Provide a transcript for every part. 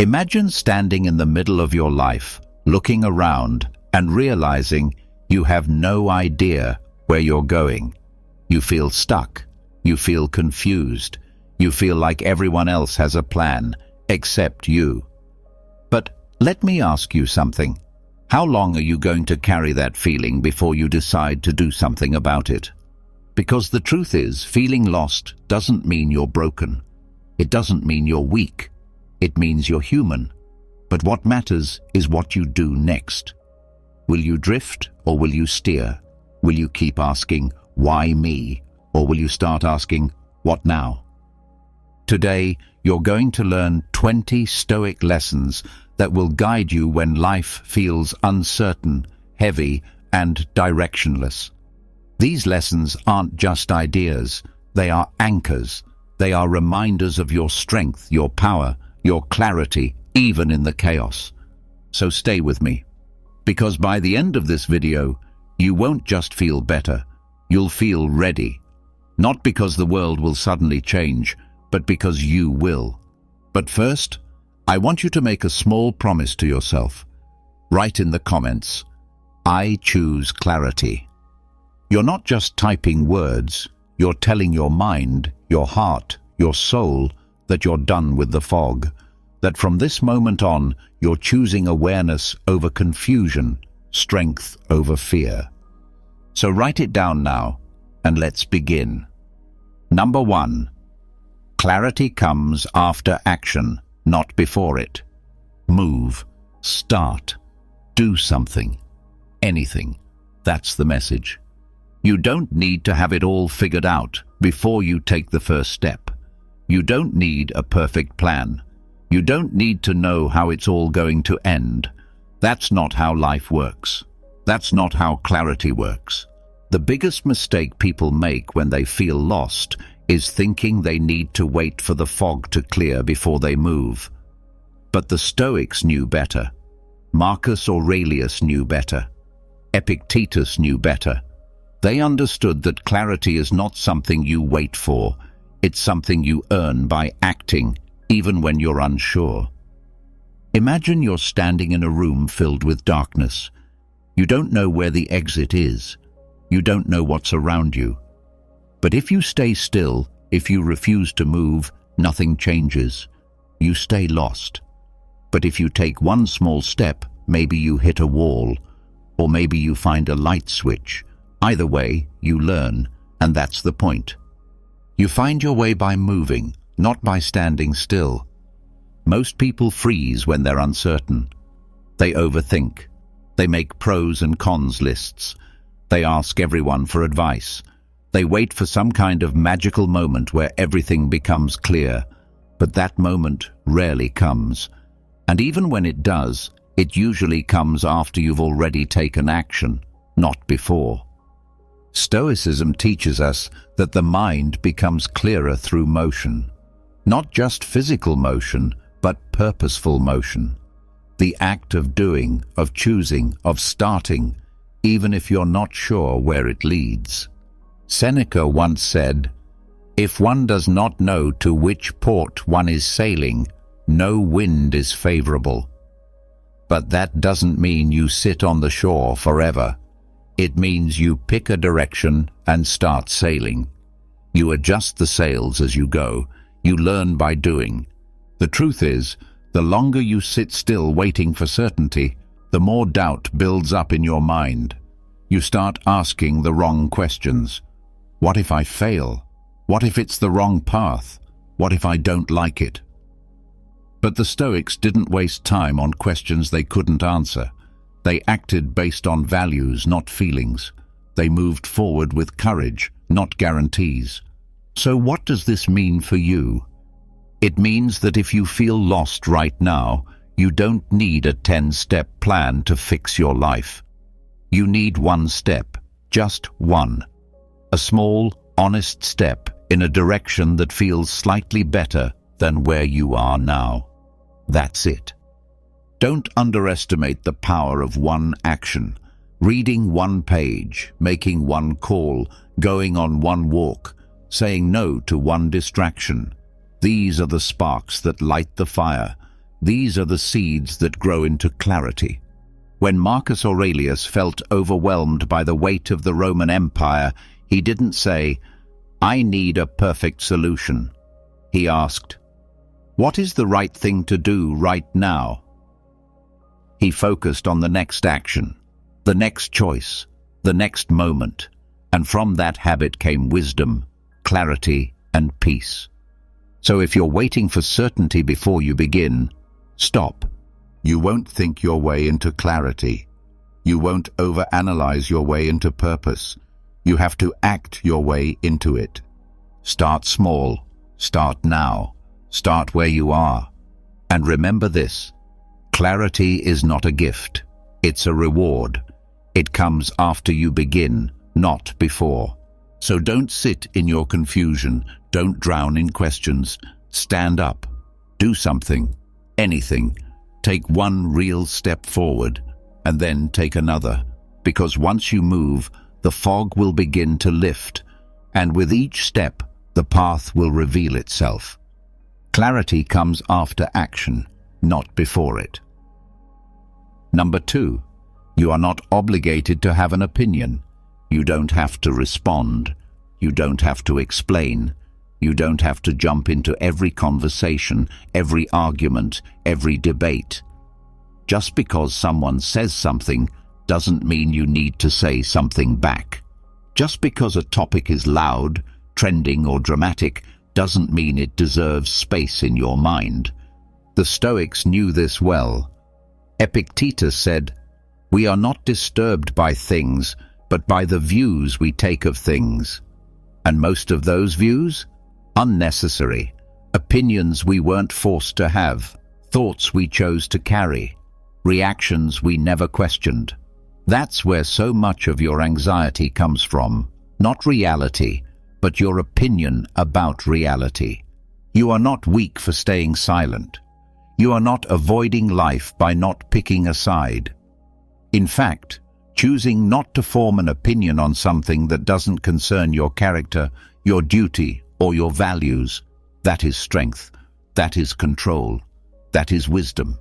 Imagine standing in the middle of your life, looking around and realizing you have no idea where you're going. You feel stuck. You feel confused. You feel like everyone else has a plan, except you. But let me ask you something. How long are you going to carry that feeling before you decide to do something about it? Because the truth is, feeling lost doesn't mean you're broken. It doesn't mean you're weak. It means you're human. But what matters is what you do next. Will you drift or will you steer? Will you keep asking, why me? Or will you start asking, what now? Today, you're going to learn 20 Stoic lessons that will guide you when life feels uncertain, heavy, and directionless. These lessons aren't just ideas. They are anchors. They are reminders of your strength, your power, your clarity, even in the chaos. So stay with me, because by the end of this video, you won't just feel better, you'll feel ready. Not because the world will suddenly change, but because you will. But first, I want you to make a small promise to yourself. Write in the comments, I choose clarity. You're not just typing words, you're telling your mind, your heart, your soul that you're done with the fog. That from this moment on, you're choosing awareness over confusion, strength over fear. So write it down now, and let's begin. Number 1. Clarity comes after action, not before it. Move, start, do something, anything. That's the message. You don't need to have it all figured out before you take the first step. You don't need a perfect plan. You don't need to know how it's all going to end. That's not how life works. That's not how clarity works. The biggest mistake people make when they feel lost is thinking they need to wait for the fog to clear before they move. But the Stoics knew better. Marcus Aurelius knew better. Epictetus knew better. They understood that clarity is not something you wait for. It's something you earn by acting, even when you're unsure. Imagine you're standing in a room filled with darkness. You don't know where the exit is. You don't know what's around you. But if you stay still, if you refuse to move, nothing changes. You stay lost. But if you take one small step, maybe you hit a wall, or maybe you find a light switch. Either way, you learn, and that's the point. You find your way by moving, not by standing still. Most people freeze when they're uncertain. They overthink. They make pros and cons lists. They ask everyone for advice. They wait for some kind of magical moment where everything becomes clear. But that moment rarely comes. And even when it does, it usually comes after you've already taken action, not before. Stoicism teaches us that the mind becomes clearer through motion. Not just physical motion, but purposeful motion. The act of doing, of choosing, of starting, even if you're not sure where it leads. Seneca once said, "If one does not know to which port one is sailing, no wind is favorable." But that doesn't mean you sit on the shore forever. It means you pick a direction and start sailing. You adjust the sails as you go. You learn by doing. The truth is, the longer you sit still waiting for certainty, the more doubt builds up in your mind. You start asking the wrong questions. What if I fail? What if it's the wrong path? What if I don't like it? But the Stoics didn't waste time on questions they couldn't answer. They acted based on values, not feelings. They moved forward with courage, not guarantees. So what does this mean for you? It means that if you feel lost right now, you don't need a 10-step plan to fix your life. You need one step, just one. A small, honest step in a direction that feels slightly better than where you are now. That's it. Don't underestimate the power of one action. Reading one page, making one call, going on one walk, saying no to one distraction. These are the sparks that light the fire. These are the seeds that grow into clarity. When Marcus Aurelius felt overwhelmed by the weight of the Roman Empire, he didn't say, "I need a perfect solution." He asked, "What is the right thing to do right now?" He focused on the next action, the next choice, the next moment, and from that habit came wisdom, clarity, and peace. So if you're waiting for certainty before you begin, stop. You won't think your way into clarity. You won't overanalyze your way into purpose. You have to act your way into it. Start small. Start now. Start where you are. And remember this: clarity is not a gift. It's a reward. It comes after you begin, not before. So don't sit in your confusion. Don't drown in questions. Stand up. Do something. Anything. Take one real step forward, and then take another. Because once you move, the fog will begin to lift, and with each step, the path will reveal itself. Clarity comes after action, not before it. Number 2, you are not obligated to have an opinion. You don't have to respond. You don't have to explain. You don't have to jump into every conversation, every argument, every debate. Just because someone says something doesn't mean you need to say something back. Just because a topic is loud, trending, or dramatic doesn't mean it deserves space in your mind. The Stoics knew this well. Epictetus said, "We are not disturbed by things, but by the views we take of things." And most of those views? Unnecessary. Opinions we weren't forced to have. Thoughts we chose to carry. Reactions we never questioned. That's where so much of your anxiety comes from. Not reality, but your opinion about reality. You are not weak for staying silent. You are not avoiding life by not picking a side. In fact, choosing not to form an opinion on something that doesn't concern your character, your duty, or your values, that is strength, that is control, that is wisdom.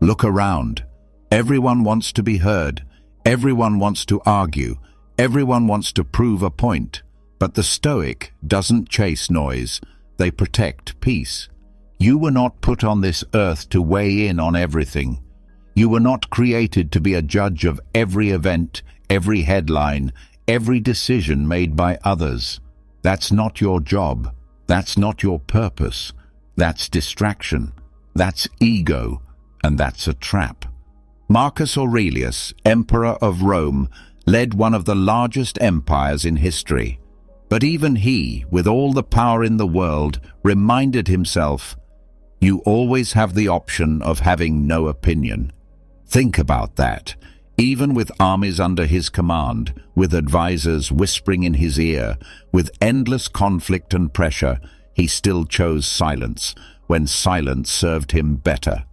Look around. Everyone wants to be heard. Everyone wants to argue. Everyone wants to prove a point. But the Stoic doesn't chase noise. They protect peace. You were not put on this earth to weigh in on everything. You were not created to be a judge of every event, every headline, every decision made by others. That's not your job. That's not your purpose. That's distraction. That's ego. And that's a trap. Marcus Aurelius, Emperor of Rome, led one of the largest empires in history. But even he, with all the power in the world, reminded himself, "You always have the option of having no opinion." Think about that. Even with armies under his command, with advisors whispering in his ear, with endless conflict and pressure, he still chose silence when silence served him better.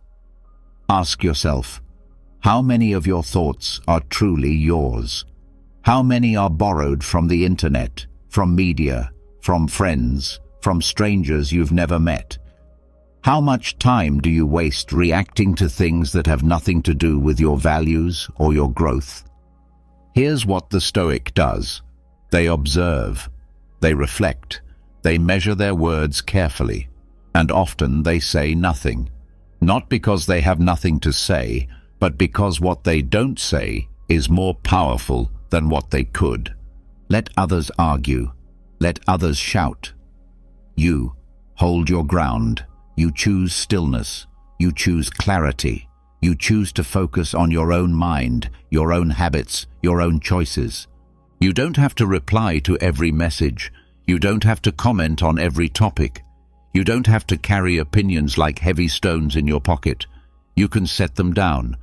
Ask yourself, how many of your thoughts are truly yours? How many are borrowed from the internet, from media, from friends, from strangers you've never met? How much time do you waste reacting to things that have nothing to do with your values or your growth? Here's what the Stoic does. They observe, they reflect, they measure their words carefully, and often they say nothing. Not because they have nothing to say, but because what they don't say is more powerful than what they could. Let others argue. Let others shout. You hold your ground. You choose stillness. You choose clarity. You choose to focus on your own mind, your own habits, your own choices. You don't have to reply to every message. You don't have to comment on every topic. You don't have to carry opinions like heavy stones in your pocket. You can set them down.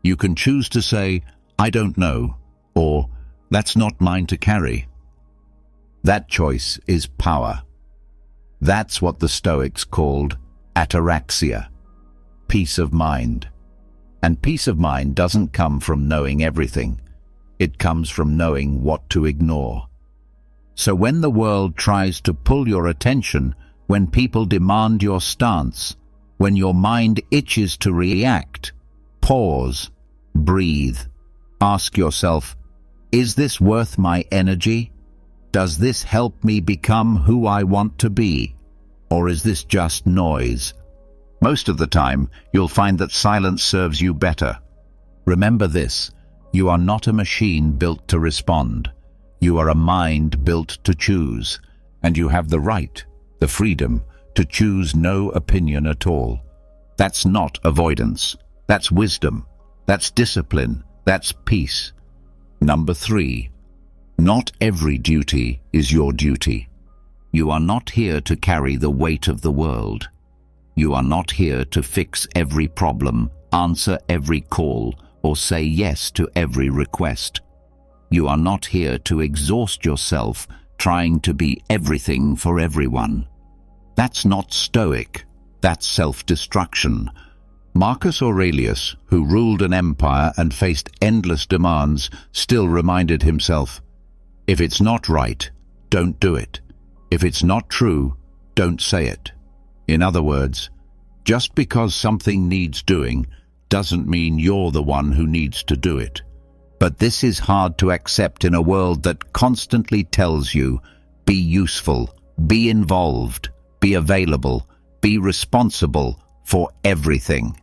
You can choose to say, "I don't know," or "That's not mine to carry." That choice is power. That's what the Stoics called ataraxia, peace of mind. And peace of mind doesn't come from knowing everything. It comes from knowing what to ignore. So when the world tries to pull your attention, when people demand your stance, When your mind itches to react, pause, breathe. Ask yourself, is this worth my energy? Does this help me become who I want to be? Or is this just noise? Most of the time, you'll find that silence serves you better. Remember this, you are not a machine built to respond. You are a mind built to choose, and you have the right, the freedom, to choose no opinion at all. That's not avoidance. That's wisdom. That's discipline. That's peace. Number 3, not every duty is your duty. You are not here to carry the weight of the world. You are not here to fix every problem, answer every call, or say yes to every request. You are not here to exhaust yourself trying to be everything for everyone. That's not Stoic. That's self-destruction. Marcus Aurelius, who ruled an empire and faced endless demands, still reminded himself, if it's not right, don't do it. If it's not true, don't say it. In other words, just because something needs doing doesn't mean you're the one who needs to do it. But this is hard to accept in a world that constantly tells you, be useful, be involved, be available, be responsible for everything.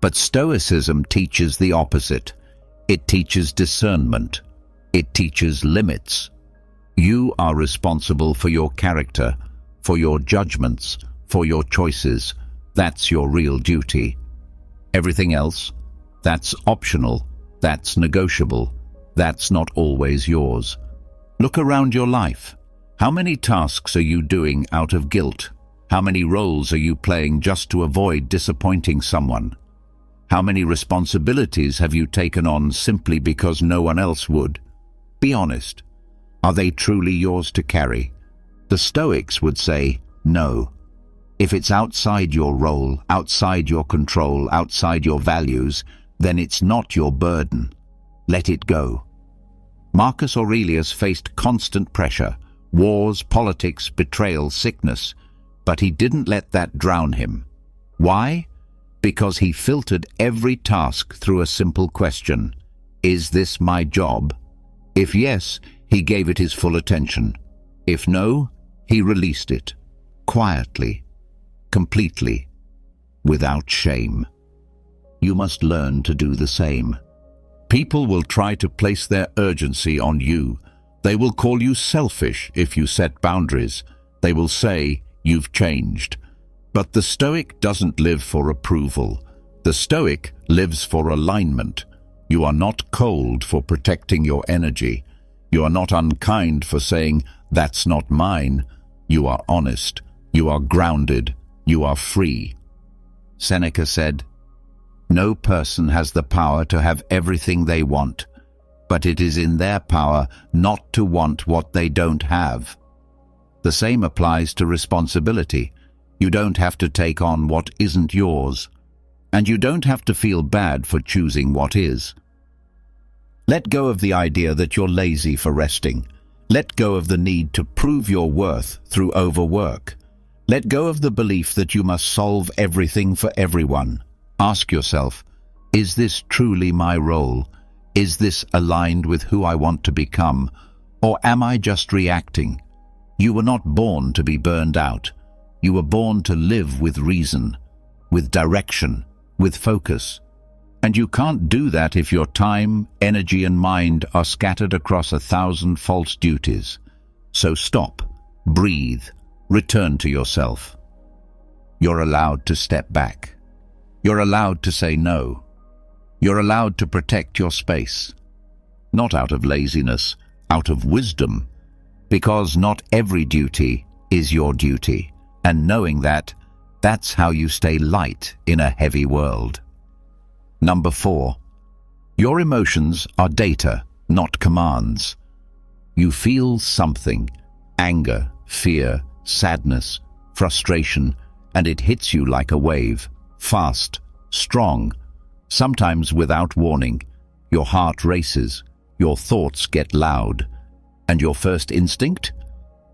But Stoicism teaches the opposite. It teaches discernment. It teaches limits. You are responsible for your character, for your judgments, for your choices. That's your real duty. Everything else, that's optional, that's negotiable, that's not always yours. Look around your life. How many tasks are you doing out of guilt? How many roles are you playing just to avoid disappointing someone? How many responsibilities have you taken on simply because no one else would? Be honest. Are they truly yours to carry? The Stoics would say, no. If it's outside your role, outside your control, outside your values, then it's not your burden. Let it go. Marcus Aurelius faced constant pressure, wars, politics, betrayal, sickness, but he didn't let that drown him. Why? Because he filtered every task through a simple question. Is this my job? If yes, he gave it his full attention. If no, he released it. Quietly. Completely. Without shame. You must learn to do the same. People will try to place their urgency on you. They will call you selfish if you set boundaries. They will say, you've changed. But the Stoic doesn't live for approval. The Stoic lives for alignment. You are not cold for protecting your energy. You are not unkind for saying, that's not mine. You are honest. You are grounded. You are free. Seneca said, no person has the power to have everything they want, but it is in their power not to want what they don't have. The same applies to responsibility. You don't have to take on what isn't yours, and you don't have to feel bad for choosing what is. Let go of the idea that you're lazy for resting. Let go of the need to prove your worth through overwork. Let go of the belief that you must solve everything for everyone. Ask yourself, is this truly my role? Is this aligned with who I want to become? Or am I just reacting? You were not born to be burned out. You were born to live with reason, with direction, with focus. And you can't do that if your time, energy, and mind are scattered across 1,000 false duties. So stop, breathe, return to yourself. You're allowed to step back. You're allowed to say no. You're allowed to protect your space. Not out of laziness, out of wisdom. Because not every duty is your duty. And knowing that, that's how you stay light in a heavy world. Number 4. Your emotions are data, not commands. You feel something, anger, fear, sadness, frustration, and it hits you like a wave, fast, strong, sometimes without warning. Your heart races, your thoughts get loud, and your first instinct?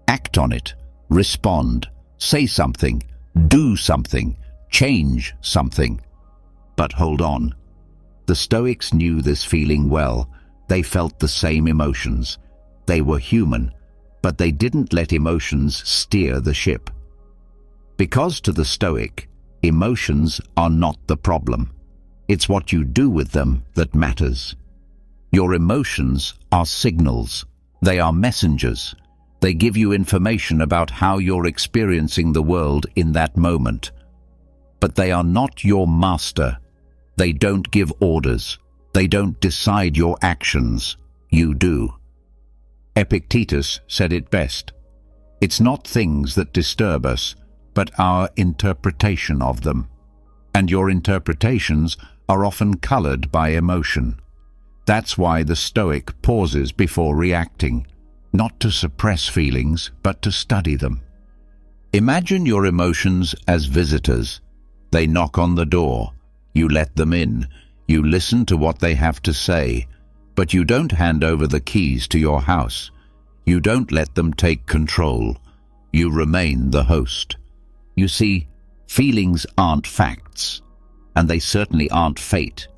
Act on it, respond, say something, do something, change something. But hold on. The Stoics knew this feeling well. They felt the same emotions. They were human, but they didn't let emotions steer the ship. Because to the Stoic, emotions are not the problem. It's what you do with them that matters. Your emotions are signals. They are messengers. They give you information about how you're experiencing the world in that moment. But they are not your master. They don't give orders. They don't decide your actions. You do. Epictetus said it best. It's not things that disturb us, but our interpretation of them. And your interpretations are often colored by emotion. That's why the Stoic pauses before reacting, not to suppress feelings, but to study them. Imagine your emotions as visitors. They knock on the door. You let them in. You listen to what they have to say, but you don't hand over the keys to your house. You don't let them take control. You remain the host. You see, feelings aren't facts, and they certainly aren't fate.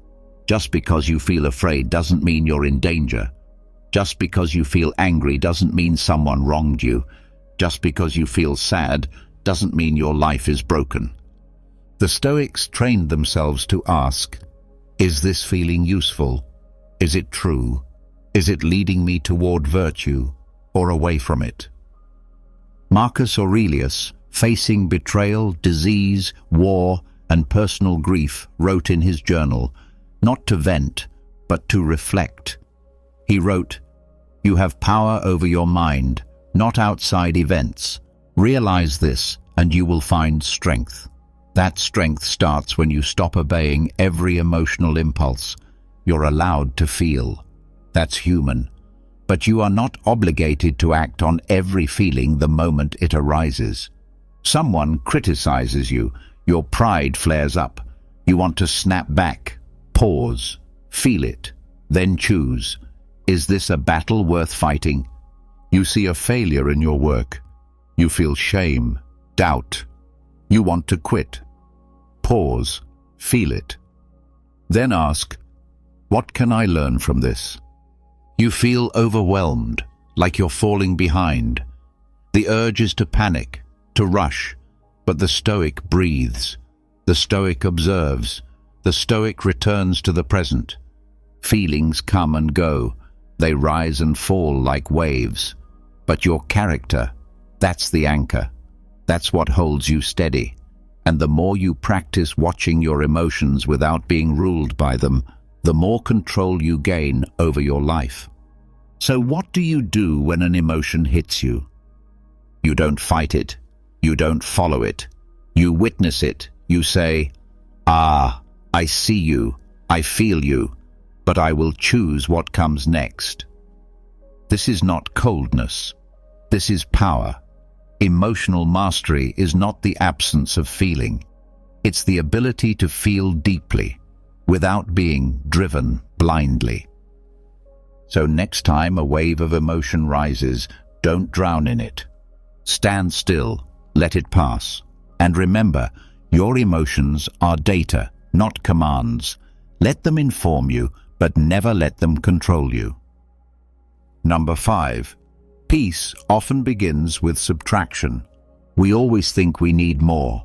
Just because you feel afraid doesn't mean you're in danger. Just because you feel angry doesn't mean someone wronged you. Just because you feel sad doesn't mean your life is broken. The Stoics trained themselves to ask, is this feeling useful? Is it true? Is it leading me toward virtue or away from it? Marcus Aurelius, facing betrayal, disease, war, and personal grief, wrote in his journal, not to vent, but to reflect. He wrote, "You have power over your mind, not outside events. Realize this, and you will find strength. That strength starts when you stop obeying every emotional impulse. You're allowed to feel. That's human. But you are not obligated to act on every feeling the moment it arises. Someone criticizes you. Your pride flares up. You want to snap back. Pause. Feel it. Then choose. Is this a battle worth fighting? You see a failure in your work. You feel shame, doubt. You want to quit. Pause. Feel it. Then ask, what can I learn from this? You feel overwhelmed, like you're falling behind. The urge is to panic, to rush, but the Stoic breathes. The Stoic observes. The Stoic returns to the present. Feelings come and go. They rise and fall like waves. But your character, that's the anchor. That's what holds you steady. And the more you practice watching your emotions without being ruled by them, the more control you gain over your life. So what do you do when an emotion hits you? You don't fight it. You don't follow it. You witness it. You say, "Ah, I see you. I feel you. But I will choose what comes next." This is not coldness. This is power. Emotional mastery is not the absence of feeling. It's the ability to feel deeply, without being driven blindly. So next time a wave of emotion rises, don't drown in it. Stand still, let it pass. And remember, your emotions are data, not commands. Let them inform you, but never let them control you. Number 5. Peace often begins with subtraction. We always think we need more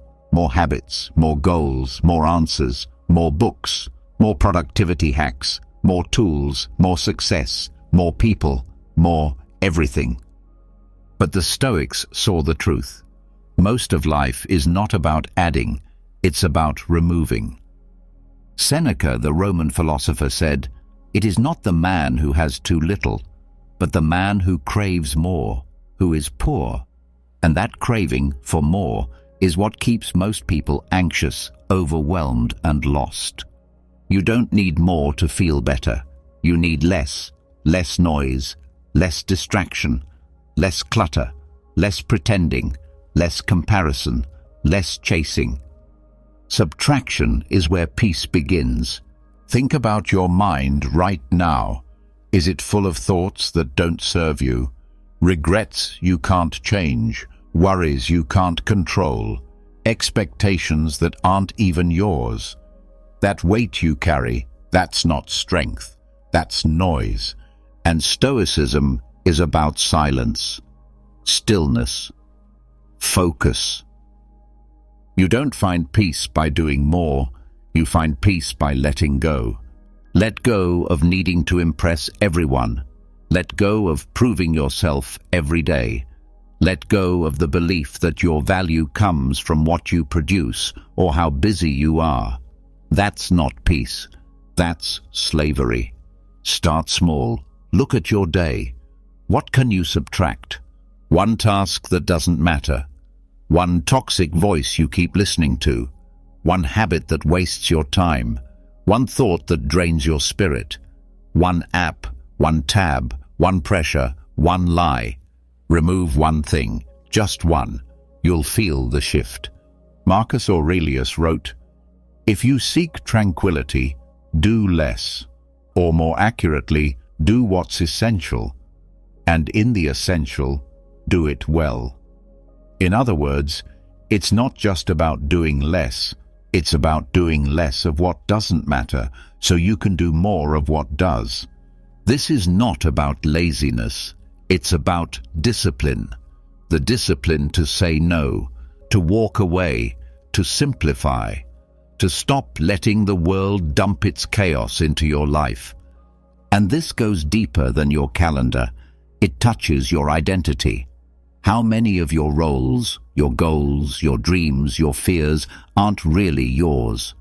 habits, more goals, more answers, more books, more productivity hacks, more tools, more success, more people, more everything. But the Stoics saw the truth. Most of life is not about adding, it's about removing. Seneca, the Roman philosopher, said, "It is not the man who has too little, but the man who craves more, who is poor." And that craving for more is what keeps most people anxious, overwhelmed, and lost. You don't need more to feel better. You need less noise, less distraction, less clutter, less pretending, less comparison, less chasing. Subtraction is where peace begins. Think about your mind right now. Is it full of thoughts that don't serve you? Regrets you can't change, worries you can't control. expectations that aren't even yours. That weight you carry, that's not strength, that's noise. And Stoicism is about silence, stillness, focus. You don't find peace by doing more, you find peace by letting go. Let go of needing to impress everyone. Let go of proving yourself every day. Let go of the belief that your value comes from what you produce or how busy you are. That's not peace. That's slavery. Start small. Look at your day. What can you subtract? One task that doesn't matter. One toxic voice you keep listening to. One habit that wastes your time. One thought that drains your spirit. One app, one tab, one pressure, one lie. Remove one thing, just one. You'll feel the shift. Marcus Aurelius wrote, "If you seek tranquility, do less, or more accurately, do what's essential, and in the essential, do it well." In other words, it's not just about doing less, it's about doing less of what doesn't matter, so you can do more of what does. This is not about laziness, it's about discipline. The discipline to say no, to walk away, to simplify, to stop letting the world dump its chaos into your life. And this goes deeper than your calendar. It touches your identity. How many of your roles, your goals, your dreams, your fears aren't really yours?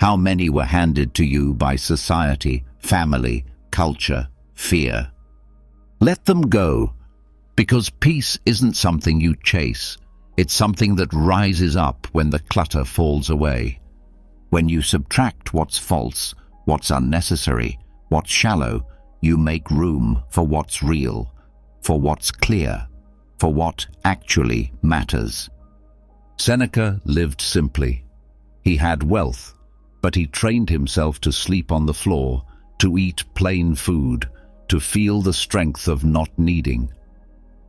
How many were handed to you by society, family, culture, fear? Let them go, because peace isn't something you chase. It's something that rises up when the clutter falls away. When you subtract what's false, what's unnecessary, what's shallow, you make room for what's real, for what's clear, for what actually matters. Seneca lived simply. He had wealth, but he trained himself to sleep on the floor, to eat plain food, to feel the strength of not needing.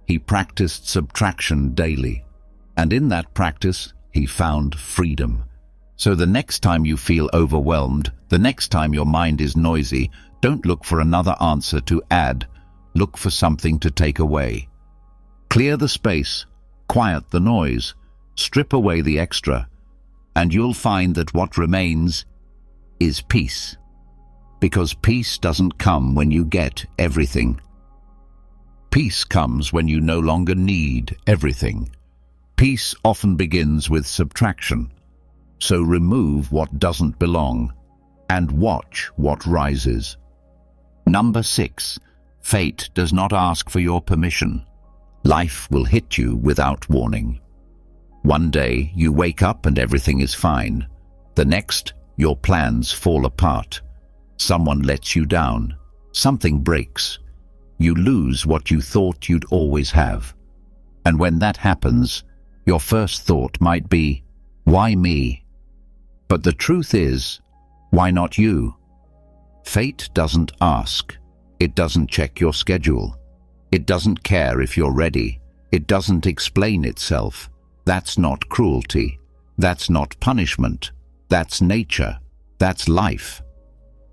He practiced subtraction daily, and in that practice he found freedom. So the next time you feel overwhelmed, the next time your mind is noisy, don't look for another answer to add. Look for something to take away. Clear the space, quiet the noise, strip away the extra, and you'll find that what remains is peace. Because peace doesn't come when you get everything. Peace comes when you no longer need everything. Peace often begins with subtraction. So remove what doesn't belong and watch what rises. Number 6. Fate does not ask for your permission. Life will hit you without warning. One day you wake up and everything is fine. The next, your plans fall apart. Someone lets you down. Something breaks. You lose what you thought you'd always have. And when that happens, your first thought might be, why me? But the truth is, why not you? Fate doesn't ask. It doesn't check your schedule. It doesn't care if you're ready. It doesn't explain itself. That's not cruelty. That's not punishment. That's nature. That's life.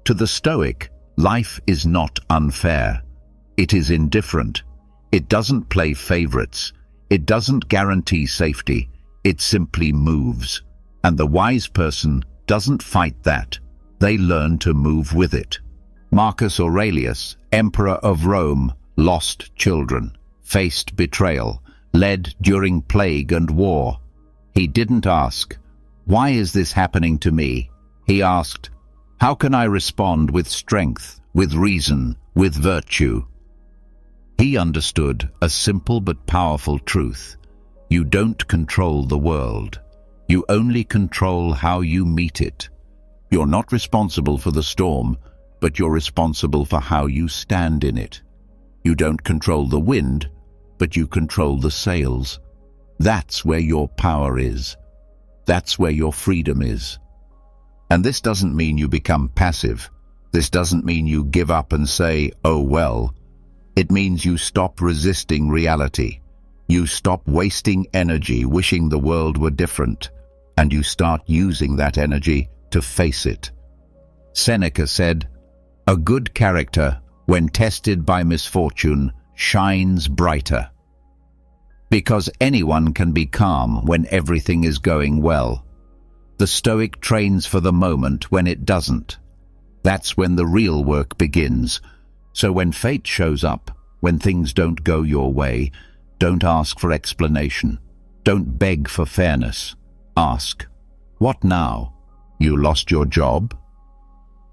To the Stoic, life is not unfair. It is indifferent. It doesn't play favorites. It doesn't guarantee safety. It simply moves. And the wise person doesn't fight that. They learn to move with it. Marcus Aurelius, Emperor of Rome, lost children, faced betrayal, led during plague and war. He didn't ask, why is this happening to me? He asked, how can I respond with strength, with reason, with virtue? He understood a simple but powerful truth. You don't control the world. You only control how you meet it. You're not responsible for the storm, but you're responsible for how you stand in it. You don't control the wind, but you control the sails. That's where your power is. That's where your freedom is. And this doesn't mean you become passive. This doesn't mean you give up and say, oh well. It means you stop resisting reality. You stop wasting energy wishing the world were different, and you start using that energy to face it. Seneca said, "A good character, when tested by misfortune, shines brighter." Because anyone can be calm when everything is going well. The Stoic trains for the moment when it doesn't. That's when the real work begins. So when fate shows up, when things don't go your way, don't ask for explanation. Don't beg for fairness. Ask, "What now? You lost your job?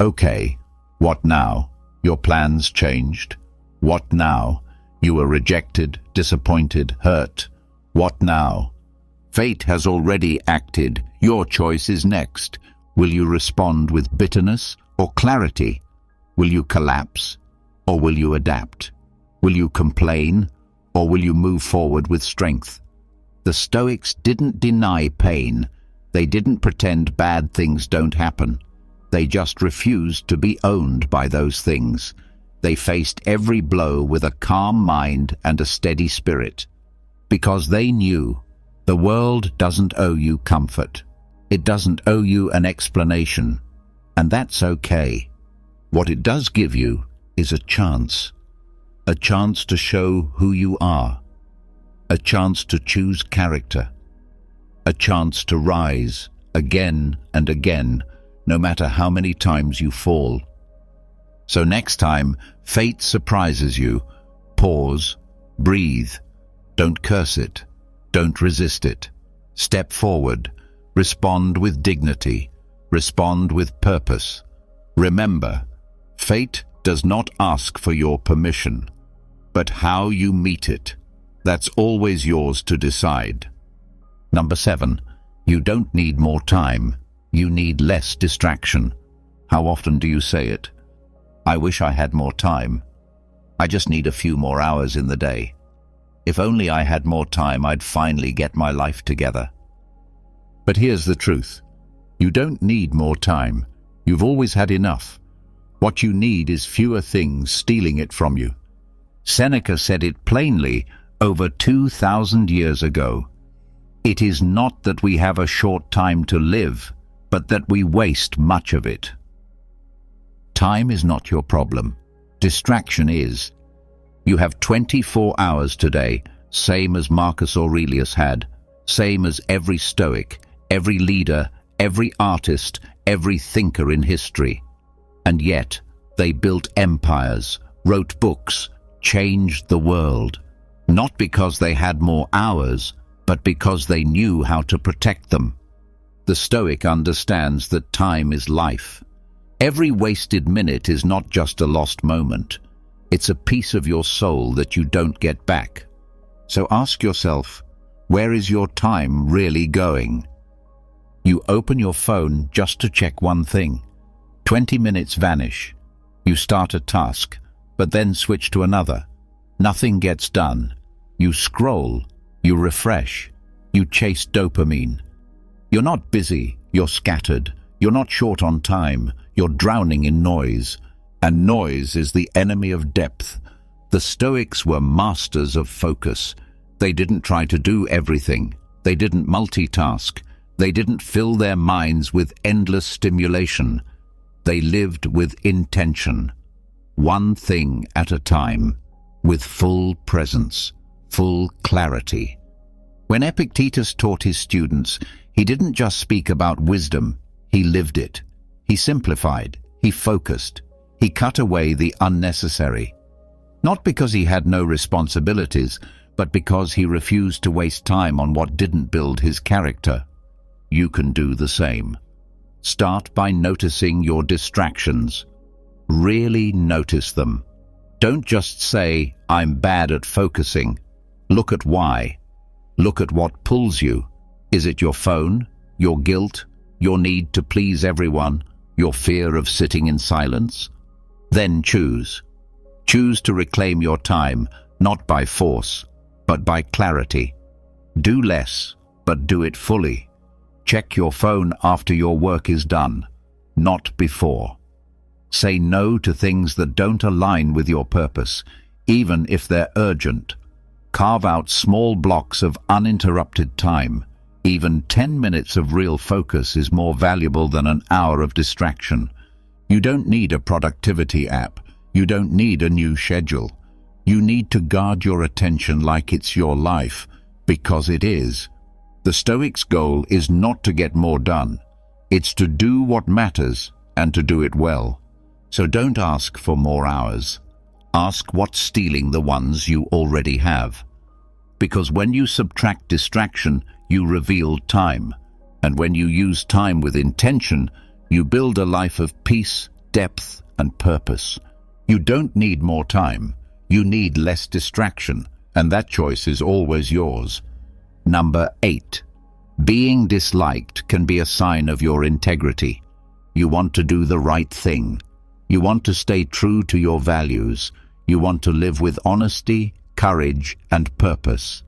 Okay, what now? Your plans changed. What now? You were rejected, disappointed, hurt. What now? Fate has already acted. Your choice is next. Will you respond with bitterness or clarity? Will you collapse or will you adapt? Will you complain or will you move forward with strength?" The Stoics didn't deny pain. They didn't pretend bad things don't happen. They just refused to be owned by those things. They faced every blow with a calm mind and a steady spirit. Because they knew the world doesn't owe you comfort. It doesn't owe you an explanation. And that's okay. What it does give you is a chance. A chance to show who you are. A chance to choose character. A chance to rise again and again, no matter how many times you fall. So next time fate surprises you, pause, breathe. Don't curse it. Don't resist it. Step forward. Respond with dignity. Respond with purpose. Remember, fate does not ask for your permission, but how you meet it. That's always yours to decide. Number 7, you don't need more time. You need less distraction. How often do you say it? I wish I had more time. I just need a few more hours in the day. If only I had more time, I'd finally get my life together. But here's the truth. You don't need more time. You've always had enough. What you need is fewer things stealing it from you. Seneca said it plainly over 2,000 years ago. It is not that we have a short time to live, but that we waste much of it. Time is not your problem. Distraction is. You have 24 hours today, same as Marcus Aurelius had, same as every Stoic, every leader, every artist, every thinker in history. And yet, they built empires, wrote books, changed the world. Not because they had more hours, but because they knew how to protect them. The Stoic understands that time is life. Every wasted minute is not just a lost moment. It's a piece of your soul that you don't get back. So ask yourself, where is your time really going? You open your phone just to check one thing. 20 minutes vanish. You start a task, but then switch to another. Nothing gets done. You scroll, you refresh, you chase dopamine. You're not busy, you're scattered. You're not short on time, you're drowning in noise. And noise is the enemy of depth. The Stoics were masters of focus. They didn't try to do everything. They didn't multitask. They didn't fill their minds with endless stimulation. They lived with intention. One thing at a time, with full presence, full clarity. When Epictetus taught his students, he didn't just speak about wisdom, he lived it. He simplified, he focused, he cut away the unnecessary. Not because he had no responsibilities, but because he refused to waste time on what didn't build his character. You can do the same. Start by noticing your distractions. Really notice them. Don't just say, "I'm bad at focusing." Look at why. Look at what pulls you. Is it your phone, your guilt, your need to please everyone, your fear of sitting in silence? Then choose. Choose to reclaim your time, not by force, but by clarity. Do less, but do it fully. Check your phone after your work is done, not before. Say no to things that don't align with your purpose, even if they're urgent. Carve out small blocks of uninterrupted time. Even 10 minutes of real focus is more valuable than an hour of distraction. You don't need a productivity app. You don't need a new schedule. You need to guard your attention like it's your life, because it is. The Stoics' goal is not to get more done. It's to do what matters and to do it well. So don't ask for more hours. Ask what's stealing the ones you already have. Because when you subtract distraction, you reveal time. And when you use time with intention, you build a life of peace, depth, and purpose. You don't need more time. You need less distraction, and that choice is always yours. Number 8. Being disliked can be a sign of your integrity. You want to do the right thing. You want to stay true to your values. You want to live with honesty, courage, and purpose.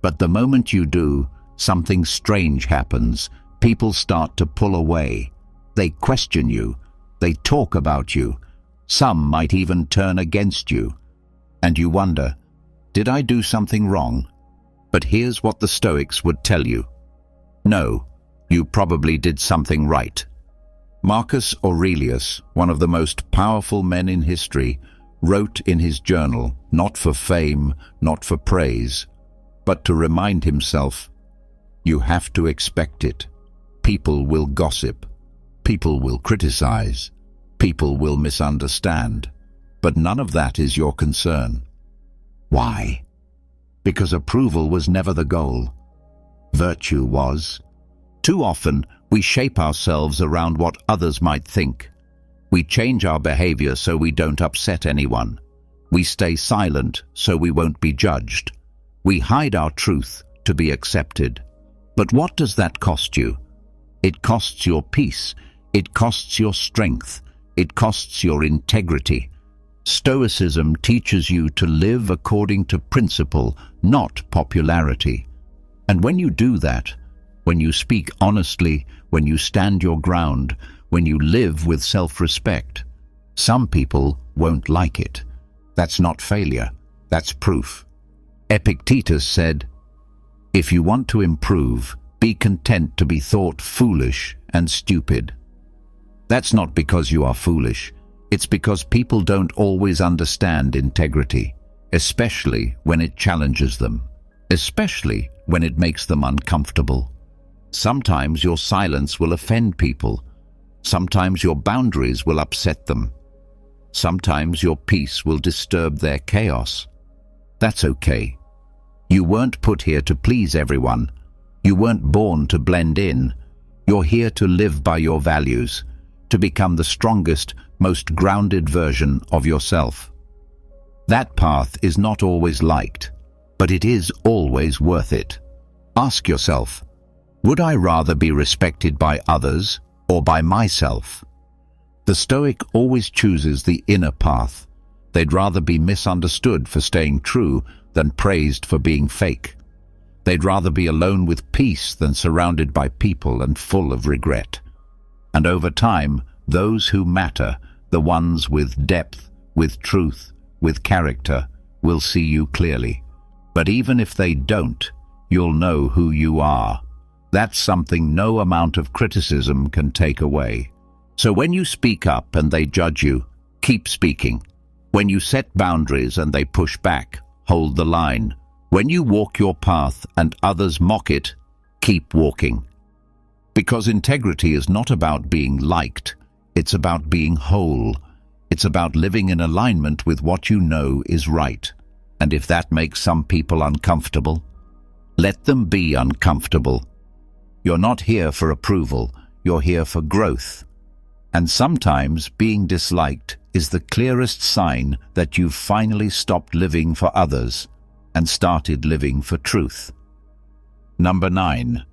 But the moment you do, something strange happens. People start to pull away. They question you. They talk about you. Some might even turn against you. And you wonder, did I do something wrong? But here's what the Stoics would tell you. No, you probably did something right. Marcus Aurelius, one of the most powerful men in history, wrote in his journal, not for fame, not for praise, but to remind himself, you have to expect it. People will gossip. People will criticize. People will misunderstand. But none of that is your concern. Why? Because approval was never the goal. Virtue was. Too often, we shape ourselves around what others might think. We change our behavior so we don't upset anyone. We stay silent so we won't be judged. We hide our truth to be accepted. But what does that cost you? It costs your peace. It costs your strength. It costs your integrity. Stoicism teaches you to live according to principle, not popularity. And when you do that, when you speak honestly, when you stand your ground, when you live with self-respect, some people won't like it. That's not failure. That's proof. Epictetus said, "If you want to improve, be content to be thought foolish and stupid." That's not because you are foolish. It's because people don't always understand integrity, especially when it challenges them, especially when it makes them uncomfortable. Sometimes your silence will offend people. Sometimes your boundaries will upset them. Sometimes your peace will disturb their chaos. That's okay. You weren't put here to please everyone. You weren't born to blend in. You're here to live by your values, to become the strongest, most grounded version of yourself. That path is not always liked, but it is always worth it. Ask yourself, would I rather be respected by others or by myself? The Stoic always chooses the inner path. They'd rather be misunderstood for staying true than praised for being fake. They'd rather be alone with peace than surrounded by people and full of regret. And over time, those who matter, the ones with depth, with truth, with character, will see you clearly. But even if they don't, you'll know who you are. That's something no amount of criticism can take away. So when you speak up and they judge you, keep speaking. When you set boundaries and they push back, hold the line. When you walk your path and others mock it, keep walking. Because integrity is not about being liked, it's about being whole. It's about living in alignment with what you know is right. And if that makes some people uncomfortable, let them be uncomfortable. You're not here for approval, you're here for growth. And sometimes being disliked is the clearest sign that you've finally stopped living for others and started living for truth. Number 9.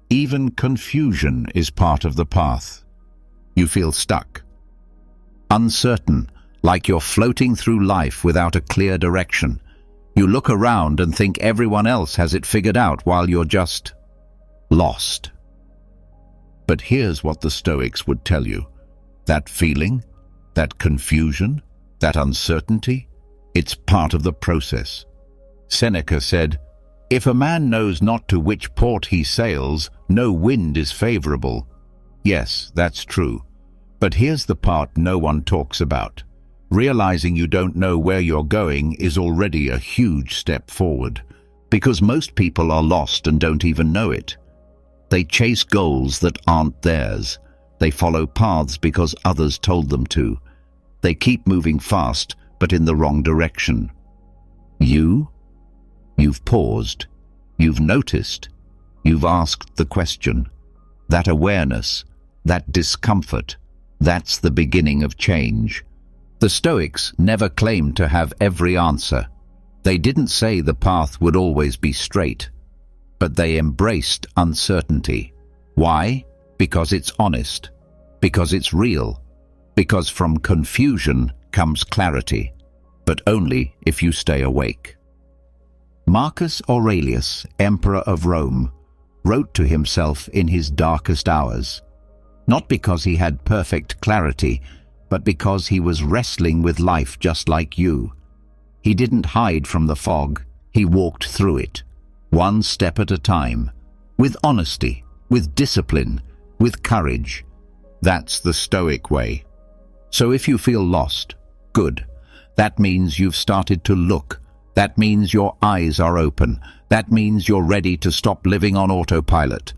Even confusion is part of the path. You feel stuck, uncertain, like you're floating through life without a clear direction. You look around and think everyone else has it figured out while you're just lost. But here's what the Stoics would tell you. That feeling, that confusion, that uncertainty, it's part of the process. Seneca said, "If a man knows not to which port he sails, no wind is favorable." Yes, that's true. But here's the part no one talks about. Realizing you don't know where you're going is already a huge step forward, because most people are lost and don't even know it. They chase goals that aren't theirs. They follow paths because others told them to. They keep moving fast, but in the wrong direction. You've paused. You've noticed. You've asked the question. That awareness, that discomfort, that's the beginning of change. The Stoics never claimed to have every answer. They didn't say the path would always be straight, but they embraced uncertainty. Why? Because it's honest, because it's real, because from confusion comes clarity, but only if you stay awake. Marcus Aurelius, Emperor of Rome, wrote to himself in his darkest hours, not because he had perfect clarity, but because he was wrestling with life just like you. He didn't hide from the fog, he walked through it, one step at a time, with honesty, with discipline, with courage. That's the Stoic way. So if you feel lost, good. That means you've started to look. That means your eyes are open. That means you're ready to stop living on autopilot.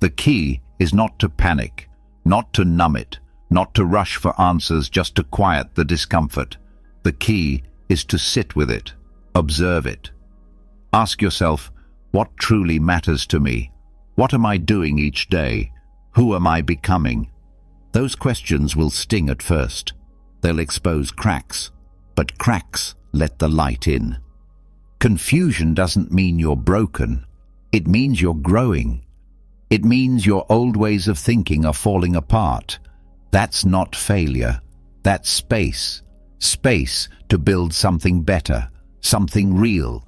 The key is not to panic, not to numb it, not to rush for answers just to quiet the discomfort. The key is to sit with it, observe it. Ask yourself, what truly matters to me? What am I doing each day? Who am I becoming? Those questions will sting at first. They'll expose cracks, but cracks let the light in. Confusion doesn't mean you're broken. It means you're growing. It means your old ways of thinking are falling apart. That's not failure. That's space. Space to build something better, something real.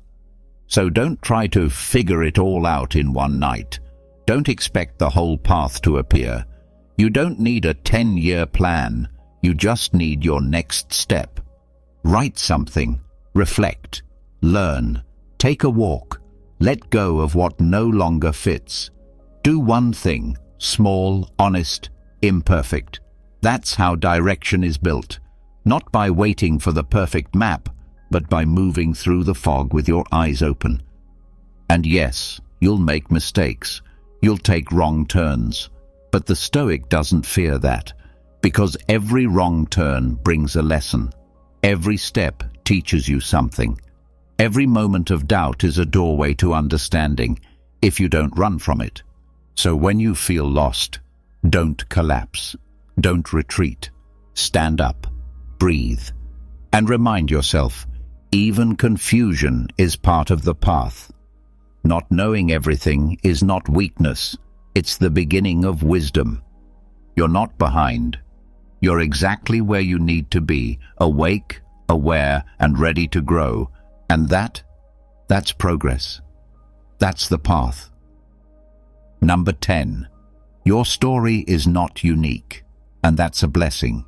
So don't try to figure it all out in one night. Don't expect the whole path to appear. You don't need a 10-year plan. You just need your next step. Write something. Reflect. Learn. Take a walk. Let go of what no longer fits. Do one thing, small, honest, imperfect. That's how direction is built. Not by waiting for the perfect map, but by moving through the fog with your eyes open. And yes, you'll make mistakes. You'll take wrong turns. But the Stoic doesn't fear that, because every wrong turn brings a lesson. Every step teaches you something. Every moment of doubt is a doorway to understanding, if you don't run from it. So when you feel lost, don't collapse. Don't retreat. Stand up. Breathe. And remind yourself, even confusion is part of the path. Not knowing everything is not weakness. It's the beginning of wisdom. You're not behind. You're exactly where you need to be, awake, aware, and ready to grow. And that's progress. That's the path. Number 10. Your story is not unique, and that's a blessing.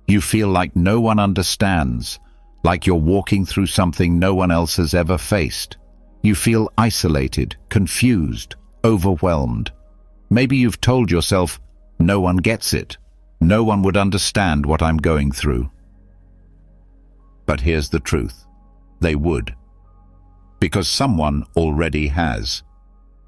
You feel like no one understands, like you're walking through something no one else has ever faced. You feel isolated, confused, overwhelmed. Maybe you've told yourself, no one gets it. No one would understand what I'm going through. But here's the truth. They would. Because someone already has.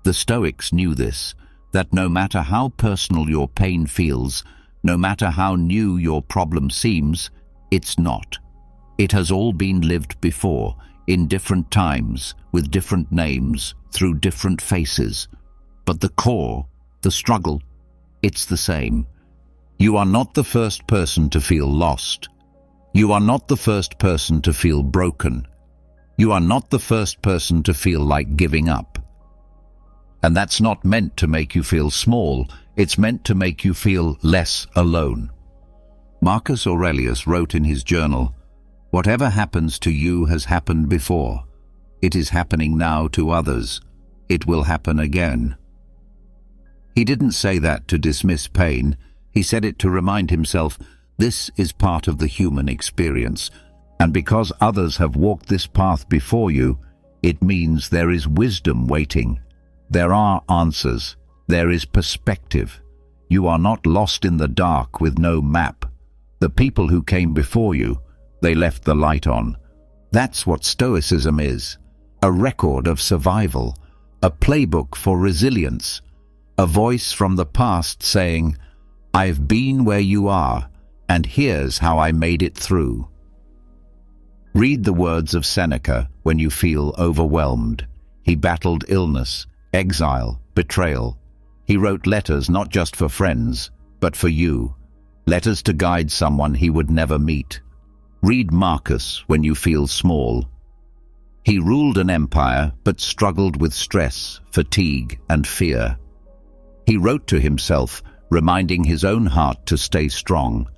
The Stoics knew this, that no matter how personal your pain feels, no matter how new your problem seems, it's not. It has all been lived before, in different times, with different names, through different faces. But the core, the struggle, it's the same. You are not the first person to feel lost. You are not the first person to feel broken. You are not the first person to feel like giving up. And that's not meant to make you feel small, it's meant to make you feel less alone. Marcus Aurelius wrote in his journal, "Whatever happens to you has happened before. It is happening now to others. It will happen again." He didn't say that to dismiss pain. He said it to remind himself, this is part of the human experience. And because others have walked this path before you, It means there is wisdom waiting. There are answers. There is perspective. You are not lost in the dark with no map. The people who came before you, they left the light on. That's what Stoicism is. A record of survival, a playbook for resilience, a voice from the past saying, "I've been where you are, and here's how I made it through." Read the words of Seneca when you feel overwhelmed. He battled illness, exile, betrayal. He wrote letters not just for friends, but for you. Letters to guide someone he would never meet. Read Marcus when you feel small. He ruled an empire but struggled with stress, fatigue, and fear. He wrote to himself, reminding his own heart to stay strong.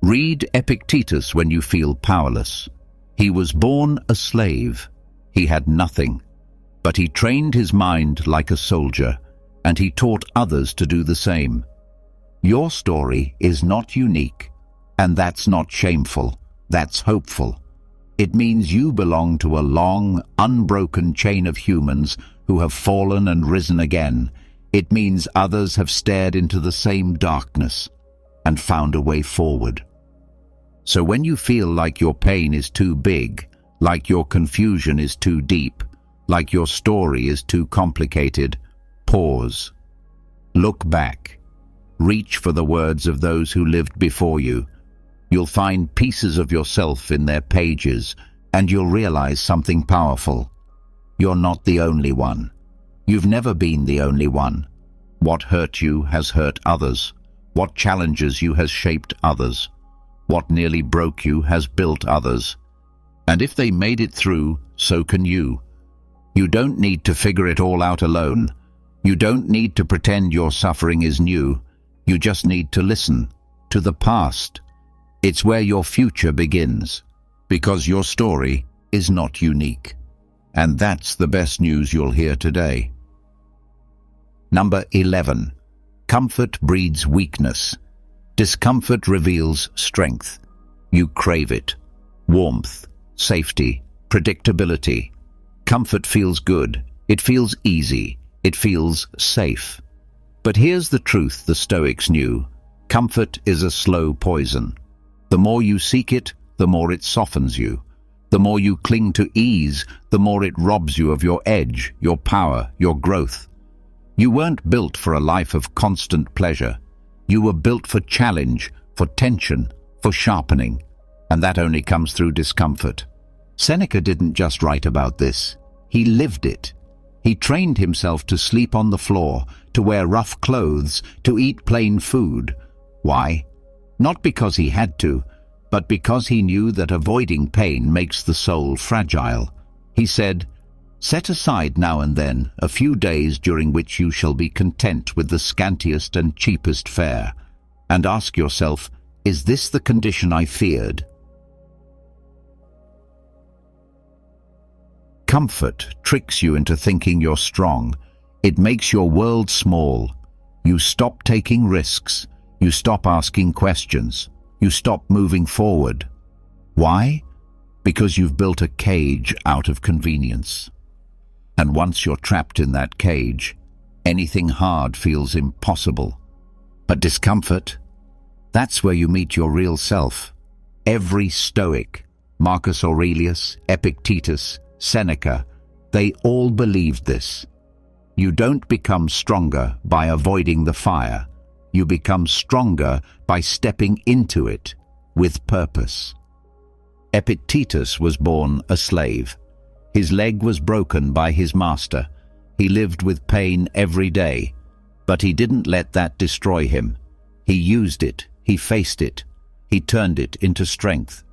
Read Epictetus when you feel powerless. He was born a slave. He had nothing. But he trained his mind like a soldier, and he taught others to do the same. Your story is not unique, and that's not shameful. That's hopeful. It means you belong to a long, unbroken chain of humans who have fallen and risen again. It means others have stared into the same darkness and found a way forward. So when you feel like your pain is too big, like your confusion is too deep, like your story is too complicated, pause. Look back. Reach for the words of those who lived before you. You'll find pieces of yourself in their pages, and you'll realize something powerful. You're not the only one. You've never been the only one. What hurt you has hurt others. What challenges you has shaped others. What nearly broke you has built others. And if they made it through, so can you. You don't need to figure it all out alone. You don't need to pretend your suffering is new. You just need to listen to the past. It's where your future begins, because your story is not unique. And that's the best news you'll hear today. Number 11. Comfort breeds weakness. Discomfort reveals strength. You crave it. Warmth, safety, predictability. Comfort feels good. It feels easy. It feels safe. But here's the truth the Stoics knew. Comfort is a slow poison. The more you seek it, the more it softens you. The more you cling to ease, the more it robs you of your edge, your power, your growth. You weren't built for a life of constant pleasure. You were built for challenge, for tension, for sharpening. And that only comes through discomfort. Seneca didn't just write about this. He lived it. He trained himself to sleep on the floor, to wear rough clothes, to eat plain food. Why? Not because he had to, but because he knew that avoiding pain makes the soul fragile. He said, "Set aside now and then a few days during which you shall be content with the scantiest and cheapest fare, and ask yourself, is this the condition I feared?" Comfort tricks you into thinking you're strong. It makes your world small. You stop taking risks. You stop asking questions. You stop moving forward. Why? Because you've built a cage out of convenience. And once you're trapped in that cage, anything hard feels impossible. But discomfort, that's where you meet your real self. Every Stoic, Marcus Aurelius, Epictetus, Seneca, they all believed this. You don't become stronger by avoiding the fire. You become stronger by stepping into it with purpose. Epictetus was born a slave. His leg was broken by his master. He lived with pain every day, but he didn't let that destroy him. He used it. He faced it. He turned it into strength.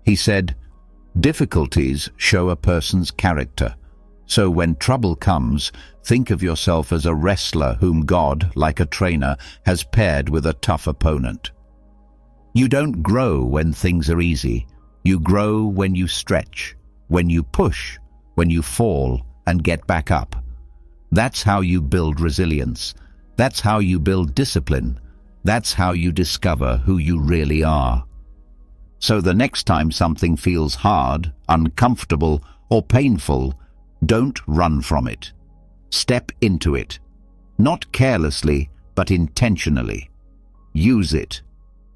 He said, "Difficulties show a person's character. So when trouble comes, think of yourself as a wrestler whom God, like a trainer, has paired with a tough opponent." You don't grow when things are easy. You grow when you stretch, when you push, when you fall and get back up. That's how you build resilience. That's how you build discipline. That's how you discover who you really are. So the next time something feels hard, uncomfortable, or painful, Don't run from it. Step into it. Not carelessly, but intentionally. Use it.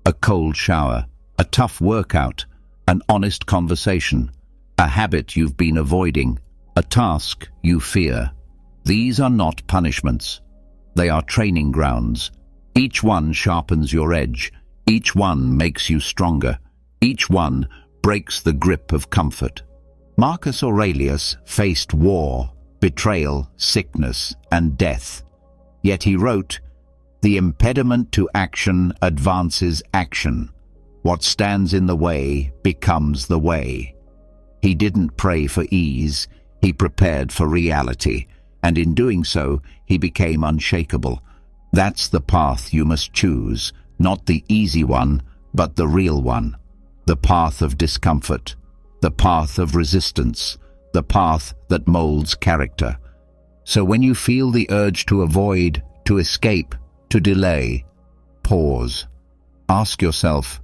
A cold shower, a tough workout, an honest conversation, a habit you've been avoiding, a task you fear. These are not punishments. They are training grounds. Each one sharpens your edge. Each one makes you stronger. Each one breaks the grip of comfort. Marcus Aurelius faced war, betrayal, sickness, and death. Yet he wrote, "The impediment to action advances action. What stands in the way becomes the way." He didn't pray for ease, he prepared for reality, and in doing so, he became unshakable. That's the path you must choose, not the easy one, but the real one. The path of discomfort, the path of resistance, the path that molds character. So when you feel the urge to avoid, to escape, to delay, pause. Ask yourself,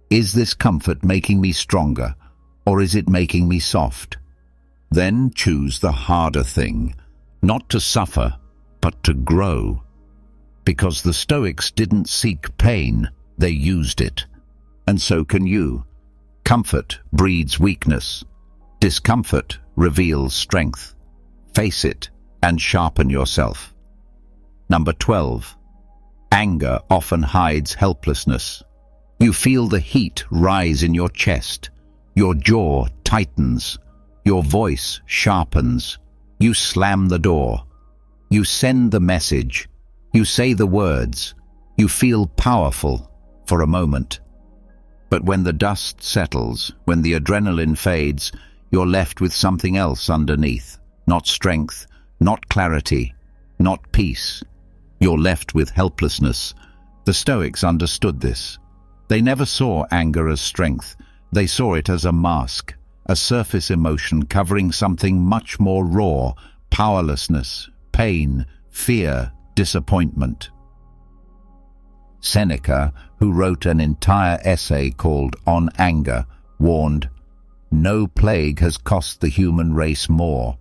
is this comfort making me stronger, or is it making me soft? Then choose the harder thing, not to suffer, but to grow. Because the Stoics didn't seek pain, they used it. And so can you. Comfort breeds weakness. Discomfort reveals strength. Face it and sharpen yourself. Number 12. Anger often hides helplessness. You feel the heat rise in your chest. Your jaw tightens. Your voice sharpens. You slam the door. You send the message. You say the words. You feel powerful for a moment. But when the dust settles, when the adrenaline fades, you're left with something else underneath. Not strength, not clarity, not peace. You're left with helplessness. The Stoics understood this. They never saw anger as strength. They saw it as a mask, a surface emotion covering something much more raw: powerlessness, pain, fear, disappointment. Seneca, who wrote an entire essay called On Anger, warned, "No plague has cost the human race more."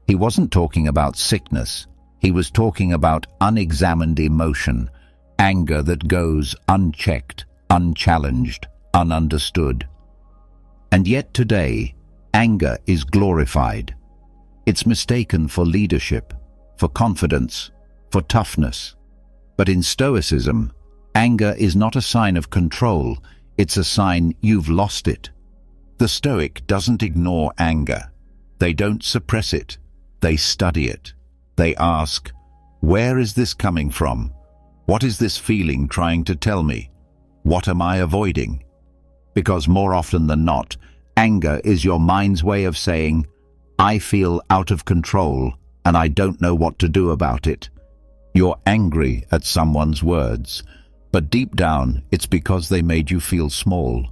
He wasn't talking about sickness. He was talking about unexamined emotion, anger that goes unchecked, unchallenged, ununderstood. And yet today, anger is glorified. It's mistaken for leadership, for confidence, for toughness. But in Stoicism, anger is not a sign of control, it's a sign you've lost it. The Stoic doesn't ignore anger. They don't suppress it. They study it. They ask, where is this coming from? What is this feeling trying to tell me? What am I avoiding? Because more often than not, anger is your mind's way of saying, I feel out of control and I don't know what to do about it. You're angry at someone's words, but deep down it's because they made you feel small.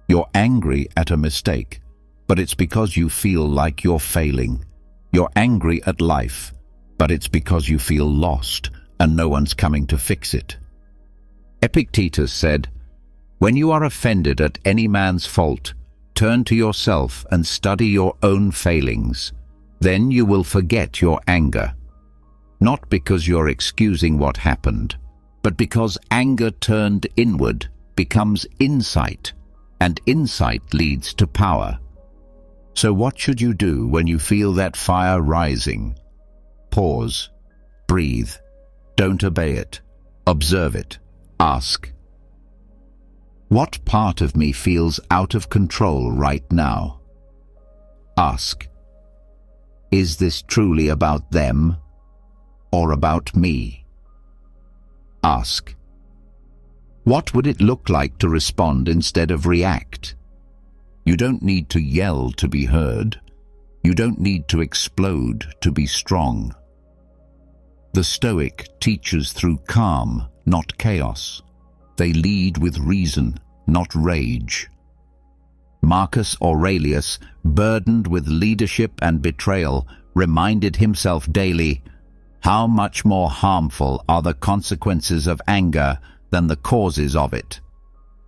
You're angry at a mistake, but it's because you feel like you're failing. You're angry at life, but it's because you feel lost and no one's coming to fix it. Epictetus said, "When you are offended at any man's fault, turn to yourself and study your own failings. Then you will forget your anger." Not because you're excusing what happened, but because anger turned inward becomes insight, and insight leads to power. So what should you do when you feel that fire rising? Pause, breathe, don't obey it, observe it, ask, what part of me feels out of control right now? Ask, is this truly about them or about me? Ask, what would it look like to respond instead of react? You don't need to yell to be heard. You don't need to explode to be strong. The Stoic teaches through calm, not chaos. They lead with reason, not rage. Marcus Aurelius, burdened with leadership and betrayal, reminded himself daily, how much more harmful are the consequences of anger than the causes of it.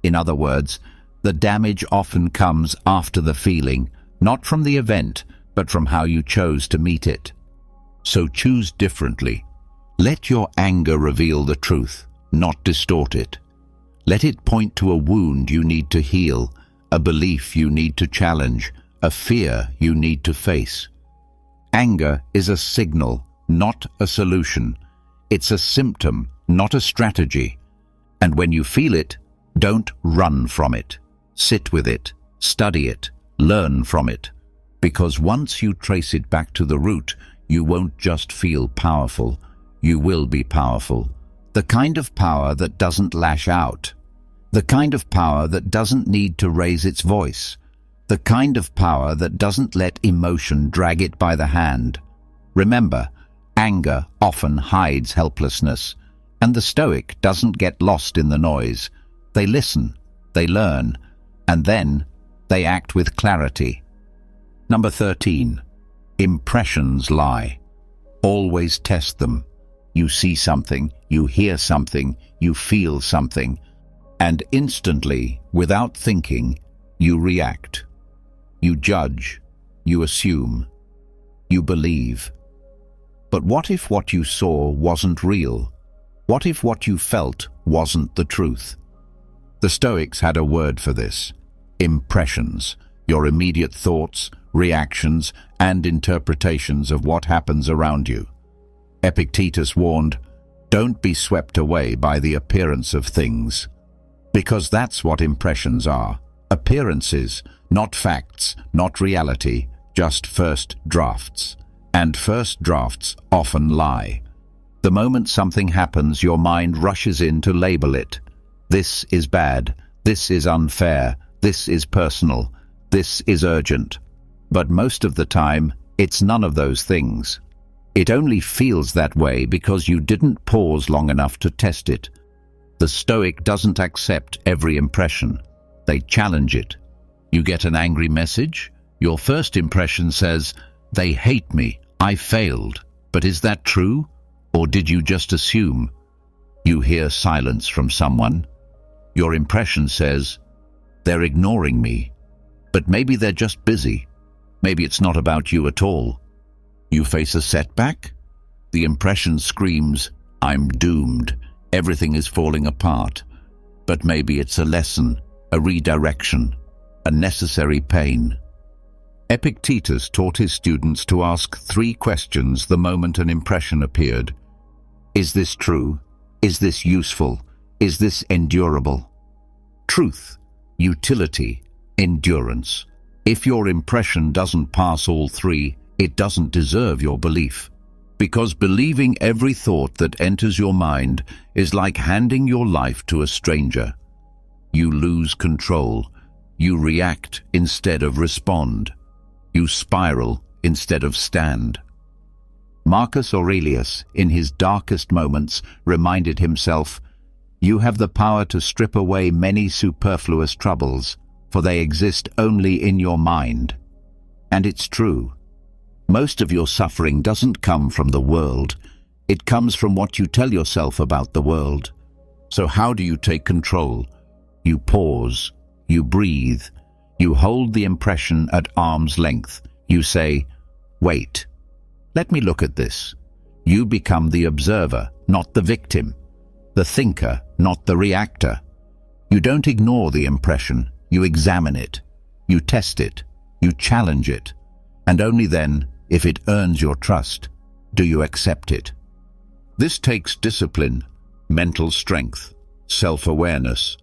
In other words, the damage often comes after the feeling, not from the event, but from how you chose to meet it. So choose differently. Let your anger reveal the truth, not distort it. Let it point to a wound you need to heal, a belief you need to challenge, a fear you need to face. Anger is a signal, not a solution. It's a symptom, not a strategy. And when you feel it, don't run from it. Sit with it, study it, learn from it. Because once you trace it back to the root, you won't just feel powerful, you will be powerful. The kind of power that doesn't lash out. The kind of power that doesn't need to raise its voice. The kind of power that doesn't let emotion drag it by the hand. Remember, anger often hides helplessness, and the Stoic doesn't get lost in the noise. They listen, they learn, and then they act with clarity. Number 13. Impressions lie. Always test them. You see something, you hear something, you feel something, and instantly, without thinking, you react. You judge, you assume, you believe. But what if what you saw wasn't real? What if what you felt wasn't the truth? The Stoics had a word for this: impressions, your immediate thoughts, reactions, and interpretations of what happens around you. Epictetus warned, don't be swept away by the appearance of things. Because that's what impressions are. Appearances, not facts, not reality, just first drafts. And first drafts often lie. The moment something happens, your mind rushes in to label it. This is bad, this is unfair, this is personal, this is urgent. But most of the time, it's none of those things. It only feels that way because you didn't pause long enough to test it. The Stoic doesn't accept every impression. They challenge it. You get an angry message? Your first impression says, they hate me, I failed. But is that true? Or did you just assume? You hear silence from someone. Your impression says, they're ignoring me. But maybe they're just busy. Maybe it's not about you at all. You face a setback? The impression screams, I'm doomed. Everything is falling apart. But maybe it's a lesson, a redirection, a necessary pain. Epictetus taught his students to ask 3 questions the moment an impression appeared. Is this true? Is this useful? Is this endurable? Truth, utility, endurance. If your impression doesn't pass all 3, it doesn't deserve your belief. Because believing every thought that enters your mind is like handing your life to a stranger. You lose control. You react instead of respond. You spiral instead of stand. Marcus Aurelius, in his darkest moments, reminded himself, you have the power to strip away many superfluous troubles, for they exist only in your mind. And it's true. Most of your suffering doesn't come from the world. It comes from what you tell yourself about the world. So how do you take control? You pause. You breathe. You hold the impression at arm's length. You say, wait, let me look at this. You become the observer, not the victim. The thinker, not the reactor. You don't ignore the impression. You examine it. You test it. You challenge it. And only then, if it earns your trust, do you accept it. This takes discipline, mental strength, self-awareness.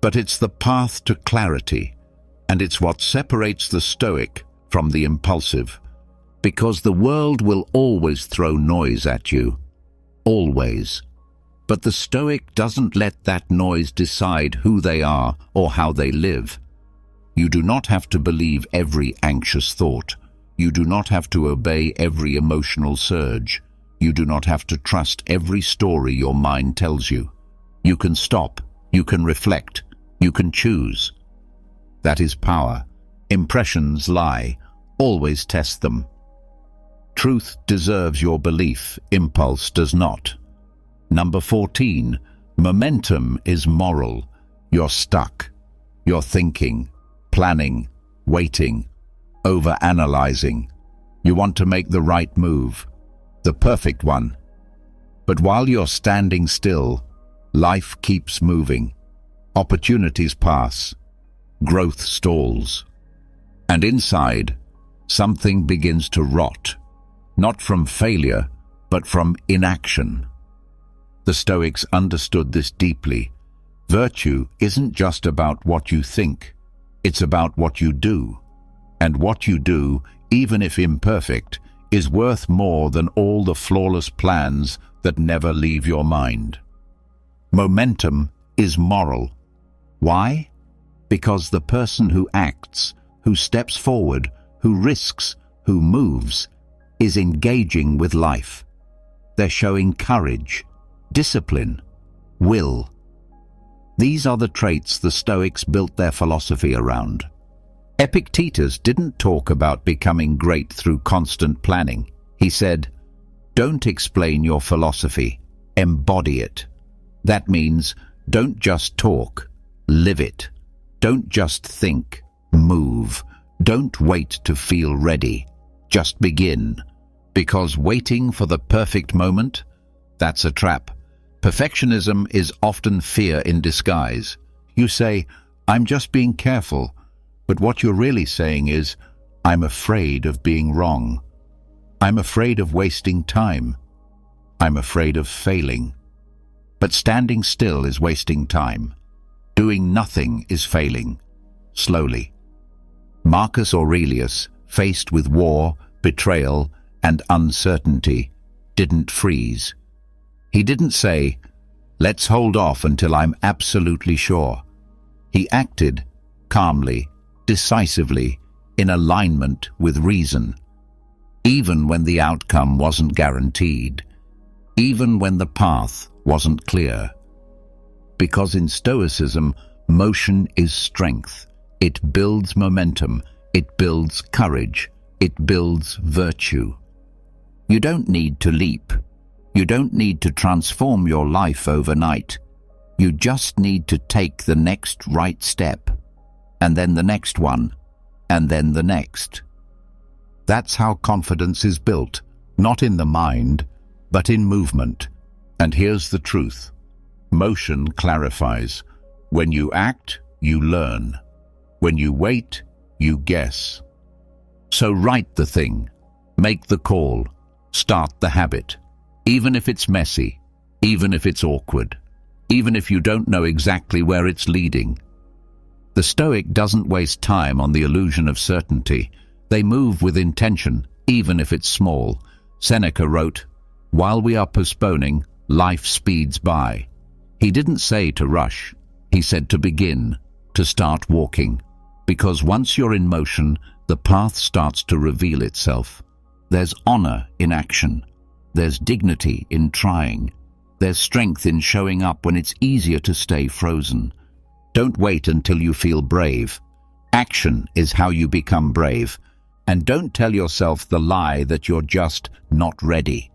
But it's the path to clarity, and it's what separates the Stoic from the impulsive. Because the world will always throw noise at you. Always. But the Stoic doesn't let that noise decide who they are or how they live. You do not have to believe every anxious thought. You do not have to obey every emotional surge. You do not have to trust every story your mind tells you. You can stop. You can reflect. You can choose. That is power. Impressions lie. Always test them. Truth deserves your belief. Impulse does not. Number 14. Momentum is moral. You're stuck. You're thinking, planning, waiting, overanalyzing, You want to make the right move, the perfect one. But while you're standing still, life keeps moving. Opportunities pass. Growth stalls. And inside, something begins to rot, not from failure, but from inaction. The Stoics understood this deeply. Virtue isn't just about what you think, it's about what you do. And what you do, even if imperfect, is worth more than all the flawless plans that never leave your mind. Momentum is moral. Why? Because the person who acts, who steps forward, who risks, who moves, is engaging with life. They're showing courage, discipline, will. These are the traits the Stoics built their philosophy around. Epictetus didn't talk about becoming great through constant planning. He said, "Don't explain your philosophy, embody it." That means don't just talk, live it. Don't just think, move. Don't wait to feel ready, just begin. Because waiting for the perfect moment, that's a trap. Perfectionism is often fear in disguise. You say, "I'm just being careful," but what you're really saying is, "I'm afraid of being wrong. I'm afraid of wasting time. I'm afraid of failing." But standing still is wasting time. Doing nothing is failing. Slowly. Marcus Aurelius, faced with war, betrayal, and uncertainty, didn't freeze. He didn't say, "Let's hold off until I'm absolutely sure." He acted calmly, decisively, in alignment with reason. Even when the outcome wasn't guaranteed. Even when the path wasn't clear. Because in Stoicism, motion is strength. It builds momentum. It builds courage. It builds virtue. You don't need to leap. You don't need to transform your life overnight. You just need to take the next right step, and then the next one, and then the next. That's how confidence is built, not in the mind, but in movement. And here's the truth. Motion clarifies. When you act, you learn. When you wait, you guess. So write the thing. Make the call. Start the habit. Even if it's messy. Even if it's awkward. Even if you don't know exactly where it's leading. The Stoic doesn't waste time on the illusion of certainty. They move with intention, even if it's small. Seneca wrote, "While we are postponing, life speeds by." He didn't say to rush. He said to begin, to start walking. Because once you're in motion, the path starts to reveal itself. There's honor in action. There's dignity in trying. There's strength in showing up when it's easier to stay frozen. Don't wait until you feel brave. Action is how you become brave. And don't tell yourself the lie that you're just not ready.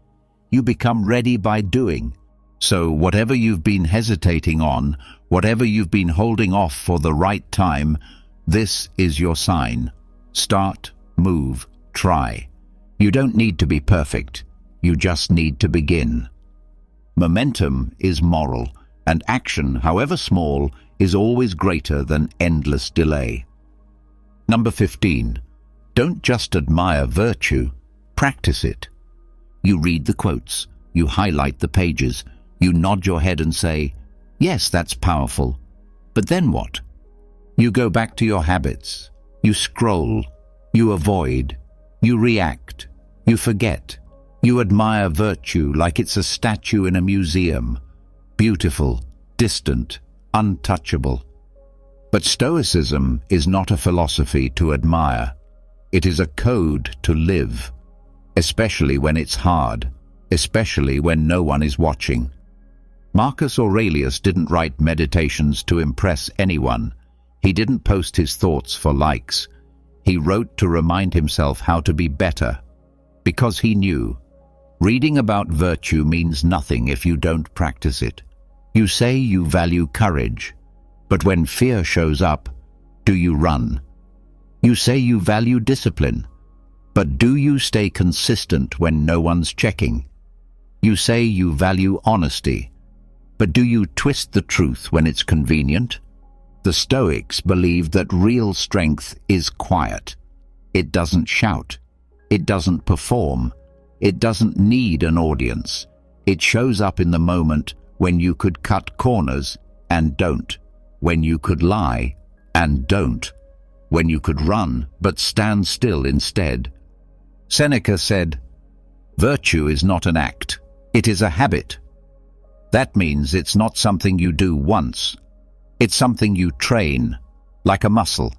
You become ready by doing. So whatever you've been hesitating on, whatever you've been holding off for the right time, this is your sign. Start, move, try. You don't need to be perfect. You just need to begin. Momentum is moral, and action, however small, is always greater than endless delay. Number 15. Don't just admire virtue, practice it. You read the quotes, you highlight the pages, you nod your head and say, "Yes, that's powerful." But then what? You go back to your habits. You scroll. You avoid. You react. You forget. You admire virtue like it's a statue in a museum. Beautiful, distant, untouchable. But Stoicism is not a philosophy to admire. It is a code to live, especially when it's hard, especially when no one is watching. Marcus Aurelius didn't write meditations to impress anyone. He didn't post his thoughts for likes. He wrote to remind himself how to be better, because he knew reading about virtue means nothing if you don't practice it. You say you value courage, but when fear shows up, do you run? You say you value discipline, But do you stay consistent when no one's checking? You say you value honesty, but do you twist the truth when it's convenient? The Stoics believed that real strength is quiet. It doesn't shout. It doesn't perform. It doesn't need an audience. It shows up in the moment when you could cut corners and don't, when you could lie and don't, when you could run but stand still instead. Seneca said, "Virtue is not an act, it is a habit." That means it's not something you do once. It's something you train, like a muscle.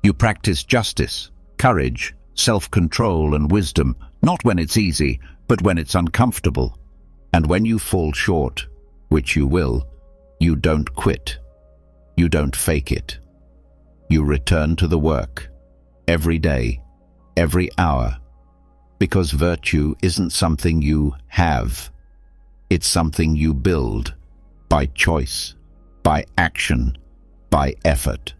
You practice justice, courage, self-control and wisdom, not when it's easy, but when it's uncomfortable. And when you fall short, which you will, you don't quit. You don't fake it. You return to the work, every day, every hour, because virtue isn't something you have. It's something you build by choice, by action, by effort.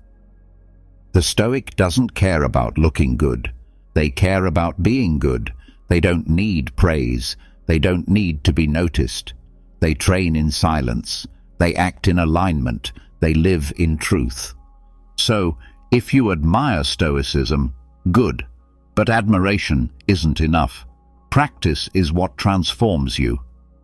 The Stoic doesn't care about looking good. They care about being good. They don't need praise. They don't need to be noticed. They train in silence. They act in alignment. They live in truth. So, if you admire Stoicism, good. But admiration isn't enough. Practice is what transforms you.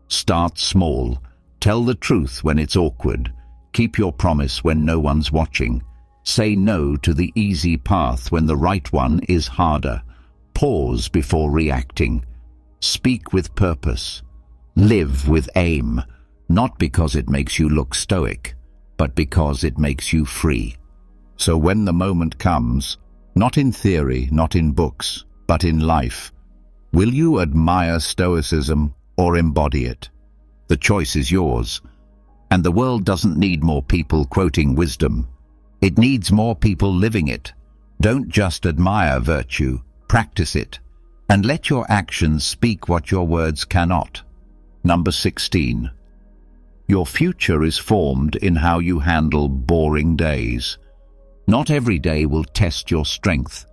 Start small. Tell the truth when it's awkward. Keep your promise when no one's watching. Say no to the easy path when the right one is harder. Pause before reacting. Speak with purpose. Live with aim, not because it makes you look stoic, but because it makes you free. So when the moment comes, not in theory, not in books, but in life, will you admire Stoicism or embody it? The choice is yours. And the world doesn't need more people quoting wisdom. It needs more people living it. Don't just admire virtue, practice it. And let your actions speak what your words cannot. Number 16. Your future is formed in how you handle boring days. Not every day will test your strength.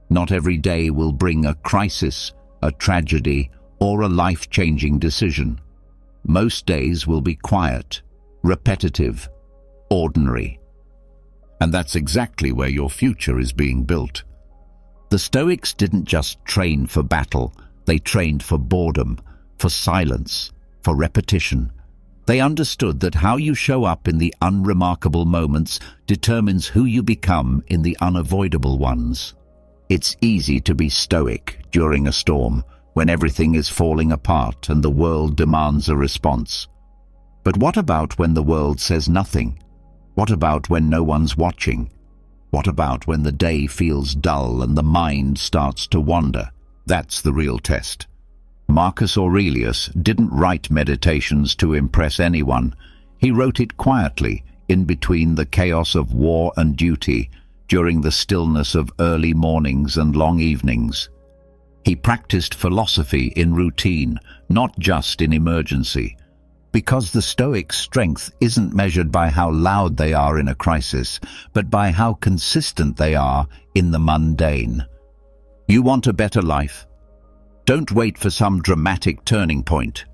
Not every day will bring a crisis, a tragedy, or a life-changing decision. Most days will be quiet, repetitive, ordinary. And that's exactly where your future is being built. The Stoics didn't just train for battle, they trained for boredom, for silence, for repetition. They understood that how you show up in the unremarkable moments determines who you become in the unavoidable ones. It's easy to be stoic during a storm, when everything is falling apart and the world demands a response. But what about when the world says nothing? What about when no one's watching? What about when the day feels dull and the mind starts to wander? That's the real test. Marcus Aurelius didn't write Meditations to impress anyone. He wrote it quietly, in between the chaos of war and duty, during the stillness of early mornings and long evenings. He practiced philosophy in routine, not just in emergency. Because the Stoics' strength isn't measured by how loud they are in a crisis, but by how consistent they are in the mundane. You want a better life? Don't wait for some dramatic turning point.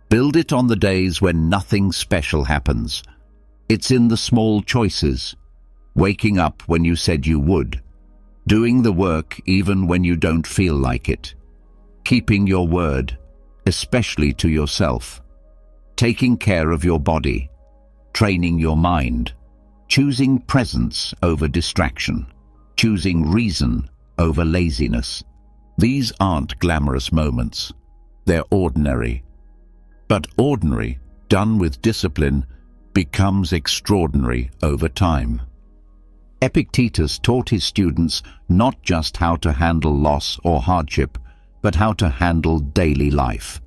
Build it on the days when nothing special happens. It's in the small choices. Waking up when you said you would. Doing the work even when you don't feel like it. Keeping your word, especially to yourself. Taking care of your body, training your mind, choosing presence over distraction, choosing reason over laziness. These aren't glamorous moments. They're ordinary. But ordinary, done with discipline, becomes extraordinary over time. Epictetus taught his students not just how to handle loss or hardship, but how to handle daily life.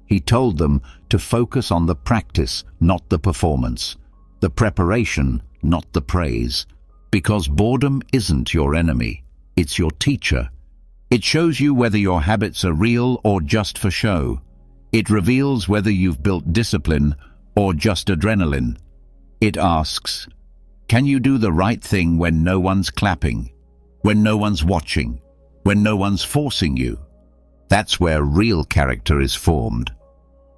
He told them to focus on the practice, not the performance, the preparation, not the praise, because boredom isn't your enemy, it's your teacher. It shows you whether your habits are real or just for show. It reveals whether you've built discipline or just adrenaline. It asks, can you do the right thing when no one's clapping, when no one's watching, when no one's forcing you. That's where real character is formed.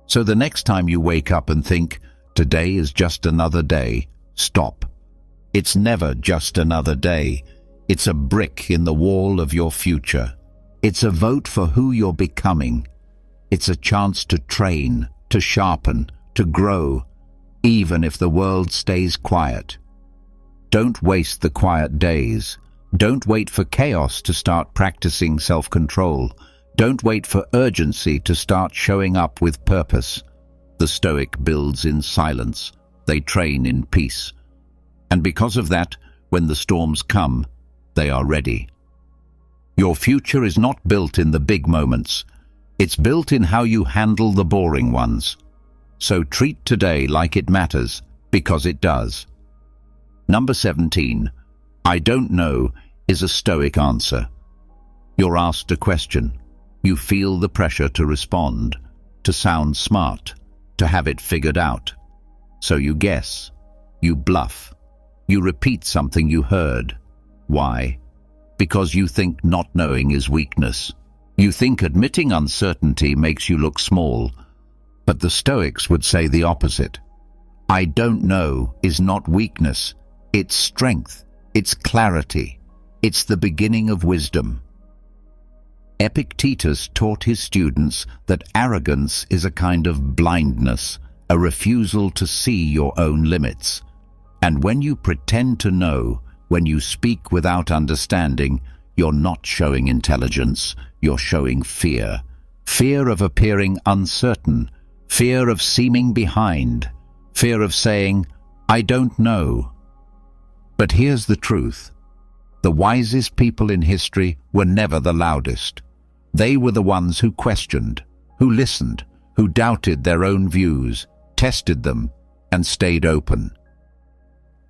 So the next time you wake up and think, today is just another day, stop. It's never just another day. It's a brick in the wall of your future. It's a vote for who you're becoming. It's a chance to train, to sharpen, to grow, even if the world stays quiet. Don't waste the quiet days. Don't wait for chaos to start practicing self-control. Don't wait for urgency to start showing up with purpose. The Stoic builds in silence. They train in peace. And because of that, when the storms come, they are ready. Your future is not built in the big moments. It's built in how you handle the boring ones. So treat today like it matters, because it does. Number 17. I don't know is a Stoic answer. You're asked a question. You feel the pressure to respond, to sound smart, to have it figured out. So you guess. You bluff. You repeat something you heard. Why? Because you think not knowing is weakness. You think admitting uncertainty makes you look small. But the Stoics would say the opposite. I don't know is not weakness. It's strength. It's clarity. It's the beginning of wisdom. Epictetus taught his students that arrogance is a kind of blindness, a refusal to see your own limits. And when you pretend to know, when you speak without understanding, you're not showing intelligence, you're showing fear. Fear of appearing uncertain, fear of seeming behind, fear of saying, I don't know. But here's the truth. The wisest people in history were never the loudest. They were the ones who questioned, who listened, who doubted their own views, tested them, and stayed open.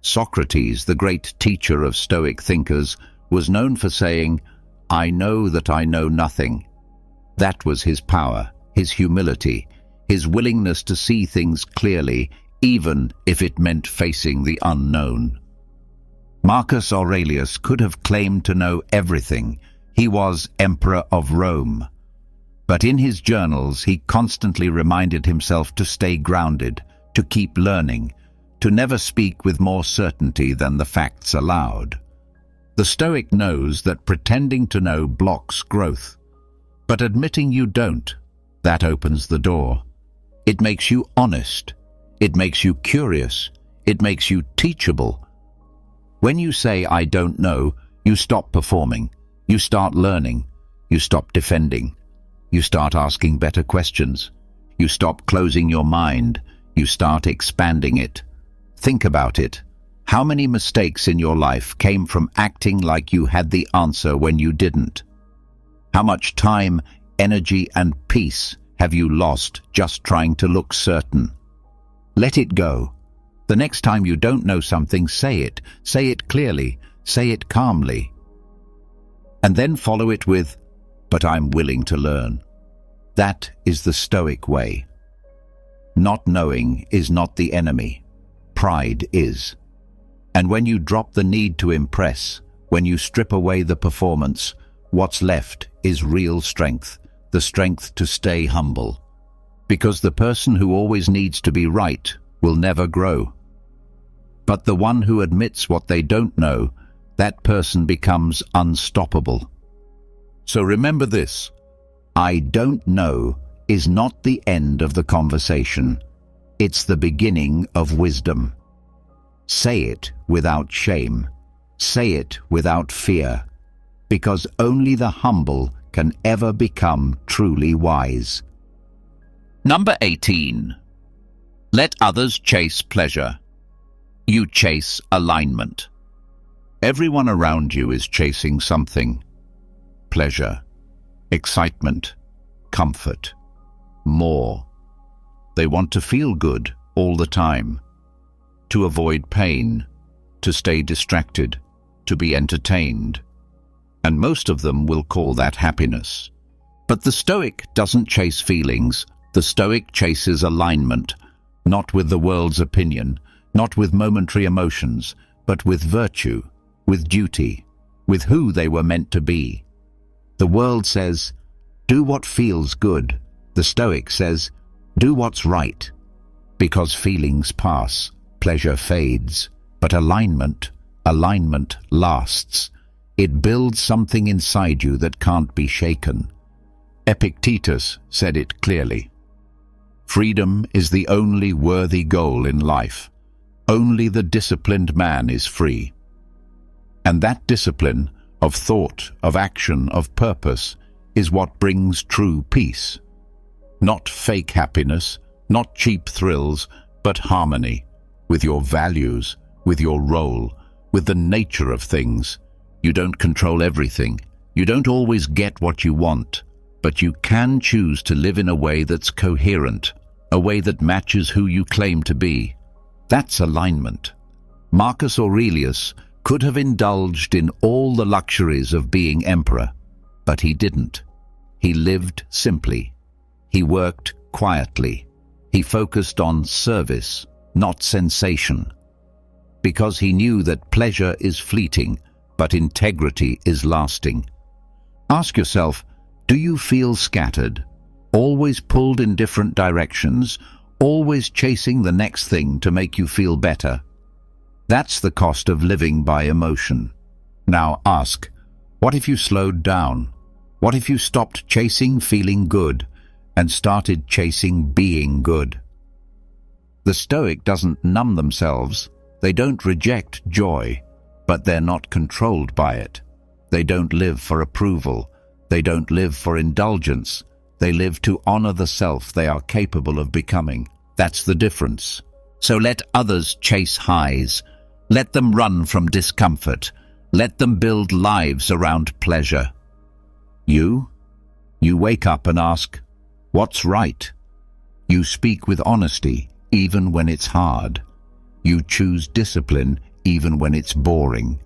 Socrates, the great teacher of Stoic thinkers, was known for saying, I know that I know nothing. That was his power, his humility, his willingness to see things clearly, even if it meant facing the unknown. Marcus Aurelius could have claimed to know everything. He was Emperor of Rome. But in his journals, he constantly reminded himself to stay grounded, to keep learning, to never speak with more certainty than the facts allowed. The Stoic knows that pretending to know blocks growth. But admitting you don't, that opens the door. It makes you honest. It makes you curious. It makes you teachable. When you say, I don't know, you stop performing. You start learning. You stop defending. You start asking better questions. You stop closing your mind. You start expanding it. Think about it. How many mistakes in your life came from acting like you had the answer when you didn't? How much time, energy, and peace have you lost just trying to look certain? Let it go. The next time you don't know something, say it. Say it clearly. Say it calmly. And then follow it with, but I'm willing to learn. That is the Stoic way. Not knowing is not the enemy. Pride is. And when you drop the need to impress, when you strip away the performance, what's left is real strength, the strength to stay humble. Because the person who always needs to be right will never grow. But the one who admits what they don't know, that person becomes unstoppable. So remember this, I don't know is not the end of the conversation. It's the beginning of wisdom. Say it without shame. Say it without fear. Because only the humble can ever become truly wise. Number 18. Let others chase pleasure. You chase alignment. Everyone around you is chasing something. Pleasure, excitement, comfort, more. They want to feel good all the time, to avoid pain, to stay distracted, to be entertained. And most of them will call that happiness. But the Stoic doesn't chase feelings. The Stoic chases alignment, not with the world's opinion, not with momentary emotions, but with virtue, with duty, with who they were meant to be. The world says, do what feels good. The Stoic says, do what's right. Because feelings pass, pleasure fades, but alignment lasts. It builds something inside you that can't be shaken. Epictetus said it clearly. Freedom is the only worthy goal in life. Only the disciplined man is free. And that discipline of thought, of action, of purpose is what brings true peace. Not fake happiness, not cheap thrills, but harmony with your values, with your role, with the nature of things. You don't control everything. You don't always get what you want, but you can choose to live in a way that's coherent, a way that matches who you claim to be. That's alignment. Marcus Aurelius could have indulged in all the luxuries of being emperor, but he didn't. He lived simply. He worked quietly. He focused on service, not sensation. Because he knew that pleasure is fleeting, but integrity is lasting. Ask yourself, do you feel scattered, always pulled in different directions, always chasing the next thing to make you feel better? That's the cost of living by emotion. Now ask, what if you slowed down? What if you stopped chasing feeling good and started chasing being good? The Stoic doesn't numb themselves. They don't reject joy, but they're not controlled by it. They don't live for approval. They don't live for indulgence. They live to honor the self they are capable of becoming. That's the difference. So let others chase highs. Let them run from discomfort. Let them build lives around pleasure. You wake up and ask, what's right? You speak with honesty, even when it's hard. You choose discipline, even when it's boring.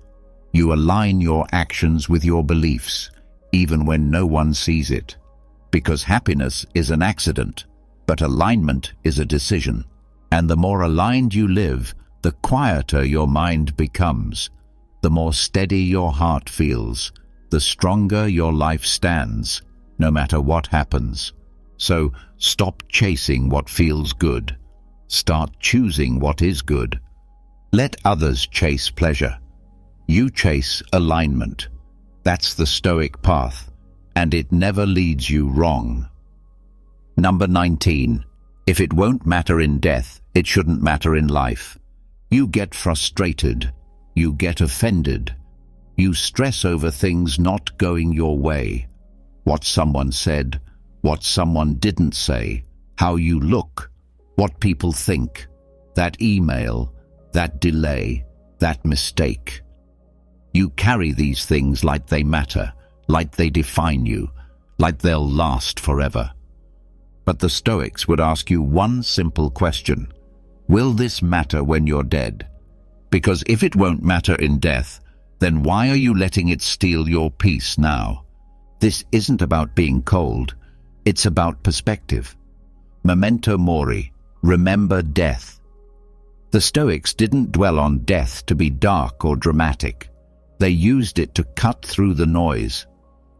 You align your actions with your beliefs, even when no one sees it. Because happiness is an accident, but alignment is a decision. And the more aligned you live, the quieter your mind becomes. The more steady your heart feels, the stronger your life stands, no matter what happens. So stop chasing what feels good. Start choosing what is good. Let others chase pleasure. You chase alignment. That's the Stoic path, and it never leads you wrong. Number 19. If it won't matter in death, it shouldn't matter in life. You get frustrated. You get offended. You stress over things not going your way. What someone said, what someone didn't say, how you look, what people think, that email, that delay, that mistake. You carry these things like they matter, like they define you, like they'll last forever. But the Stoics would ask you one simple question. Will this matter when you're dead? Because if it won't matter in death, then why are you letting it steal your peace now? This isn't about being cold. It's about perspective. Memento mori. Remember death. The Stoics didn't dwell on death to be dark or dramatic. They used it to cut through the noise,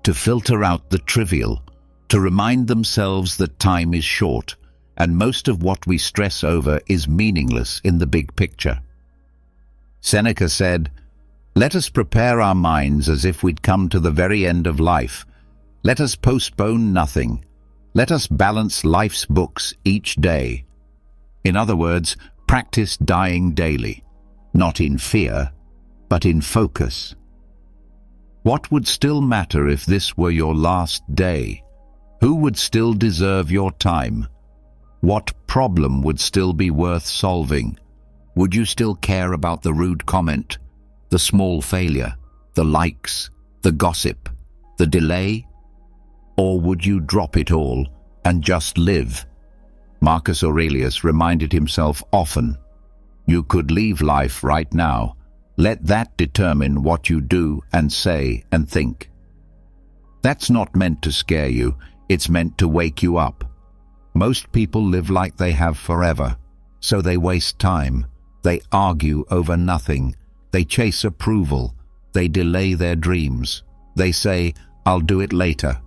to filter out the trivial, to remind themselves that time is short, and most of what we stress over is meaningless in the big picture. Seneca said, "Let us prepare our minds as if we'd come to the very end of life. Let us postpone nothing. Let us balance life's books each day." In other words, practice dying daily, not in fear, but in focus. What would still matter if this were your last day? Who would still deserve your time? What problem would still be worth solving? Would you still care about the rude comment, the small failure, the likes, the gossip, the delay? Or would you drop it all and just live? Marcus Aurelius reminded himself often, "You could leave life right now. Let that determine what you do and say and think." That's not meant to scare you, it's meant to wake you up. Most people live like they have forever, so they waste time. They argue over nothing. They chase approval. They delay their dreams. They say, I'll do it later.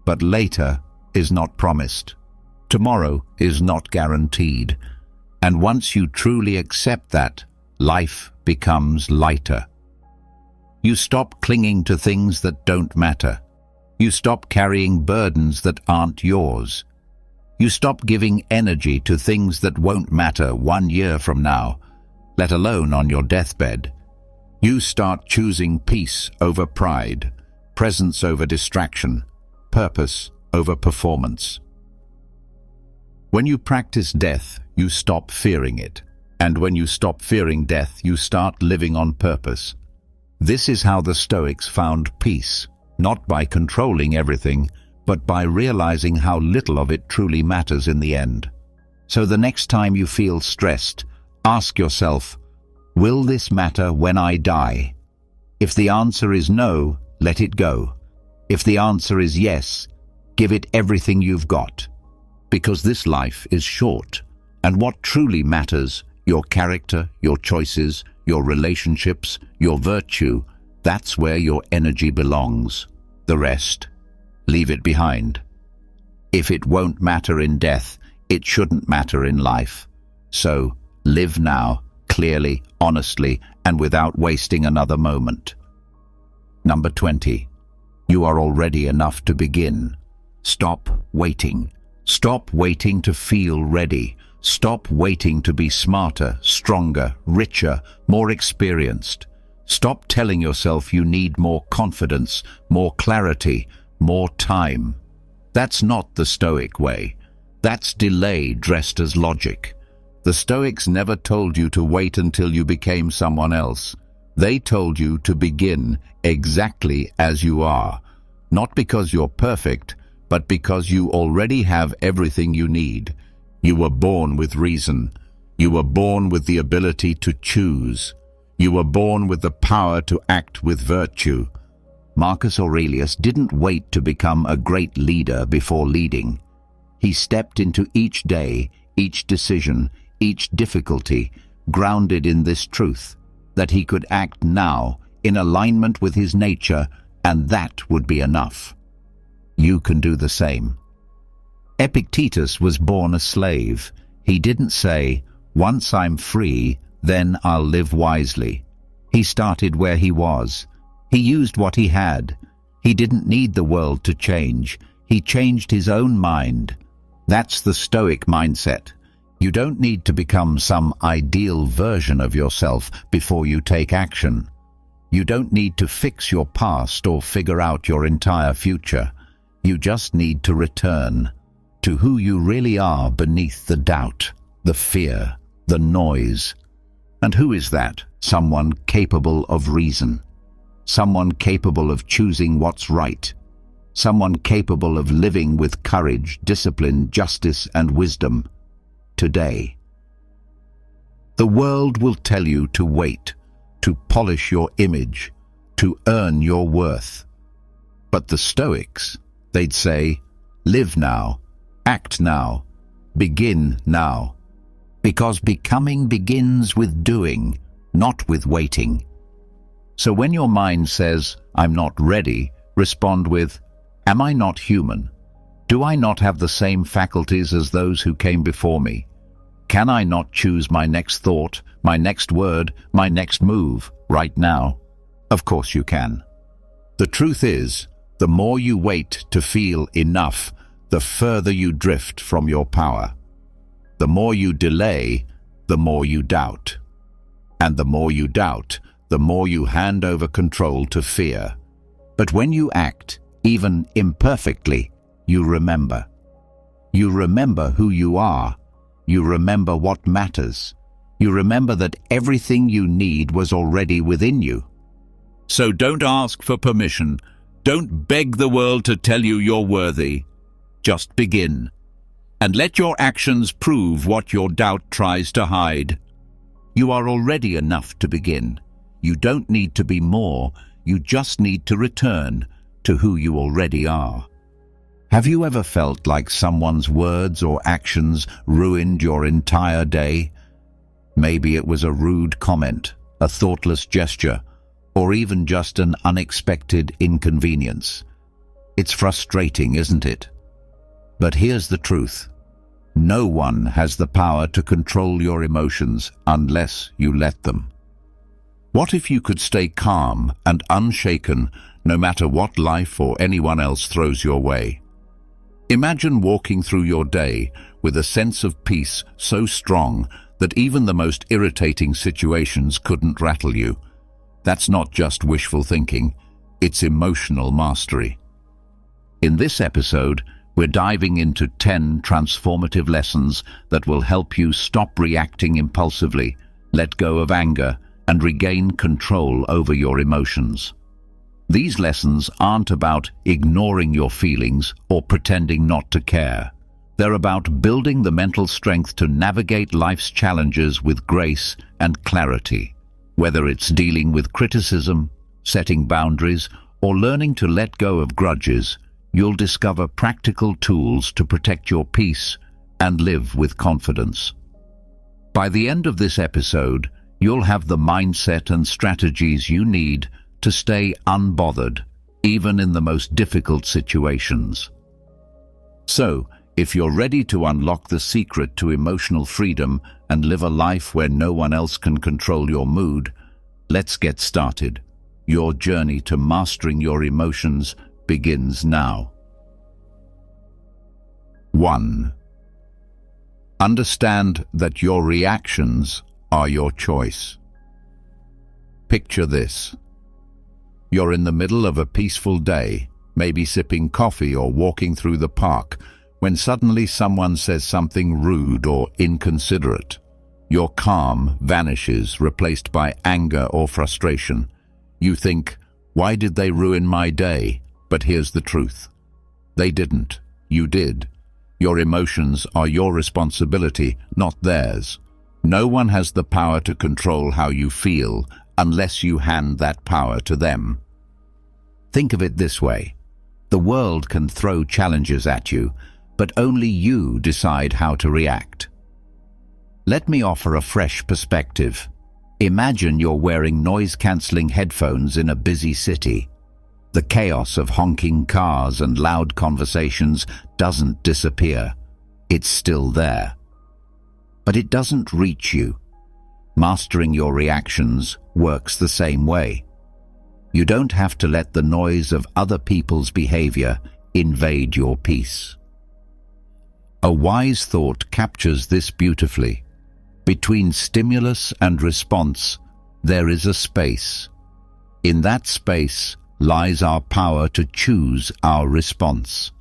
But later is not promised. Tomorrow is not guaranteed. And once you truly accept that, life becomes lighter. You stop clinging to things that don't matter. You stop carrying burdens that aren't yours. You stop giving energy to things that won't matter 1 year from now, let alone on your deathbed. You start choosing peace over pride, presence over distraction, purpose over performance. When you practice death, you stop fearing it. And when you stop fearing death, you start living on purpose. This is how the Stoics found peace, not by controlling everything, but by realizing how little of it truly matters in the end. So the next time you feel stressed, ask yourself, will this matter when I die? If the answer is no, let it go. If the answer is yes, give it everything you've got. Because this life is short, and what truly matters, your character, your choices, your relationships, your virtue, that's where your energy belongs. The rest, leave it behind. If it won't matter in death, it shouldn't matter in life. So, live now, clearly, honestly, and without wasting another moment. Number 20. You are already enough to begin. Stop waiting. Stop waiting to feel ready. Stop waiting to be smarter, stronger, richer, more experienced. Stop telling yourself you need more confidence, more clarity, more time. That's not the Stoic way. That's delay dressed as logic. The Stoics never told you to wait until you became someone else. They told you to begin exactly as you are. Not because you're perfect, but because you already have everything you need. You were born with reason. You were born with the ability to choose. You were born with the power to act with virtue. Marcus Aurelius didn't wait to become a great leader before leading. He stepped into each day, each decision, each difficulty, grounded in this truth, that he could act now in alignment with his nature, and that would be enough. You can do the same. Epictetus was born a slave. He didn't say, "Once I'm free, then I'll live wisely." He started where he was. He used what he had. He didn't need the world to change. He changed his own mind. That's the Stoic mindset. You don't need to become some ideal version of yourself before you take action. You don't need to fix your past or figure out your entire future. You just need to return to who you really are beneath the doubt, the fear, the noise. And who is that? Someone capable of reason. Someone capable of choosing what's right. Someone capable of living with courage, discipline, justice, and wisdom. Today. The world will tell you to wait, to polish your image, to earn your worth. But the Stoics, they'd say, live now, act now, begin now. Because becoming begins with doing, not with waiting. So when your mind says, "I'm not ready," respond with, "Am I not human? Do I not have the same faculties as those who came before me? Can I not choose my next thought, my next word, my next move, right now?" Of course you can. The truth is, the more you wait to feel enough, the further you drift from your power. The more you delay, the more you doubt. And the more you doubt, the more you hand over control to fear. But when you act, even imperfectly, you remember. You remember who you are. You remember what matters. You remember that everything you need was already within you. So don't ask for permission. Don't beg the world to tell you you're worthy. Just begin. And let your actions prove what your doubt tries to hide. You are already enough to begin. You don't need to be more. You just need to return to who you already are. Have you ever felt like someone's words or actions ruined your entire day? Maybe it was a rude comment, a thoughtless gesture, or even just an unexpected inconvenience. It's frustrating, isn't it? But here's the truth. No one has the power to control your emotions unless you let them. What if you could stay calm and unshaken no matter what life or anyone else throws your way? Imagine walking through your day with a sense of peace so strong that even the most irritating situations couldn't rattle you. That's not just wishful thinking, it's emotional mastery. In this episode, we're diving into 10 transformative lessons that will help you stop reacting impulsively, let go of anger, and regain control over your emotions. These lessons aren't about ignoring your feelings or pretending not to care. They're about building the mental strength to navigate life's challenges with grace and clarity. Whether it's dealing with criticism, setting boundaries, or learning to let go of grudges, you'll discover practical tools to protect your peace and live with confidence. By the end of this episode, you'll have the mindset and strategies you need to stay unbothered, even in the most difficult situations. So, if you're ready to unlock the secret to emotional freedom and live a life where no one else can control your mood, let's get started. Your journey to mastering your emotions begins now. 1. Understand that your reactions are your choice. Picture this. You're in the middle of a peaceful day, maybe sipping coffee or walking through the park, when suddenly someone says something rude or inconsiderate. Your calm vanishes, replaced by anger or frustration. You think, why did they ruin my day? But here's the truth. They didn't. You did. Your emotions are your responsibility, not theirs. No one has the power to control how you feel unless you hand that power to them. Think of it this way. The world can throw challenges at you, but only you decide how to react. Let me offer a fresh perspective. Imagine you're wearing noise-cancelling headphones in a busy city. The chaos of honking cars and loud conversations doesn't disappear. It's still there. But it doesn't reach you. Mastering your reactions works the same way. You don't have to let the noise of other people's behavior invade your peace. A wise thought captures this beautifully. Between stimulus and response, there is a space. In that space lies our power to choose our response.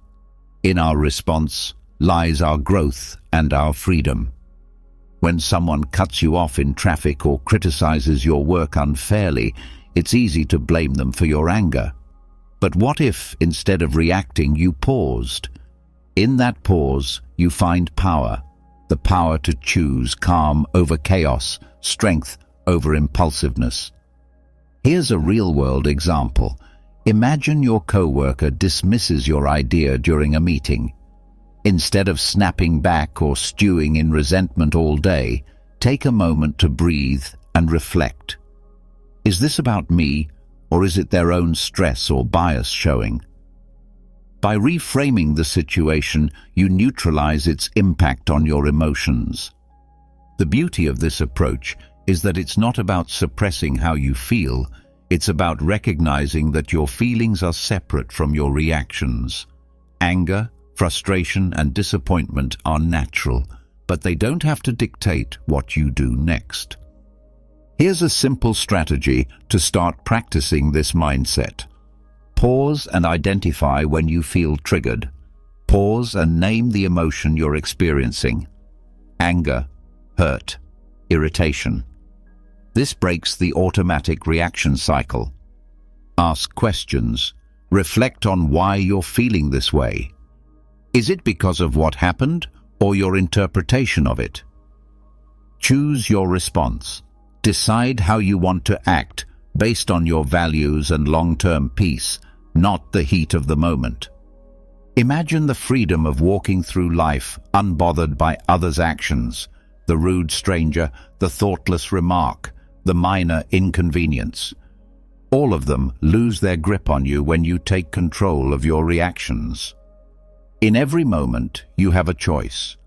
In our response lies our growth and our freedom. When someone cuts you off in traffic or criticizes your work unfairly, it's easy to blame them for your anger. But what if, instead of reacting, you paused? In that pause, you find power. The power to choose calm over chaos, strength over impulsiveness. Here's a real-world example. Imagine your coworker dismisses your idea during a meeting. Instead of snapping back or stewing in resentment all day, take a moment to breathe and reflect. Is this about me, or is it their own stress or bias showing? By reframing the situation, you neutralize its impact on your emotions. The beauty of this approach is that it's not about suppressing how you feel, it's about recognizing that your feelings are separate from your reactions. Anger, frustration, and disappointment are natural, but they don't have to dictate what you do next. Here's a simple strategy to start practicing this mindset. Pause and identify when you feel triggered. Pause and name the emotion you're experiencing. Anger, hurt, irritation. This breaks the automatic reaction cycle. Ask questions. Reflect on why you're feeling this way. Is it because of what happened or your interpretation of it? Choose your response. Decide how you want to act based on your values and long-term peace, not the heat of the moment. Imagine the freedom of walking through life unbothered by others' actions, the rude stranger, the thoughtless remark, the minor inconvenience. All of them lose their grip on you when you take control of your reactions. In every moment, you have a choice.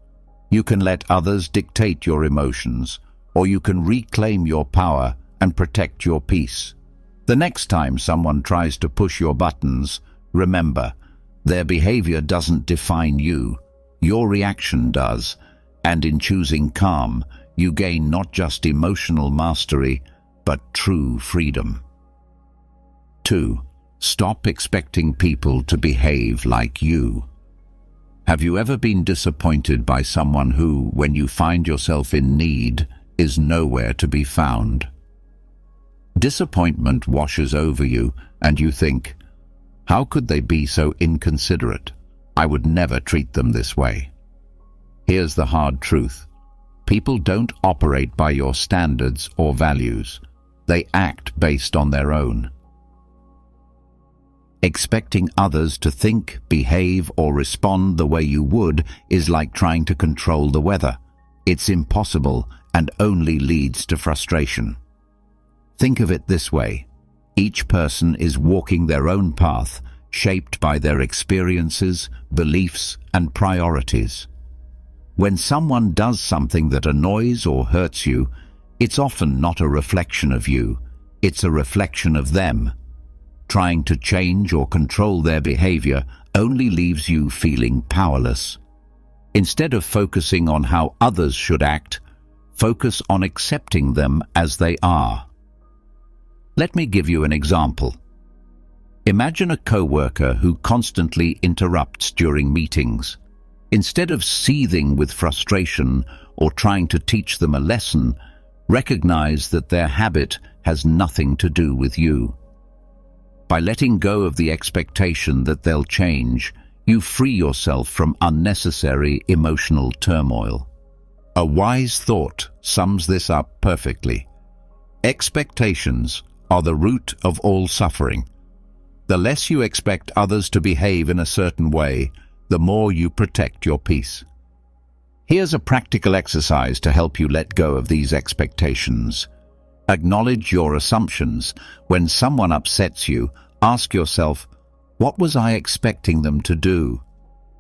You can let others dictate your emotions, or you can reclaim your power and protect your peace. The next time someone tries to push your buttons, remember, their behavior doesn't define you. Your reaction does, and in choosing calm, you gain not just emotional mastery, but true freedom. 2. Stop expecting people to behave like you. Have you ever been disappointed by someone who, when you find yourself in need, is nowhere to be found? Disappointment washes over you, and you think, how could they be so inconsiderate? I would never treat them this way. Here's the hard truth. People don't operate by your standards or values. They act based on their own. Expecting others to think, behave, or respond the way you would is like trying to control the weather. It's impossible and only leads to frustration. Think of it this way. Each person is walking their own path, shaped by their experiences, beliefs, and priorities. When someone does something that annoys or hurts you, it's often not a reflection of you, it's a reflection of them. Trying to change or control their behavior only leaves you feeling powerless. Instead of focusing on how others should act, focus on accepting them as they are. Let me give you an example. Imagine a coworker who constantly interrupts during meetings. Instead of seething with frustration or trying to teach them a lesson, recognize that their habit has nothing to do with you. By letting go of the expectation that they'll change, you free yourself from unnecessary emotional turmoil. A wise thought sums this up perfectly. Expectations are the root of all suffering. The less you expect others to behave in a certain way, the more you protect your peace. Here's a practical exercise to help you let go of these expectations. Acknowledge your assumptions. When someone upsets you, ask yourself, what was I expecting them to do?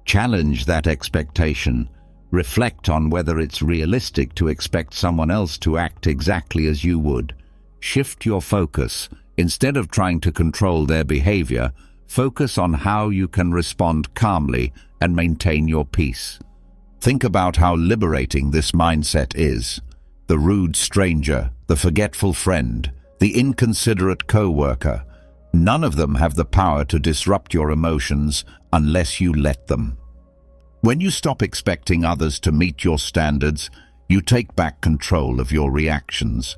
Challenge that expectation. Reflect on whether it's realistic to expect someone else to act exactly as you would. Shift your focus. Instead of trying to control their behavior, focus on how you can respond calmly and maintain your peace. Think about how liberating this mindset is. The rude stranger, the forgetful friend, the inconsiderate coworker, none of them have the power to disrupt your emotions unless you let them. When you stop expecting others to meet your standards, you take back control of your reactions.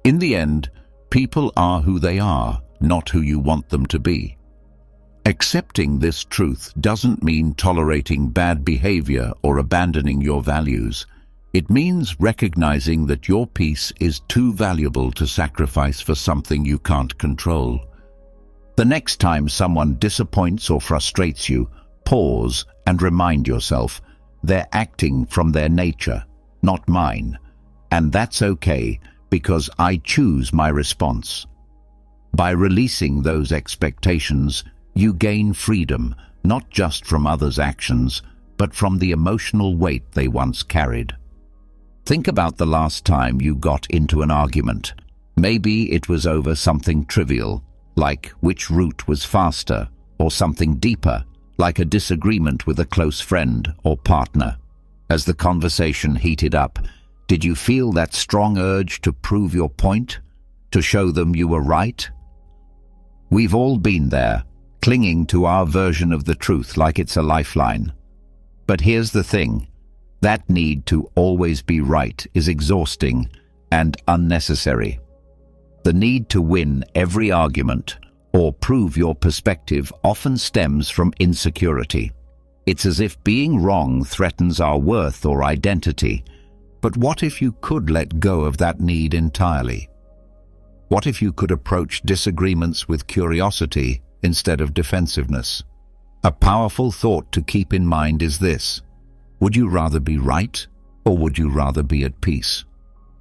In the end, people are who they are, not who you want them to be. Accepting this truth doesn't mean tolerating bad behavior or abandoning your values. It means recognizing that your peace is too valuable to sacrifice for something you can't control. The next time someone disappoints or frustrates you, pause and remind yourself, they're acting from their nature, not mine. And that's okay, because I choose my response. By releasing those expectations, you gain freedom, not just from others' actions, but from the emotional weight they once carried. Think about the last time you got into an argument. Maybe it was over something trivial, like which route was faster, or something deeper, like a disagreement with a close friend or partner. As the conversation heated up, did you feel that strong urge to prove your point, to show them you were right? We've all been there, clinging to our version of the truth like it's a lifeline. But here's the thing, that need to always be right is exhausting and unnecessary. The need to win every argument or prove your perspective often stems from insecurity. It's as if being wrong threatens our worth or identity. But what if you could let go of that need entirely? What if you could approach disagreements with curiosity instead of defensiveness? A powerful thought to keep in mind is this: would you rather be right, or would you rather be at peace?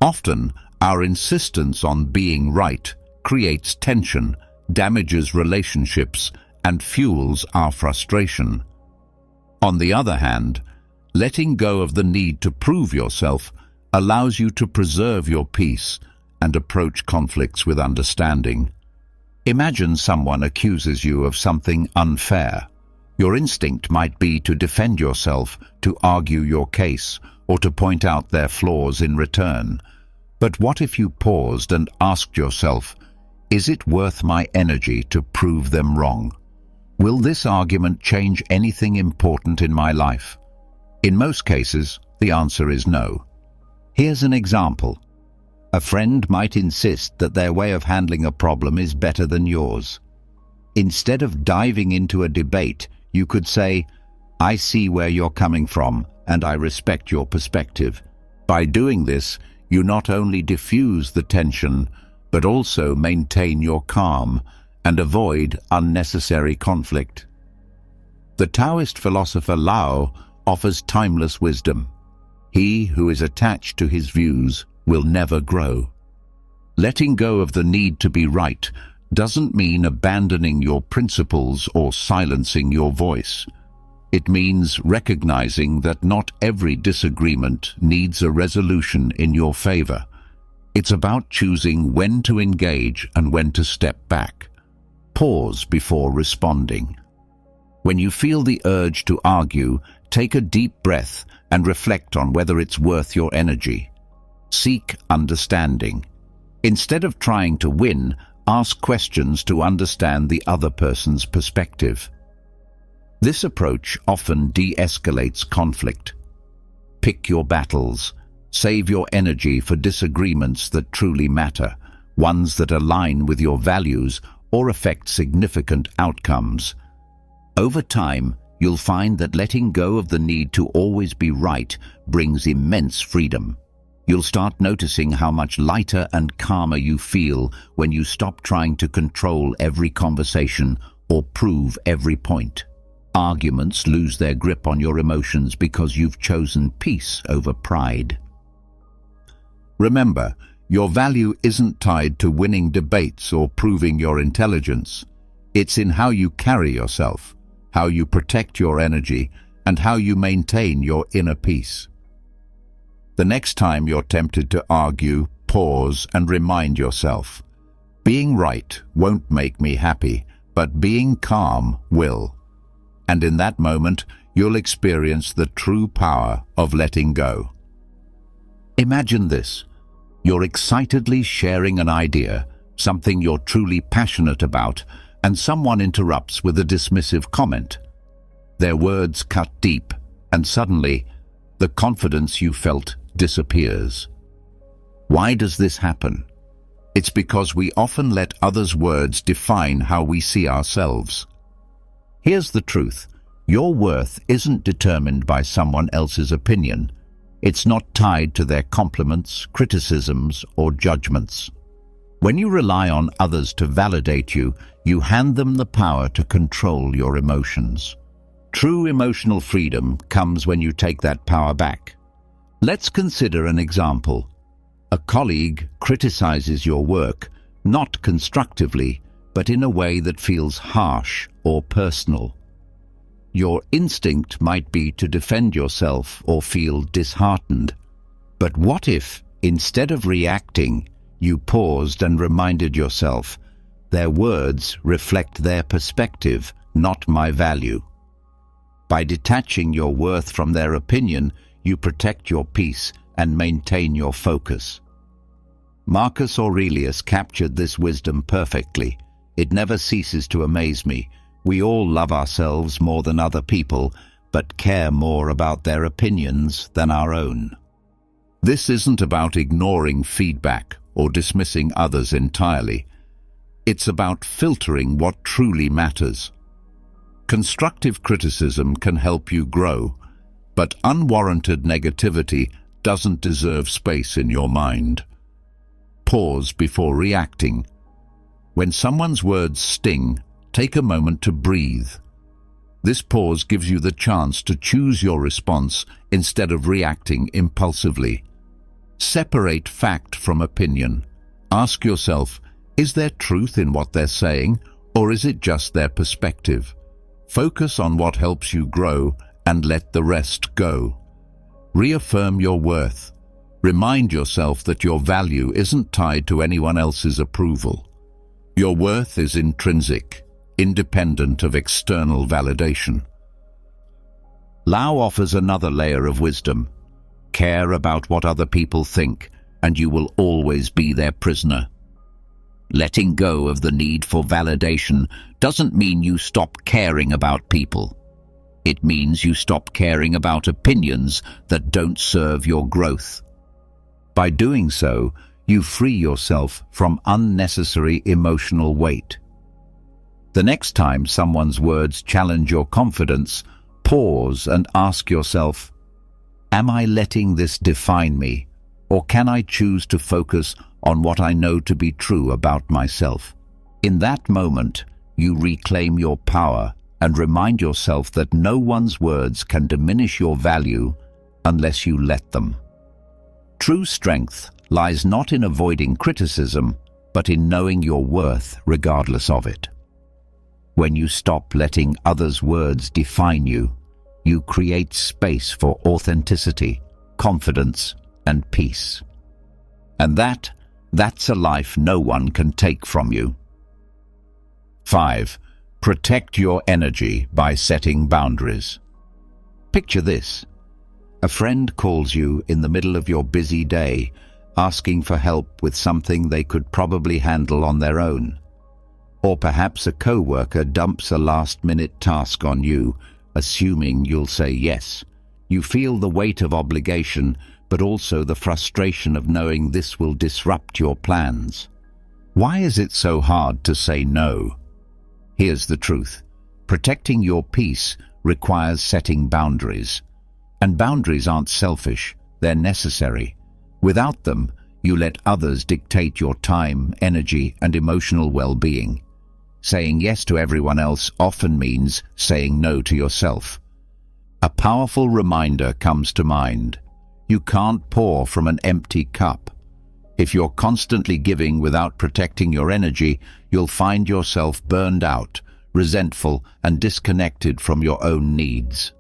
Often, our insistence on being right creates tension, damages relationships, and fuels our frustration. On the other hand, letting go of the need to prove yourself allows you to preserve your peace and approach conflicts with understanding. Imagine someone accuses you of something unfair. Your instinct might be to defend yourself, to argue your case, or to point out their flaws in return. But what if you paused and asked yourself, is it worth my energy to prove them wrong? Will this argument change anything important in my life? In most cases, the answer is no. Here's an example. A friend might insist that their way of handling a problem is better than yours. Instead of diving into a debate, you could say, I see where you're coming from, and I respect your perspective. By doing this, you not only diffuse the tension, but also maintain your calm and avoid unnecessary conflict. The Taoist philosopher Lao offers timeless wisdom. He who is attached to his views will never grow. Letting go of the need to be right doesn't mean abandoning your principles or silencing your voice. It means recognizing that not every disagreement needs a resolution in your favor. It's about choosing when to engage and when to step back. Pause before responding. When you feel the urge to argue, take a deep breath and reflect on whether it's worth your energy. Seek understanding. Instead of trying to win, ask questions to understand the other person's perspective. This approach often de-escalates conflict. Pick your battles. Save your energy for disagreements that truly matter, ones that align with your values or affect significant outcomes. Over time, you'll find that letting go of the need to always be right brings immense freedom. You'll start noticing how much lighter and calmer you feel when you stop trying to control every conversation or prove every point. Arguments lose their grip on your emotions because you've chosen peace over pride. Remember, your value isn't tied to winning debates or proving your intelligence. It's in how you carry yourself, how you protect your energy, and how you maintain your inner peace. The next time you're tempted to argue, pause and remind yourself, being right won't make me happy, but being calm will. And in that moment, you'll experience the true power of letting go. Imagine this. You're excitedly sharing an idea, something you're truly passionate about, and someone interrupts with a dismissive comment. Their words cut deep, and suddenly, the confidence you felt disappears. Why does this happen? It's because we often let others' words define how we see ourselves. Here's the truth. Your worth isn't determined by someone else's opinion. It's not tied to their compliments, criticisms, or judgments. When you rely on others to validate you, you hand them the power to control your emotions. True emotional freedom comes when you take that power back. Let's consider an example. A colleague criticizes your work, not constructively, but in a way that feels harsh or personal. Your instinct might be to defend yourself or feel disheartened. But what if, instead of reacting, you paused and reminded yourself, their words reflect their perspective, not my value? By detaching your worth from their opinion, you protect your peace and maintain your focus. Marcus Aurelius captured this wisdom perfectly. It never ceases to amaze me. We all love ourselves more than other people, but care more about their opinions than our own. This isn't about ignoring feedback or dismissing others entirely. It's about filtering what truly matters. Constructive criticism can help you grow, but unwarranted negativity doesn't deserve space in your mind. Pause before reacting. When someone's words sting, take a moment to breathe. This pause gives you the chance to choose your response instead of reacting impulsively. Separate fact from opinion. Ask yourself, Is there truth in what they're saying, or is it just their perspective? Focus on what helps you grow and let the rest go. Reaffirm your worth. Remind yourself that your value isn't tied to anyone else's approval. Your worth is intrinsic, independent of external validation. Lao offers another layer of wisdom. Care about what other people think, and you will always be their prisoner. Letting go of the need for validation doesn't mean you stop caring about people. It means you stop caring about opinions that don't serve your growth. By doing so, you free yourself from unnecessary emotional weight. The next time someone's words challenge your confidence, pause and ask yourself, am I letting this define me, or can I choose to focus on what I know to be true about myself? In that moment, you reclaim your power and remind yourself that no one's words can diminish your value unless you let them. True strength lies not in avoiding criticism, but in knowing your worth regardless of it. When you stop letting others' words define you, you create space for authenticity, confidence, and peace. And that's a life no one can take from you. 5. Protect your energy by setting boundaries. Picture this. A friend calls you in the middle of your busy day, asking for help with something they could probably handle on their own. Or perhaps a co-worker dumps a last-minute task on you, assuming you'll say yes. You feel the weight of obligation, but also the frustration of knowing this will disrupt your plans. Why is it so hard to say no? Here's the truth. Protecting your peace requires setting boundaries. And boundaries aren't selfish, they're necessary. Without them, you let others dictate your time, energy, and emotional well-being. Saying yes to everyone else often means saying no to yourself. A powerful reminder comes to mind. You can't pour from an empty cup. If you're constantly giving without protecting your energy, you'll find yourself burned out, resentful, and disconnected from your own needs.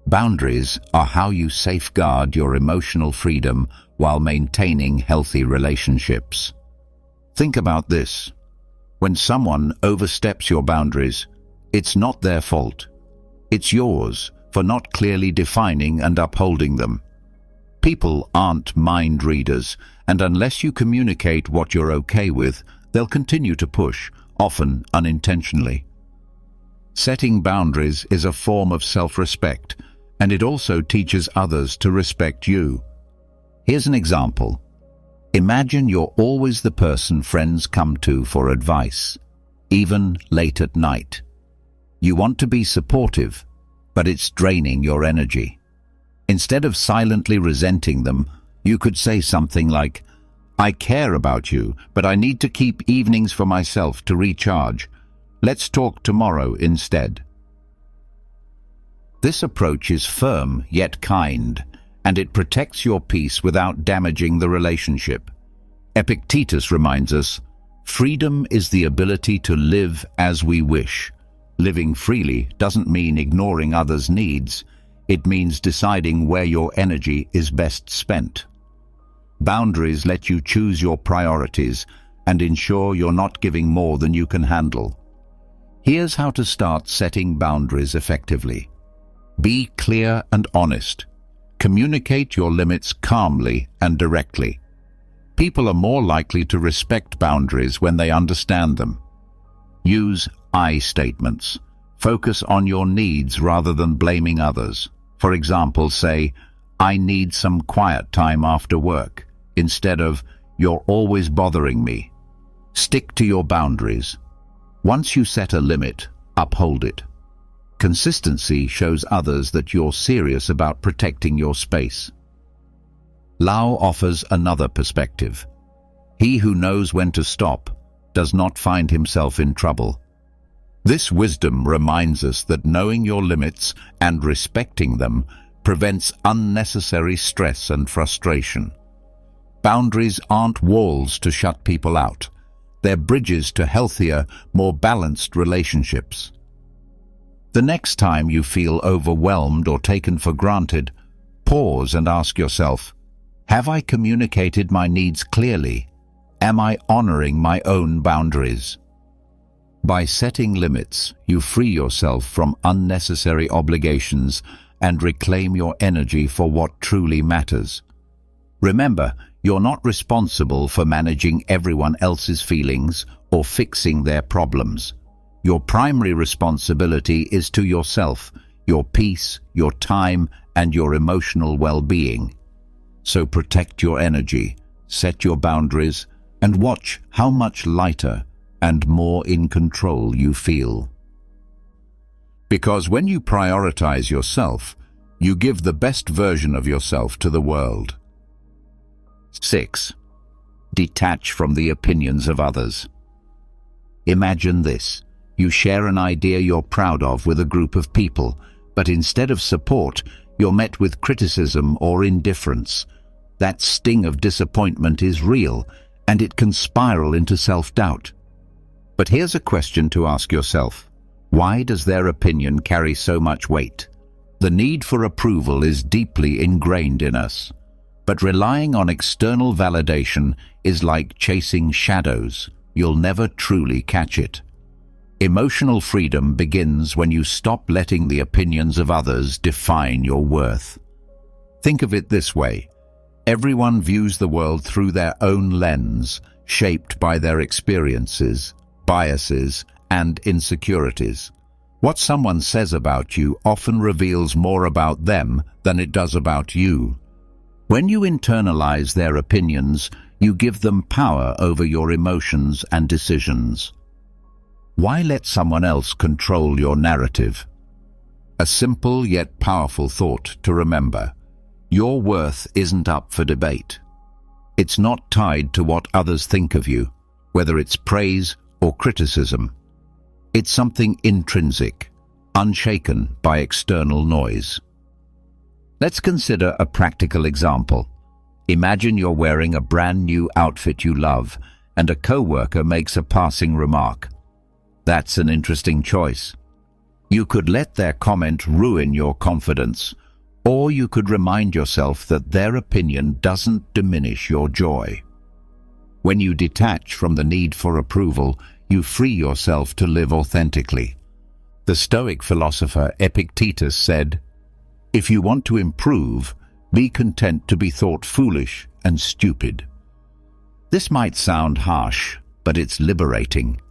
Boundaries are how you safeguard your emotional freedom while maintaining healthy relationships. Think about this. When someone oversteps your boundaries, it's not their fault. It's yours for not clearly defining and upholding them. People aren't mind readers, and unless you communicate what you're okay with, they'll continue to push, often unintentionally. Setting boundaries is a form of self-respect, and it also teaches others to respect you. Here's an example. Imagine you're always the person friends come to for advice, even late at night. You want to be supportive, but it's draining your energy. Instead of silently resenting them, you could say something like, I care about you, but I need to keep evenings for myself to recharge. Let's talk tomorrow instead. This approach is firm yet kind, and it protects your peace without damaging the relationship. Epictetus reminds us, freedom is the ability to live as we wish. Living freely doesn't mean ignoring others' needs. It means deciding where your energy is best spent. Boundaries let you choose your priorities and ensure you're not giving more than you can handle. Here's how to start setting boundaries effectively. Be clear and honest. Communicate your limits calmly and directly. People are more likely to respect boundaries when they understand them. Use I statements. Focus on your needs rather than blaming others. For example, say, I need some quiet time after work, instead of, you're always bothering me. Stick to your boundaries. Once you set a limit, uphold it. Consistency shows others that you're serious about protecting your space. Lao offers another perspective. He who knows when to stop does not find himself in trouble. This wisdom reminds us that knowing your limits and respecting them prevents unnecessary stress and frustration. Boundaries aren't walls to shut people out. They're bridges to healthier, more balanced relationships. The next time you feel overwhelmed or taken for granted, pause and ask yourself, have I communicated my needs clearly? Am I honoring my own boundaries? By setting limits, you free yourself from unnecessary obligations and reclaim your energy for what truly matters. Remember, you're not responsible for managing everyone else's feelings or fixing their problems. Your primary responsibility is to yourself, your peace, your time, and your emotional well-being. So protect your energy, set your boundaries, and watch how much lighter and more in control you feel. Because when you prioritize yourself, you give the best version of yourself to the world. 6. Detach from the opinions of others. Imagine this. You share an idea you're proud of with a group of people, but instead of support, you're met with criticism or indifference. That sting of disappointment is real, and it can spiral into self-doubt. But here's a question to ask yourself. Why does their opinion carry so much weight? The need for approval is deeply ingrained in us. But relying on external validation is like chasing shadows. You'll never truly catch it. Emotional freedom begins when you stop letting the opinions of others define your worth. Think of it this way. Everyone views the world through their own lens, shaped by their experiences, biases, and insecurities. What someone says about you often reveals more about them than it does about you. When you internalize their opinions, you give them power over your emotions and decisions. Why let someone else control your narrative? A simple yet powerful thought to remember. Your worth isn't up for debate. It's not tied to what others think of you, whether it's praise or criticism. It's something intrinsic, unshaken by external noise. Let's consider a practical example. Imagine you're wearing a brand new outfit you love, and a coworker makes a passing remark. That's an interesting choice. You could let their comment ruin your confidence, or you could remind yourself that their opinion doesn't diminish your joy. When you detach from the need for approval, you free yourself to live authentically. The Stoic philosopher Epictetus said, "If you want to improve, be content to be thought foolish and stupid." This might sound harsh, but it's liberating.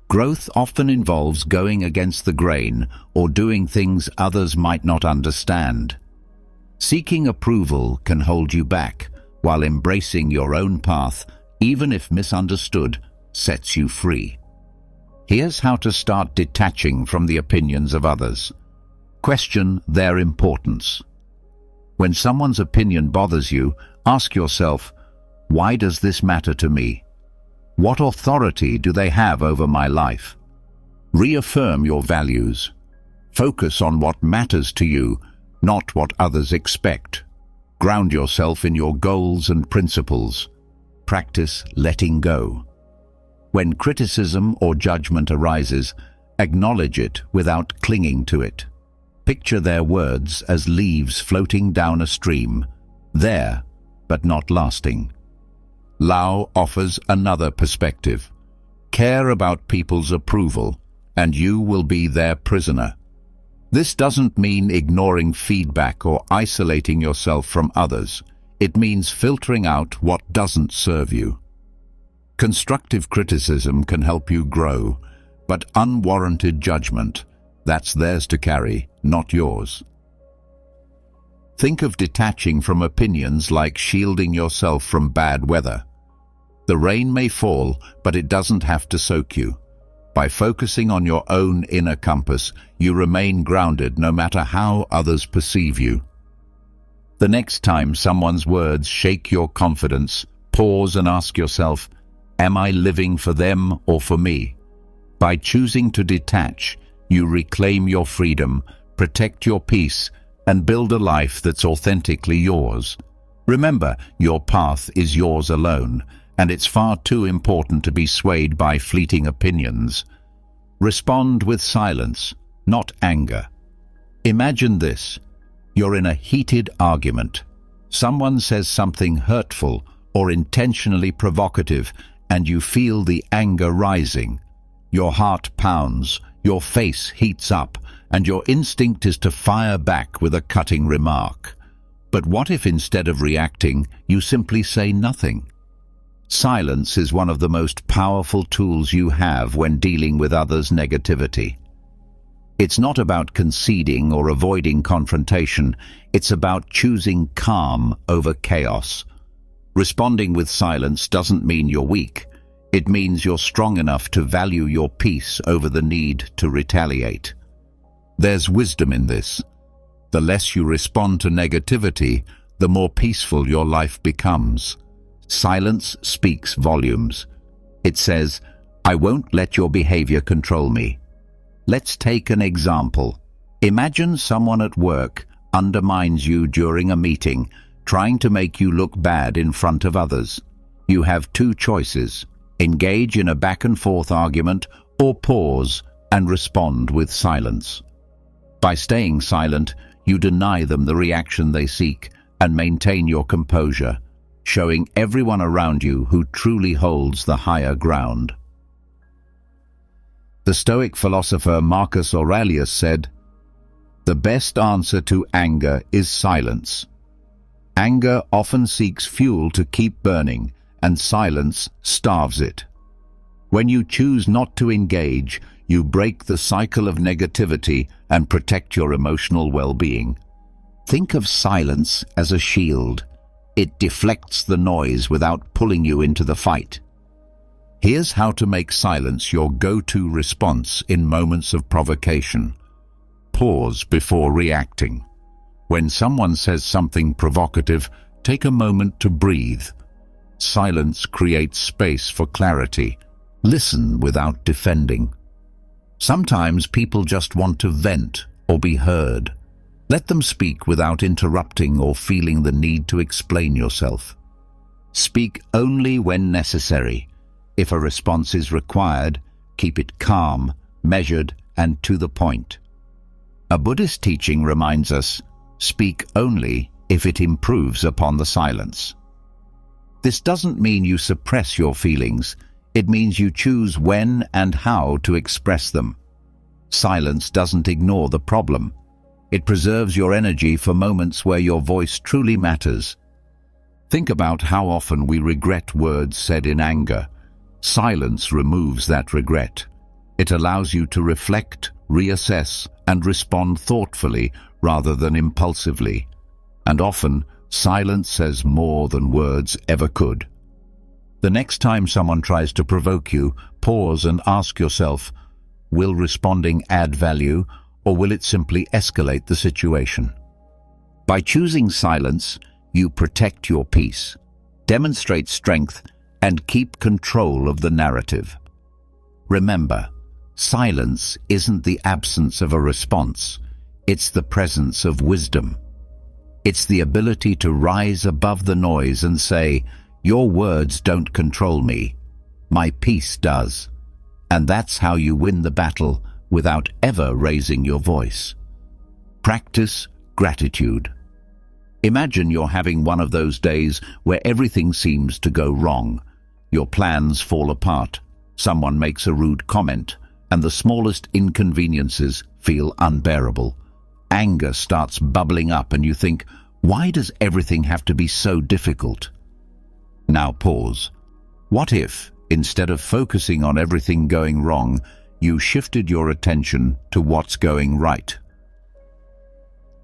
Growth often involves going against the grain or doing things others might not understand. Seeking approval can hold you back, while embracing your own path, even if misunderstood, sets you free. Here's how to start detaching from the opinions of others. Question their importance. When someone's opinion bothers you, ask yourself, why does this matter to me? What authority do they have over my life? Reaffirm your values. Focus on what matters to you, not what others expect. Ground yourself in your goals and principles. Practice letting go. When criticism or judgment arises, acknowledge it without clinging to it. Picture their words as leaves floating down a stream, there, but not lasting. Lao offers another perspective. Care about people's approval, and you will be their prisoner. This doesn't mean ignoring feedback or isolating yourself from others. It means filtering out what doesn't serve you. Constructive criticism can help you grow, but unwarranted judgment, that's theirs to carry, not yours. Think of detaching from opinions like shielding yourself from bad weather. The rain may fall, but it doesn't have to soak you. By focusing on your own inner compass, you remain grounded no matter how others perceive you. The next time someone's words shake your confidence, pause and ask yourself, am I living for them or for me? By choosing to detach, you reclaim your freedom, protect your peace, and build a life that's authentically yours. Remember, your path is yours alone, and it's far too important to be swayed by fleeting opinions. Respond with silence, not anger. Imagine this. You're in a heated argument. Someone says something hurtful or intentionally provocative, and you feel the anger rising. Your heart pounds, your face heats up, and your instinct is to fire back with a cutting remark. But what if instead of reacting, you simply say nothing? Silence is one of the most powerful tools you have when dealing with others' negativity. It's not about conceding or avoiding confrontation, it's about choosing calm over chaos. Responding with silence doesn't mean you're weak. It means you're strong enough to value your peace over the need to retaliate. There's wisdom in this. The less you respond to negativity, the more peaceful your life becomes. Silence speaks volumes. It says, "I won't let your behavior control me." Let's take an example. Imagine someone at work undermines you during a meeting, trying to make you look bad in front of others. You have two choices: engage in a back-and-forth argument or pause and respond with silence. By staying silent, you deny them the reaction they seek and maintain your composure, showing everyone around you who truly holds the higher ground. The Stoic philosopher Marcus Aurelius said, "The best answer to anger is silence. Anger often seeks fuel to keep burning, and silence starves it. When you choose not to engage, you break the cycle of negativity and protect your emotional well-being." Think of silence as a shield. It deflects the noise without pulling you into the fight. Here's how to make silence your go-to response in moments of provocation. Pause before reacting. When someone says something provocative, take a moment to breathe. Silence creates space for clarity. Listen without defending. Sometimes people just want to vent or be heard. Let them speak without interrupting or feeling the need to explain yourself. Speak only when necessary. If a response is required, keep it calm, measured, and to the point. A Buddhist teaching reminds us, speak only if it improves upon the silence. This doesn't mean you suppress your feelings. It means you choose when and how to express them. Silence doesn't ignore the problem. It preserves your energy for moments where your voice truly matters. Think about how often we regret words said in anger. Silence removes that regret. It allows you to reflect, reassess, and respond thoughtfully rather than impulsively. And often, silence says more than words ever could. The next time someone tries to provoke you, pause and ask yourself, will responding add value, or will it simply escalate the situation? By choosing silence, you protect your peace, demonstrate strength, and keep control of the narrative. Remember, silence isn't the absence of a response, it's the presence of wisdom. It's the ability to rise above the noise and say, "Your words don't control me, my peace does." And that's how you win the battle without ever raising your voice. Practice gratitude. Imagine you're having one of those days where everything seems to go wrong. Your plans fall apart, someone makes a rude comment, and the smallest inconveniences feel unbearable. Anger starts bubbling up and you think, why does everything have to be so difficult? Now pause. What if, instead of focusing on everything going wrong, you shifted your attention to what's going right?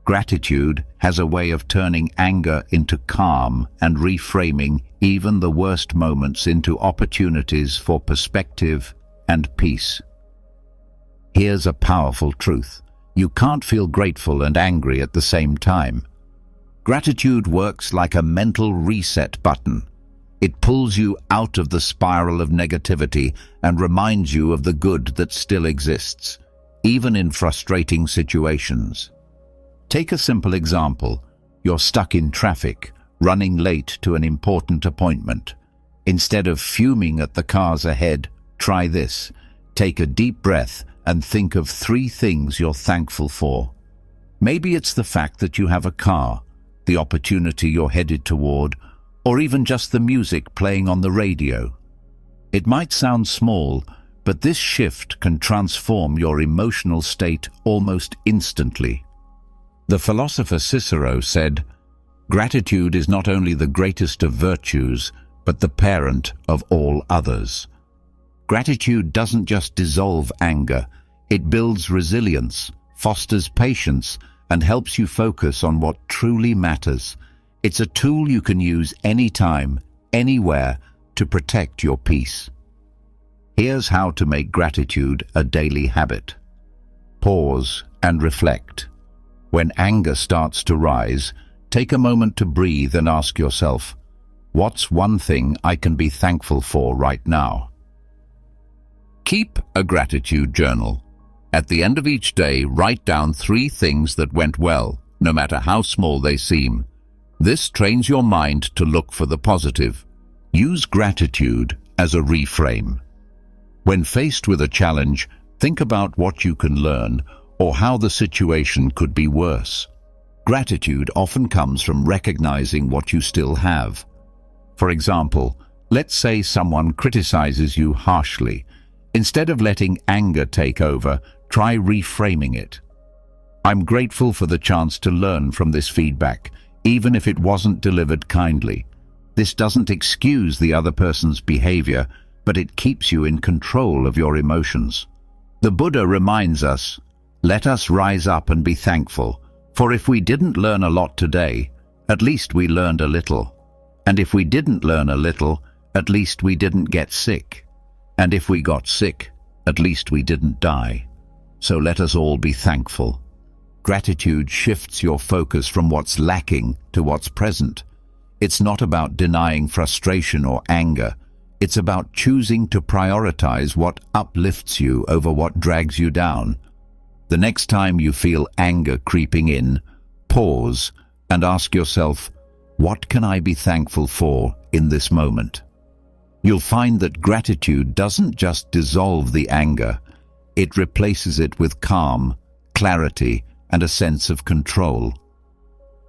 Gratitude has a way of turning anger into calm and reframing even the worst moments into opportunities for perspective and peace. Here's a powerful truth. You can't feel grateful and angry at the same time. Gratitude works like a mental reset button. It pulls you out of the spiral of negativity and reminds you of the good that still exists, even in frustrating situations. Take a simple example. You're stuck in traffic, running late to an important appointment. Instead of fuming at the cars ahead, try this. Take a deep breath and think of 3 things you're thankful for. Maybe it's the fact that you have a car, the opportunity you're headed toward, or even just the music playing on the radio. It might sound small, but this shift can transform your emotional state almost instantly. The philosopher Cicero said, "Gratitude is not only the greatest of virtues, but the parent of all others." Gratitude doesn't just dissolve anger, it builds resilience, fosters patience, and helps you focus on what truly matters. It's a tool you can use anytime, anywhere, to protect your peace. Here's how to make gratitude a daily habit. Pause and reflect. When anger starts to rise, take a moment to breathe and ask yourself, what's one thing I can be thankful for right now? Keep a gratitude journal. At the end of each day, write down 3 things that went well, no matter how small they seem. This trains your mind to look for the positive. Use gratitude as a reframe. When faced with a challenge, think about what you can learn or how the situation could be worse. Gratitude often comes from recognizing what you still have. For example, let's say someone criticizes you harshly. Instead of letting anger take over, try reframing it. I'm grateful for the chance to learn from this feedback, even if it wasn't delivered kindly. This doesn't excuse the other person's behavior, but it keeps you in control of your emotions. The Buddha reminds us, let us rise up and be thankful, for if we didn't learn a lot today, at least we learned a little. And if we didn't learn a little, at least we didn't get sick. And if we got sick, at least we didn't die. So let us all be thankful. Gratitude shifts your focus from what's lacking to what's present. It's not about denying frustration or anger. It's about choosing to prioritize what uplifts you over what drags you down. The next time you feel anger creeping in, pause and ask yourself, what can I be thankful for in this moment? You'll find that gratitude doesn't just dissolve the anger, it replaces it with calm, clarity, and a sense of control.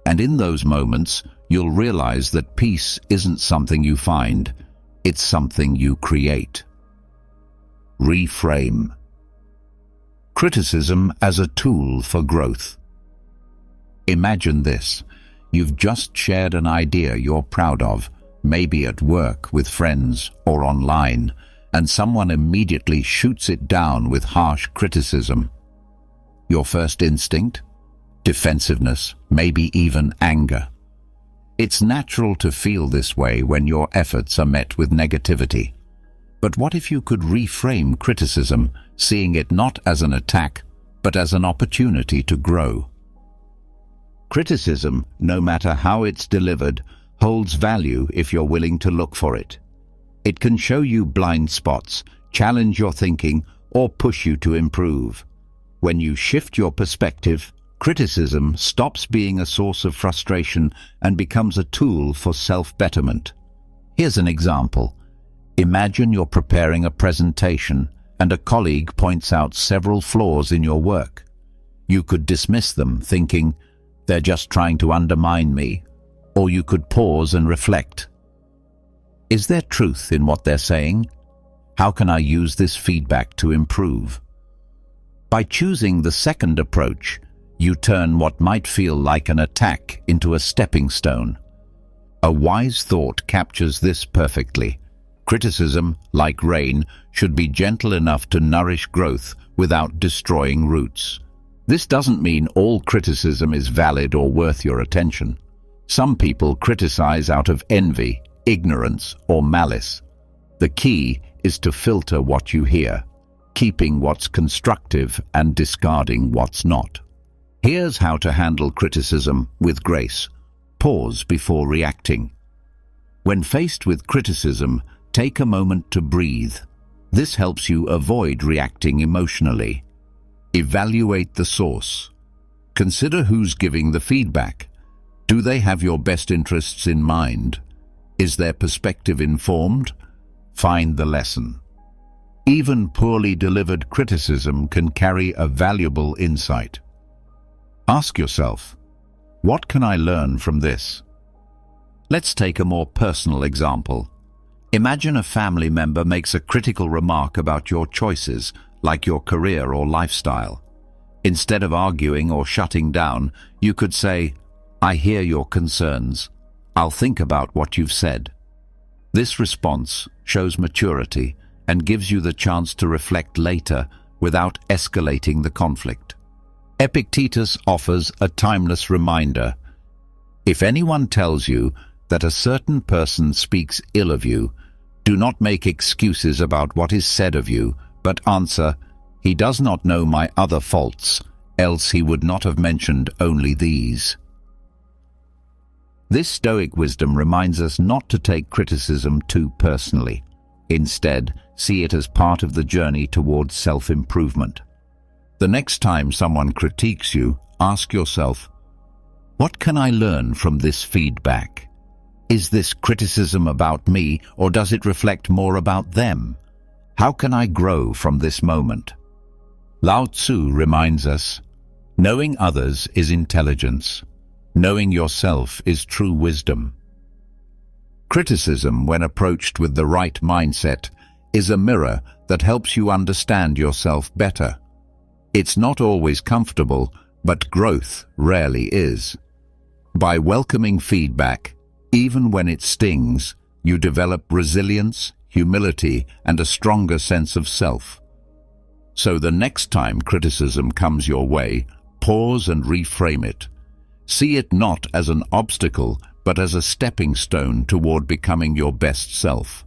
And in those moments, you'll realize that peace isn't something you find, it's something you create. Reframe. Criticism as a tool for growth. Imagine this. You've just shared an idea you're proud of, maybe at work, with friends, or online, and someone immediately shoots it down with harsh criticism. Your first instinct? Defensiveness, maybe even anger. It's natural to feel this way when your efforts are met with negativity. But what if you could reframe criticism, seeing it not as an attack, but as an opportunity to grow? Criticism, no matter how it's delivered, holds value if you're willing to look for it. It can show you blind spots, challenge your thinking, or push you to improve. When you shift your perspective, criticism stops being a source of frustration and becomes a tool for self-betterment. Here's an example. Imagine you're preparing a presentation and a colleague points out several flaws in your work. You could dismiss them, thinking, they're just trying to undermine me. Or you could pause and reflect. Is there truth in what they're saying? How can I use this feedback to improve? By choosing the second approach, you turn what might feel like an attack into a stepping stone. A wise thought captures this perfectly. Criticism, like rain, should be gentle enough to nourish growth without destroying roots. This doesn't mean all criticism is valid or worth your attention. Some people criticize out of envy, ignorance, or malice. The key is to filter what you hear, keeping what's constructive and discarding what's not. Here's how to handle criticism with grace. Pause before reacting. When faced with criticism, take a moment to breathe. This helps you avoid reacting emotionally. Evaluate the source. Consider who's giving the feedback. Do they have your best interests in mind? Is their perspective informed? Find the lesson. Even poorly delivered criticism can carry a valuable insight. Ask yourself, what can I learn from this? Let's take a more personal example. Imagine a family member makes a critical remark about your choices, like your career or lifestyle. Instead of arguing or shutting down, you could say, "I hear your concerns. I'll think about what you've said." This response shows maturity and gives you the chance to reflect later without escalating the conflict. Epictetus offers a timeless reminder. If anyone tells you that a certain person speaks ill of you, do not make excuses about what is said of you, but answer, "He does not know my other faults, else he would not have mentioned only these." This Stoic wisdom reminds us not to take criticism too personally. Instead, see it as part of the journey towards self-improvement. The next time someone critiques you, ask yourself, what can I learn from this feedback? Is this criticism about me, or does it reflect more about them? How can I grow from this moment? Lao Tzu reminds us, knowing others is intelligence. Knowing yourself is true wisdom. Criticism, when approached with the right mindset, is a mirror that helps you understand yourself better. It's not always comfortable, but growth rarely is. By welcoming feedback, even when it stings, you develop resilience, humility, and a stronger sense of self. So the next time criticism comes your way, pause and reframe it. See it not as an obstacle, but as a stepping stone toward becoming your best self.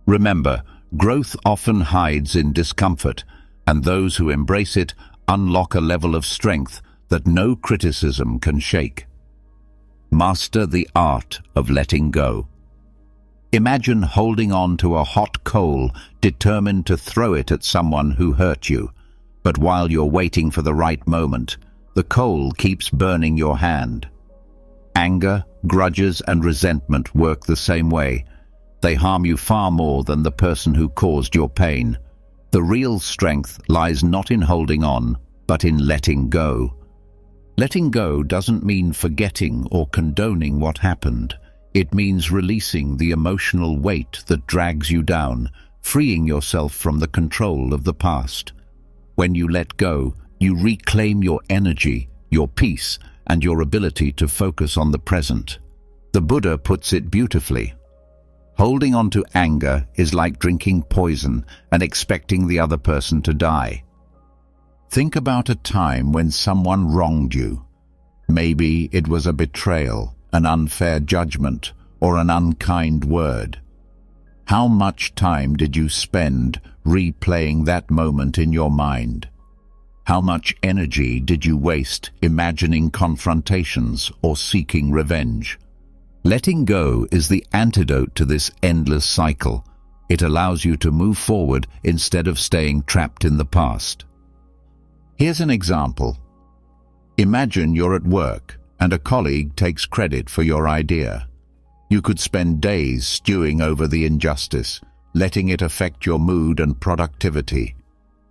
Remember, growth often hides in discomfort, and those who embrace it unlock a level of strength that no criticism can shake. Master the art of letting go. Imagine holding on to a hot coal, determined to throw it at someone who hurt you. But while you're waiting for the right moment, the coal keeps burning your hand. Anger, grudges, and resentment work the same way. They harm you far more than the person who caused your pain. The real strength lies not in holding on, but in letting go. Letting go doesn't mean forgetting or condoning what happened. It means releasing the emotional weight that drags you down, freeing yourself from the control of the past. When you let go, you reclaim your energy, your peace, and your ability to focus on the present. The Buddha puts it beautifully. Holding on to anger is like drinking poison and expecting the other person to die. Think about a time when someone wronged you. Maybe it was a betrayal, an unfair judgment, or an unkind word. How much time did you spend replaying that moment in your mind? How much energy did you waste imagining confrontations or seeking revenge? Letting go is the antidote to this endless cycle. It allows you to move forward instead of staying trapped in the past. Here's an example. Imagine you're at work and a colleague takes credit for your idea. You could spend days stewing over the injustice, letting it affect your mood and productivity.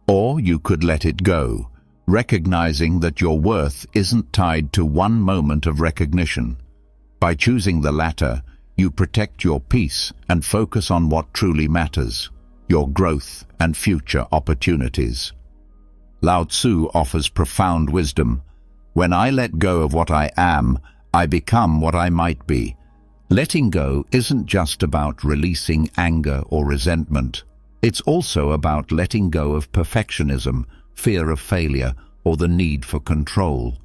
Or you could let it go, recognizing that your worth isn't tied to one moment of recognition. By choosing the latter, you protect your peace and focus on what truly matters, your growth and future opportunities. Lao Tzu offers profound wisdom. When I let go of what I am, I become what I might be. Letting go isn't just about releasing anger or resentment. It's also about letting go of perfectionism, fear of failure, or the need for control.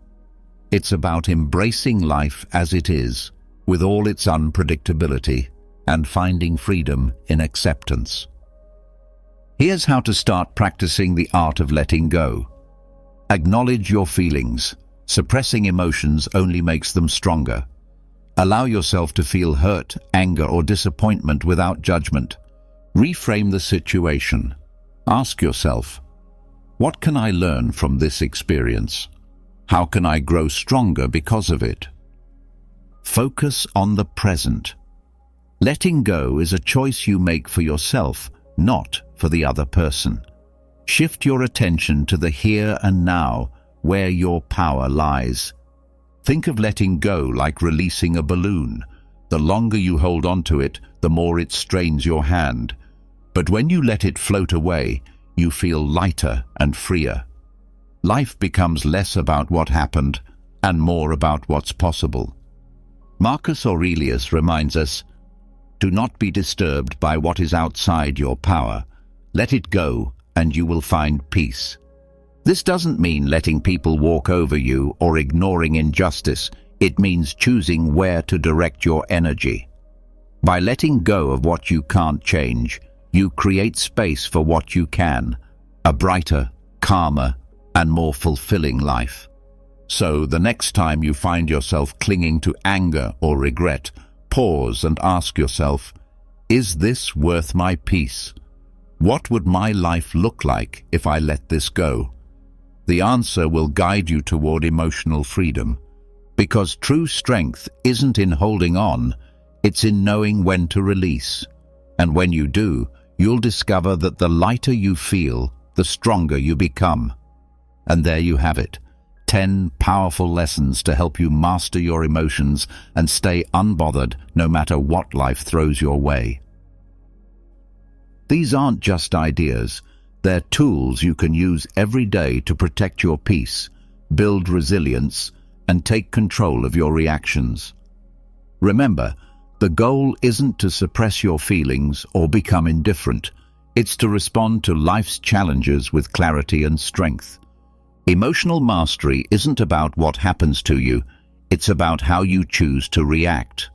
It's about embracing life as it is, with all its unpredictability, and finding freedom in acceptance. Here's how to start practicing the art of letting go. Acknowledge your feelings. Suppressing emotions only makes them stronger. Allow yourself to feel hurt, anger, or disappointment without judgment. Reframe the situation. Ask yourself, what can I learn from this experience? How can I grow stronger because of it? Focus on the present. Letting go is a choice you make for yourself, not for the other person. Shift your attention to the here and now, where your power lies. Think of letting go like releasing a balloon. The longer you hold on to it, the more it strains your hand. But when you let it float away, you feel lighter and freer. Life becomes less about what happened and more about what's possible. Marcus Aurelius reminds us, "Do not be disturbed by what is outside your power. Let it go, and you will find peace." This doesn't mean letting people walk over you or ignoring injustice. It means choosing where to direct your energy. By letting go of what you can't change, you create space for what you can, a brighter, calmer, and more fulfilling life. So the next time you find yourself clinging to anger or regret, pause and ask yourself, is this worth my peace? What would my life look like if I let this go? The answer will guide you toward emotional freedom, because true strength isn't in holding on, it's in knowing when to release. And when you do, you'll discover that the lighter you feel, the stronger you become. And there you have it, 10 powerful lessons to help you master your emotions and stay unbothered no matter what life throws your way. These aren't just ideas, they're tools you can use every day to protect your peace, build resilience, and take control of your reactions. Remember, the goal isn't to suppress your feelings or become indifferent. It's to respond to life's challenges with clarity and strength. Emotional mastery isn't about what happens to you, it's about how you choose to react.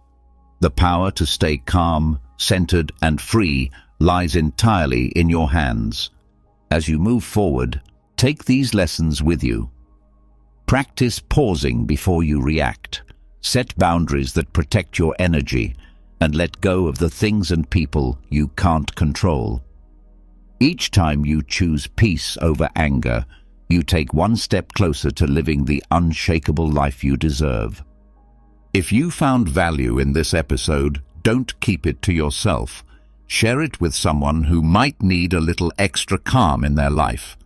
The power to stay calm, centered, and free lies entirely in your hands. As you move forward, take these lessons with you. Practice pausing before you react. Set boundaries that protect your energy, and let go of the things and people you can't control. Each time you choose peace over anger, you take one step closer to living the unshakable life you deserve. If you found value in this episode, don't keep it to yourself. Share it with someone who might need a little extra calm in their life.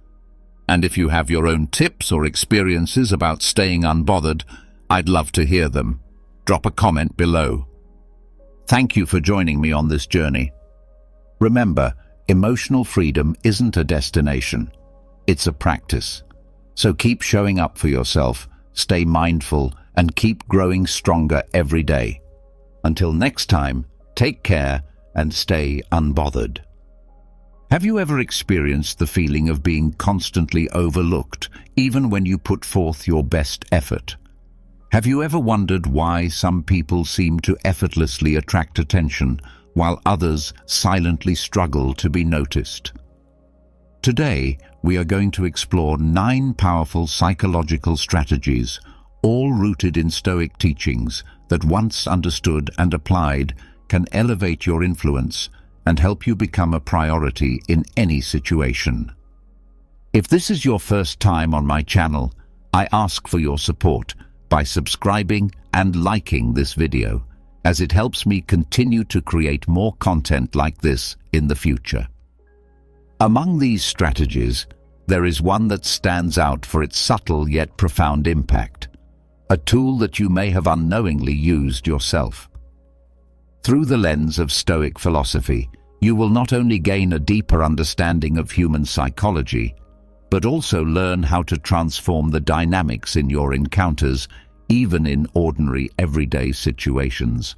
And if you have your own tips or experiences about staying unbothered, I'd love to hear them. Drop a comment below. Thank you for joining me on this journey. Remember, emotional freedom isn't a destination. It's a practice. So keep showing up for yourself, stay mindful, and keep growing stronger every day. Until next time, take care and stay unbothered. Have you ever experienced the feeling of being constantly overlooked, even when you put forth your best effort? Have you ever wondered why some people seem to effortlessly attract attention, while others silently struggle to be noticed? Today, we are going to explore 9 powerful psychological strategies, all rooted in Stoic teachings that, once understood and applied, can elevate your influence and help you become a priority in any situation. If this is your first time on my channel, I ask for your support by subscribing and liking this video, as it helps me continue to create more content like this in the future. Among these strategies, there is one that stands out for its subtle yet profound impact, a tool that you may have unknowingly used yourself. Through the lens of Stoic philosophy, you will not only gain a deeper understanding of human psychology, but also learn how to transform the dynamics in your encounters, even in ordinary everyday situations.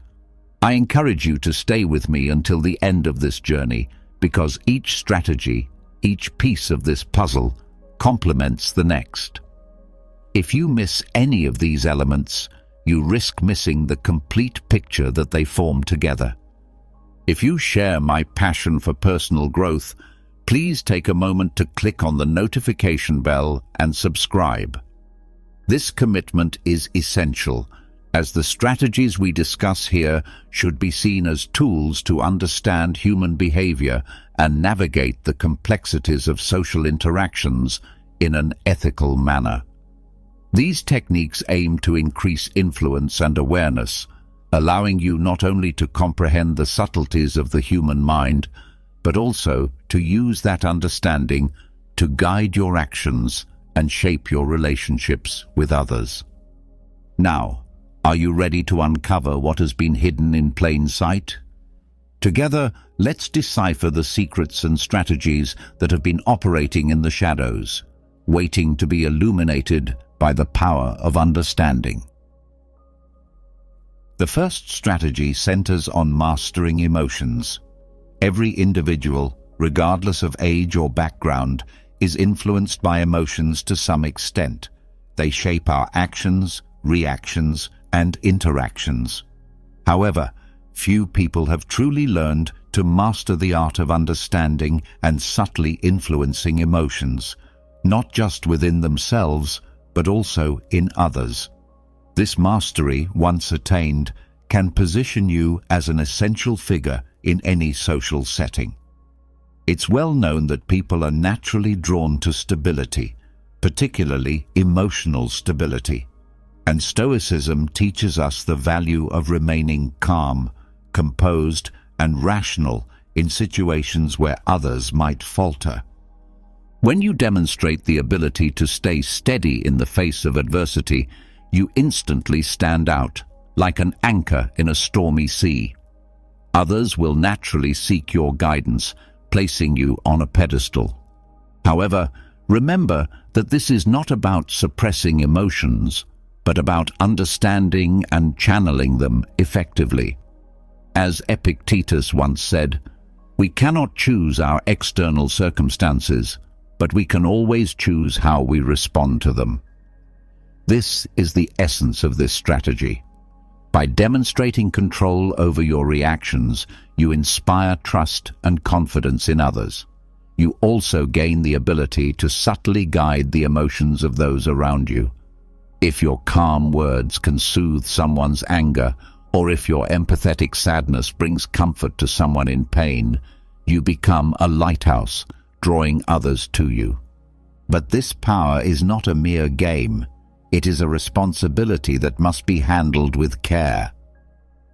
I encourage you to stay with me until the end of this journey, because each strategy, each piece of this puzzle, complements the next. If you miss any of these elements, you risk missing the complete picture that they form together. If you share my passion for personal growth, please take a moment to click on the notification bell and subscribe. This commitment is essential, as the strategies we discuss here should be seen as tools to understand human behavior and navigate the complexities of social interactions in an ethical manner. These techniques aim to increase influence and awareness, allowing you not only to comprehend the subtleties of the human mind, but also to use that understanding to guide your actions and shape your relationships with others. Now, are you ready to uncover what has been hidden in plain sight? Together, let's decipher the secrets and strategies that have been operating in the shadows, waiting to be illuminated by the power of understanding. The first strategy centers on mastering emotions. Every individual, regardless of age or background, is influenced by emotions to some extent. They shape our actions, reactions, and interactions. However, few people have truly learned to master the art of understanding and subtly influencing emotions, not just within themselves, but also in others. This mastery, once attained, can position you as an essential figure in any social setting. It's well known that people are naturally drawn to stability, particularly emotional stability. And Stoicism teaches us the value of remaining calm, composed, and rational in situations where others might falter. When you demonstrate the ability to stay steady in the face of adversity, you instantly stand out, like an anchor in a stormy sea. Others will naturally seek your guidance, placing you on a pedestal. However, remember that this is not about suppressing emotions, but about understanding and channeling them effectively. As Epictetus once said, "We cannot choose our external circumstances, but we can always choose how we respond to them." This is the essence of this strategy. By demonstrating control over your reactions, you inspire trust and confidence in others. You also gain the ability to subtly guide the emotions of those around you. If your calm words can soothe someone's anger, or if your empathetic sadness brings comfort to someone in pain, you become a lighthouse, drawing others to you. But this power is not a mere game. It is a responsibility that must be handled with care.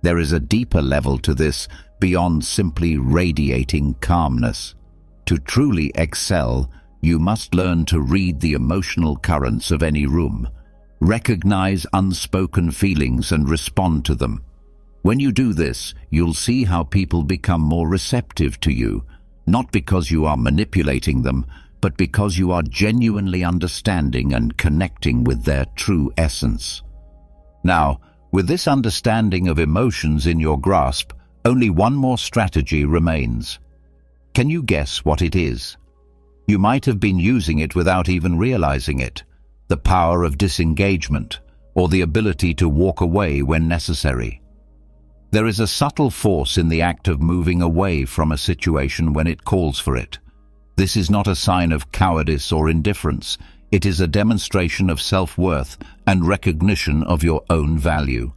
There is a deeper level to this beyond simply radiating calmness. To truly excel, you must learn to read the emotional currents of any room, recognize unspoken feelings and respond to them. When you do this, you'll see how people become more receptive to you, not because you are manipulating them, but because you are genuinely understanding and connecting with their true essence. Now, with this understanding of emotions in your grasp, only one more strategy remains. Can you guess what it is? You might have been using it without even realizing it: the power of disengagement, or the ability to walk away when necessary. There is a subtle force in the act of moving away from a situation when it calls for it. This is not a sign of cowardice or indifference. It is a demonstration of self-worth and recognition of your own value.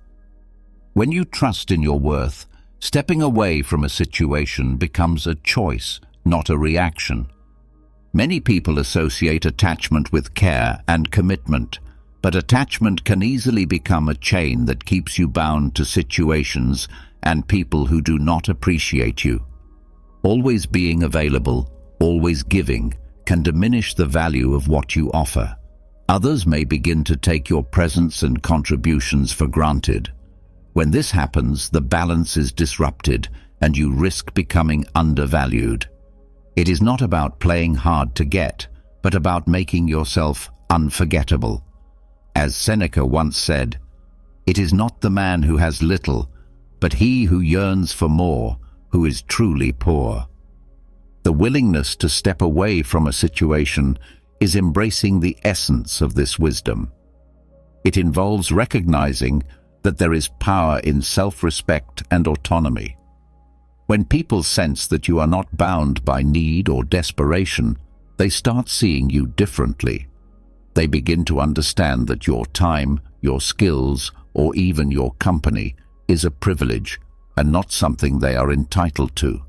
When you trust in your worth, stepping away from a situation becomes a choice, not a reaction. Many people associate attachment with care and commitment, but attachment can easily become a chain that keeps you bound to situations and people who do not appreciate you. Always being available, always giving, can diminish the value of what you offer. Others may begin to take your presence and contributions for granted. When this happens, the balance is disrupted and you risk becoming undervalued. It is not about playing hard to get, but about making yourself unforgettable. As Seneca once said, "It is not the man who has little, but he who yearns for more, who is truly poor." The willingness to step away from a situation is embracing the essence of this wisdom. It involves recognizing that there is power in self-respect and autonomy. When people sense that you are not bound by need or desperation, they start seeing you differently. They begin to understand that your time, your skills, or even your company is a privilege and not something they are entitled to.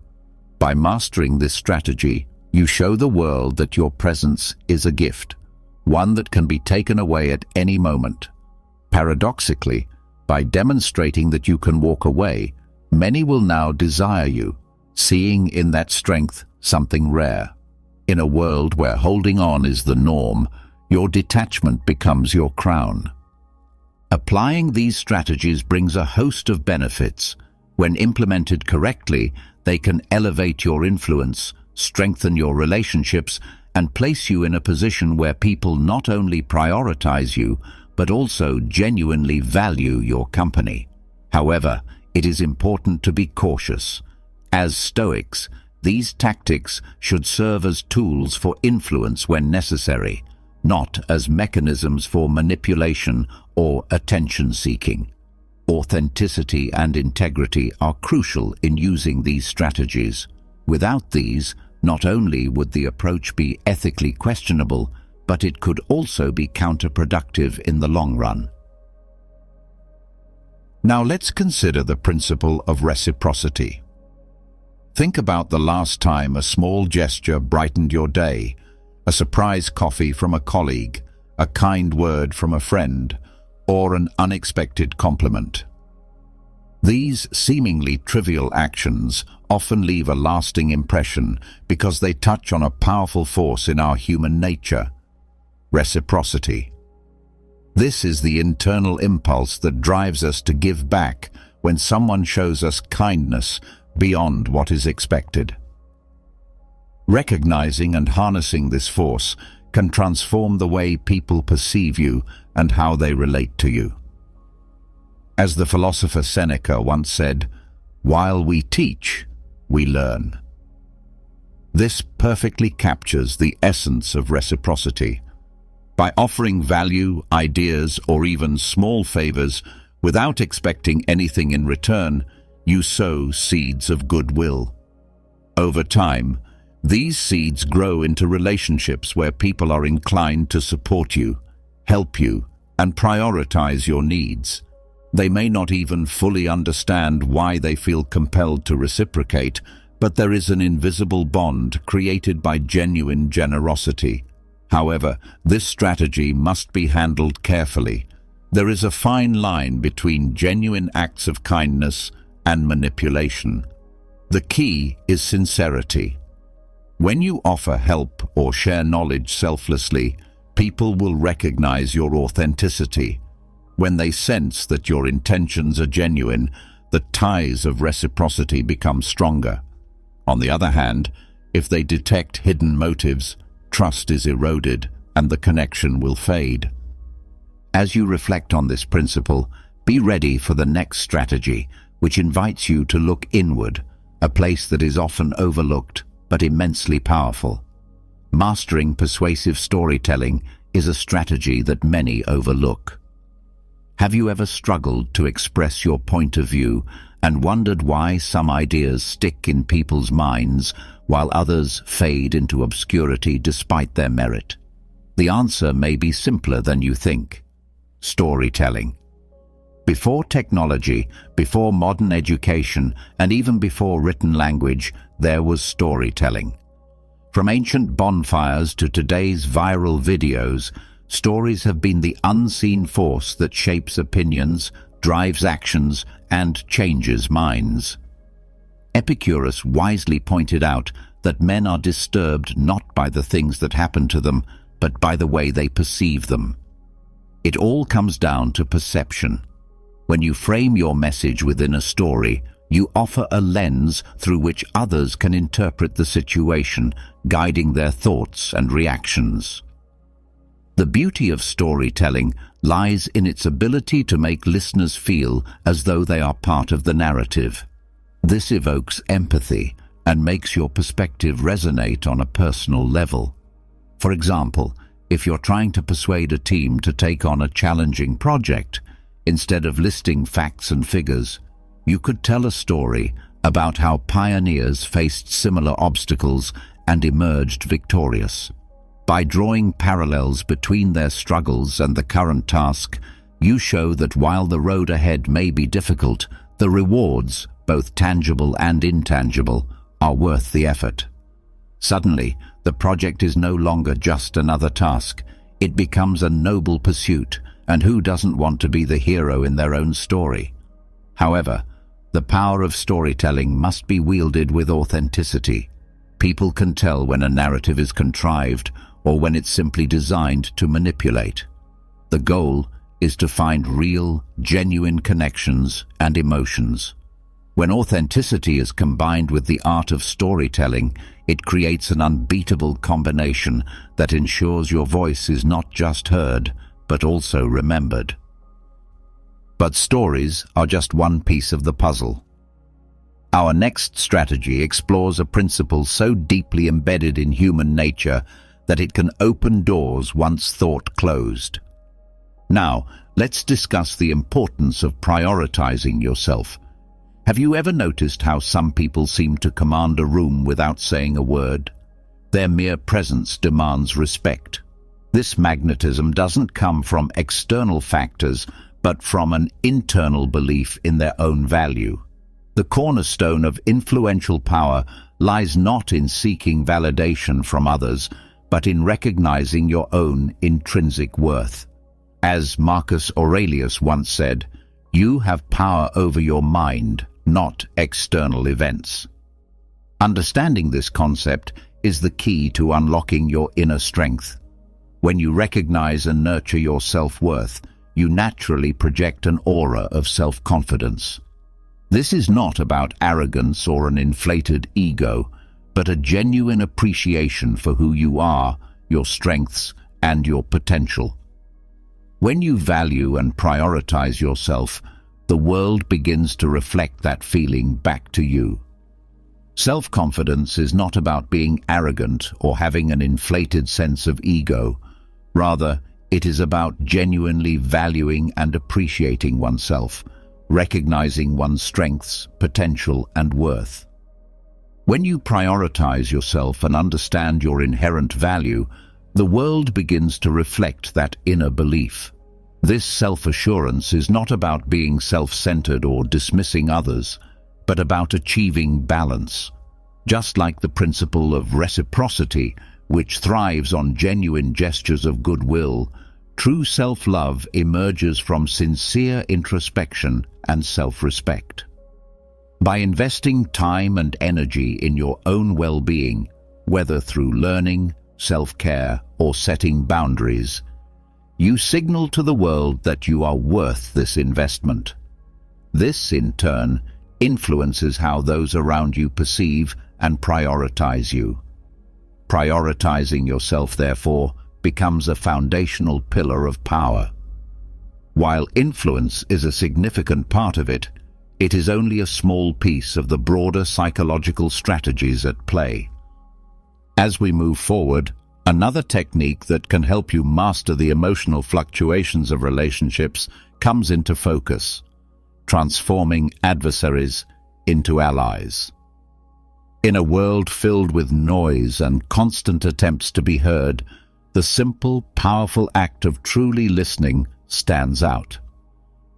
By mastering this strategy, you show the world that your presence is a gift, one that can be taken away at any moment. Paradoxically, By demonstrating that you can walk away, many will now desire you, seeing in that strength something rare. In a world where holding on is the norm, your detachment becomes your crown. Applying these strategies brings a host of benefits. When implemented correctly, they can elevate your influence, strengthen your relationships, and place you in a position where people not only prioritize you, but also genuinely value your company. However, it is important to be cautious. As Stoics, these tactics should serve as tools for influence when necessary, not as mechanisms for manipulation or attention-seeking. Authenticity and integrity are crucial in using these strategies. Without these, not only would the approach be ethically questionable, but it could also be counterproductive in the long run. Now let's consider the principle of reciprocity. Think about the last time a small gesture brightened your day, a surprise coffee from a colleague, a kind word from a friend, or an unexpected compliment. These seemingly trivial actions often leave a lasting impression because they touch on a powerful force in our human nature: reciprocity. This is the internal impulse that drives us to give back when someone shows us kindness beyond what is expected. Recognizing and harnessing this force can transform the way people perceive you and how they relate to you. As the philosopher Seneca once said, "While we teach, we learn." This perfectly captures the essence of reciprocity. By offering value, ideas, or even small favors without expecting anything in return, you sow seeds of goodwill. Over time, these seeds grow into relationships where people are inclined to support you, help you, and prioritize your needs. They may not even fully understand why they feel compelled to reciprocate, but there is an invisible bond created by genuine generosity. However, this strategy must be handled carefully. There is a fine line between genuine acts of kindness and manipulation. The key is sincerity. When you offer help or share knowledge selflessly, people will recognize your authenticity. When they sense that your intentions are genuine, the ties of reciprocity become stronger. On the other hand, if they detect hidden motives, trust is eroded and the connection will fade. As you reflect on this principle, be ready for the next strategy, which invites you to look inward, a place that is often overlooked but immensely powerful. Mastering persuasive storytelling is a strategy that many overlook. Have you ever struggled to express your point of view and wondered why some ideas stick in people's minds while others fade into obscurity despite their merit? The answer may be simpler than you think: storytelling. Before technology, before modern education, and even before written language, there was storytelling. From ancient bonfires to today's viral videos, stories have been the unseen force that shapes opinions, drives actions, and changes minds. Epictetus wisely pointed out that men are disturbed not by the things that happen to them, but by the way they perceive them. It all comes down to perception. When you frame your message within a story, you offer a lens through which others can interpret the situation, guiding their thoughts and reactions. The beauty of storytelling lies in its ability to make listeners feel as though they are part of the narrative. This evokes empathy and makes your perspective resonate on a personal level. For example, if you're trying to persuade a team to take on a challenging project, instead of listing facts and figures, you could tell a story about how pioneers faced similar obstacles and emerged victorious. By drawing parallels between their struggles and the current task, you show that while the road ahead may be difficult, the rewards, both tangible and intangible, are worth the effort. Suddenly, the project is no longer just another task. It becomes a noble pursuit, And who doesn't want to be the hero in their own story? However, the power of storytelling must be wielded with authenticity. People can tell when a narrative is contrived or when it's simply designed to manipulate. The goal is to find real, genuine connections and emotions. When authenticity is combined with the art of storytelling, it creates an unbeatable combination that ensures your voice is not just heard, but also remembered. But stories are just one piece of the puzzle. Our next strategy explores a principle so deeply embedded in human nature that it can open doors once thought closed. Now, let's discuss the importance of prioritizing yourself. Have you ever noticed how some people seem to command a room without saying a word? Their mere presence demands respect. This magnetism doesn't come from external factors, but from an internal belief in their own value. The cornerstone of influential power lies not in seeking validation from others, but in recognizing your own intrinsic worth. As Marcus Aurelius once said, "You have power over your mind, not external events." Understanding this concept is the key to unlocking your inner strength. When you recognize and nurture your self-worth, you naturally project an aura of self-confidence. This is not about arrogance or an inflated ego, but a genuine appreciation for who you are, your strengths, and your potential. When you value and prioritize yourself, the world begins to reflect that feeling back to you. Self-confidence is not about being arrogant or having an inflated sense of ego. Rather, it is about genuinely valuing and appreciating oneself, recognizing one's strengths, potential, and worth. When you prioritize yourself and understand your inherent value, the world begins to reflect that inner belief. This self-assurance is not about being self-centered or dismissing others, but about achieving balance. Just like the principle of reciprocity, which thrives on genuine gestures of goodwill, true self-love emerges from sincere introspection and self-respect. By investing time and energy in your own well-being, whether through learning, self-care, or setting boundaries, you signal to the world that you are worth this investment. This, in turn, influences how those around you perceive and prioritize you. Prioritizing yourself, therefore, becomes a foundational pillar of power. While influence is a significant part of it, it is only a small piece of the broader psychological strategies at play. As we move forward, another technique that can help you master the emotional fluctuations of relationships comes into focus: transforming adversaries into allies. In a world filled with noise and constant attempts to be heard, the simple, powerful act of truly listening stands out.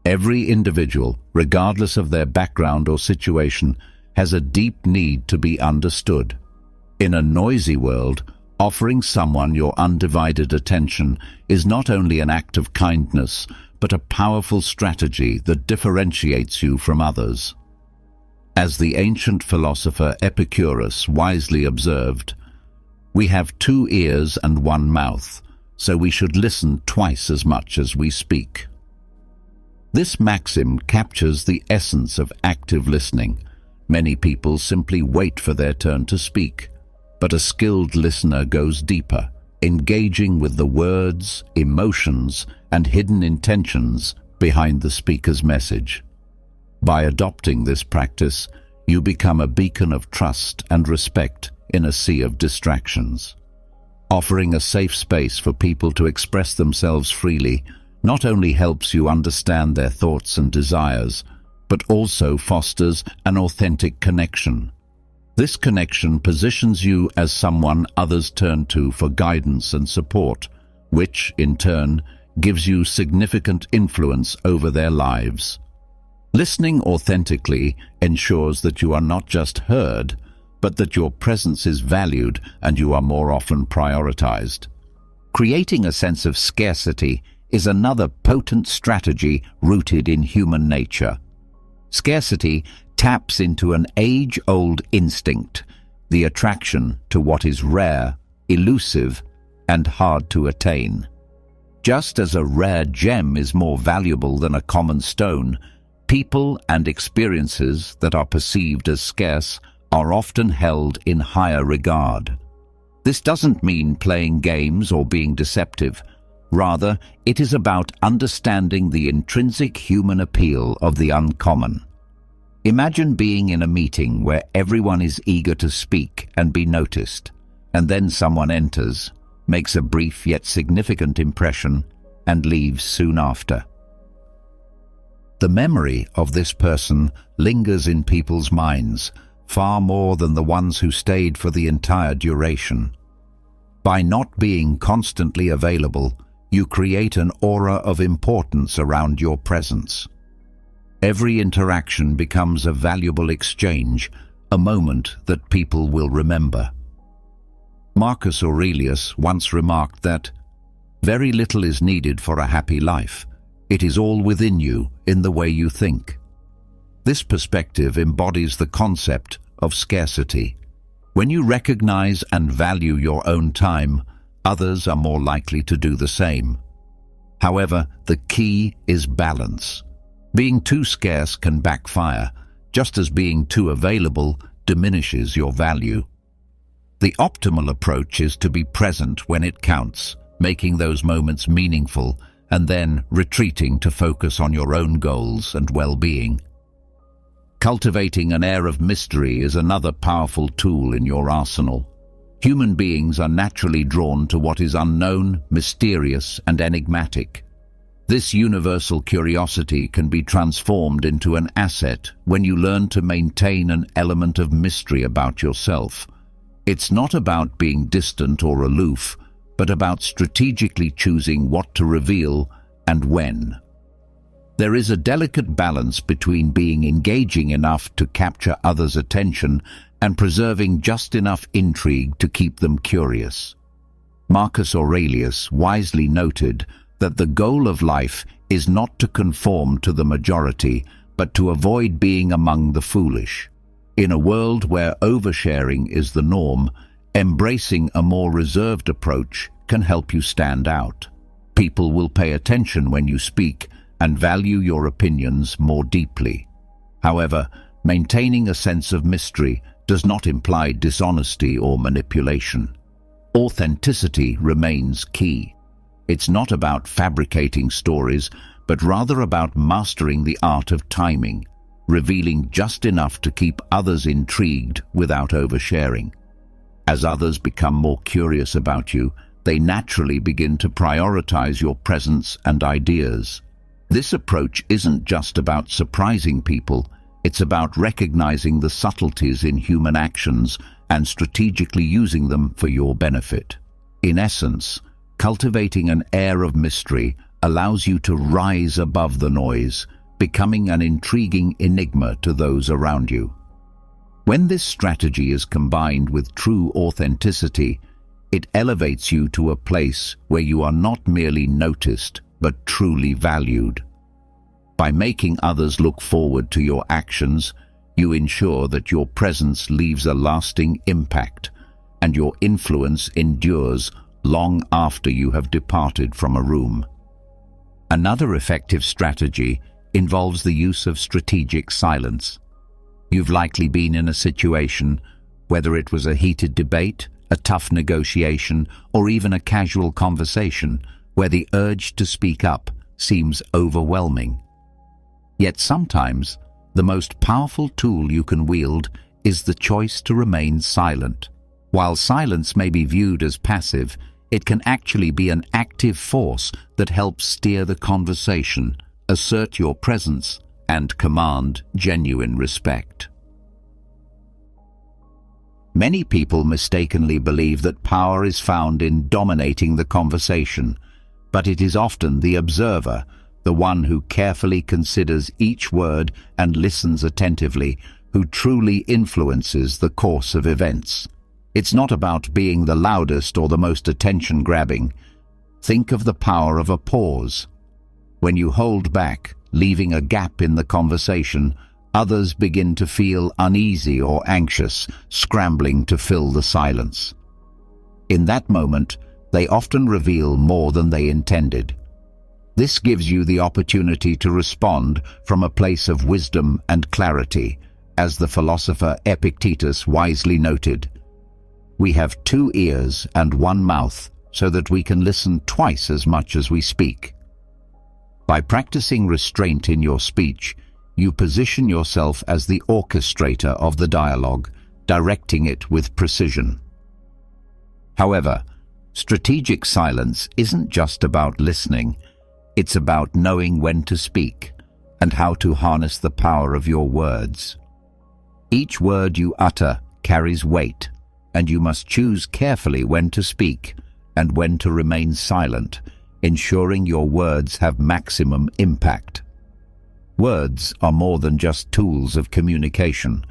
Every individual, regardless of their background or situation, has a deep need to be understood. In a noisy world, offering someone your undivided attention is not only an act of kindness, but a powerful strategy that differentiates you from others. As the ancient philosopher Epictetus wisely observed, "We have 2 ears and 1 mouth, so we should listen twice as much as we speak." This maxim captures the essence of active listening. Many people simply wait for their turn to speak, but a skilled listener goes deeper, engaging with the words, emotions, and hidden intentions behind the speaker's message. By adopting this practice, you become a beacon of trust and respect in a sea of distractions. Offering a safe space for people to express themselves freely not only helps you understand their thoughts and desires, but also fosters an authentic connection. This connection positions you as someone others turn to for guidance and support, which, in turn, gives you significant influence over their lives. Listening authentically ensures that you are not just heard, but that your presence is valued and you are more often prioritized. Creating a sense of scarcity is another potent strategy rooted in human nature. Scarcity taps into an age-old instinct, the attraction to what is rare, elusive, and hard to attain. Just as a rare gem is more valuable than a common stone, people and experiences that are perceived as scarce are often held in higher regard. This doesn't mean playing games or being deceptive. Rather, it is about understanding the intrinsic human appeal of the uncommon. Imagine being in a meeting where everyone is eager to speak and be noticed, and then someone enters, makes a brief yet significant impression, and leaves soon after. The memory of this person lingers in people's minds, far more than the ones who stayed for the entire duration. By not being constantly available, you create an aura of importance around your presence. Every interaction becomes a valuable exchange, a moment that people will remember. Marcus Aurelius once remarked that, "Very little is needed for a happy life. It is all within you, in the way you think." This perspective embodies the concept of scarcity. When you recognize and value your own time, others are more likely to do the same. However, the key is balance. Being too scarce can backfire, just as being too available diminishes your value. The optimal approach is to be present when it counts, making those moments meaningful, and then retreating to focus on your own goals and well-being. Cultivating an air of mystery is another powerful tool in your arsenal. Human beings are naturally drawn to what is unknown, mysterious, and enigmatic. This universal curiosity can be transformed into an asset when you learn to maintain an element of mystery about yourself. It's not about being distant or aloof, but about strategically choosing what to reveal and when. There is a delicate balance between being engaging enough to capture others' attention and preserving just enough intrigue to keep them curious. Marcus Aurelius wisely noted that the goal of life is not to conform to the majority, but to avoid being among the foolish. In a world where oversharing is the norm, embracing a more reserved approach can help you stand out. People will pay attention when you speak and value your opinions more deeply. However, maintaining a sense of mystery does not imply dishonesty or manipulation. Authenticity remains key. It's not about fabricating stories, but rather about mastering the art of timing, revealing just enough to keep others intrigued without oversharing. As others become more curious about you, they naturally begin to prioritize your presence and ideas. This approach isn't just about surprising people, it's about recognizing the subtleties in human actions and strategically using them for your benefit. In essence, cultivating an air of mystery allows you to rise above the noise, becoming an intriguing enigma to those around you. When this strategy is combined with true authenticity, it elevates you to a place where you are not merely noticed, but truly valued. By making others look forward to your actions, you ensure that your presence leaves a lasting impact, and your influence endures long after you have departed from a room. Another effective strategy involves the use of strategic silence. You've likely been in a situation, whether it was a heated debate, a tough negotiation, or even a casual conversation, where the urge to speak up seems overwhelming. Yet sometimes, the most powerful tool you can wield is the choice to remain silent. While silence may be viewed as passive, it can actually be an active force that helps steer the conversation, assert your presence, and command genuine respect. Many people mistakenly believe that power is found in dominating the conversation, but it is often the observer, the one who carefully considers each word and listens attentively, who truly influences the course of events. It's not about being the loudest or the most attention-grabbing. Think of the power of a pause. When you hold back, leaving a gap in the conversation, others begin to feel uneasy or anxious, scrambling to fill the silence. In that moment, they often reveal more than they intended. This gives you the opportunity to respond from a place of wisdom and clarity, as the philosopher Epictetus wisely noted. We have 2 ears and 1 mouth, so that we can listen twice as much as we speak. By practicing restraint in your speech, you position yourself as the orchestrator of the dialogue, directing it with precision. However, strategic silence isn't just about listening. It's about knowing when to speak and how to harness the power of your words. Each word you utter carries weight, and you must choose carefully when to speak and when to remain silent, ensuring your words have maximum impact. Words are more than just tools of communication.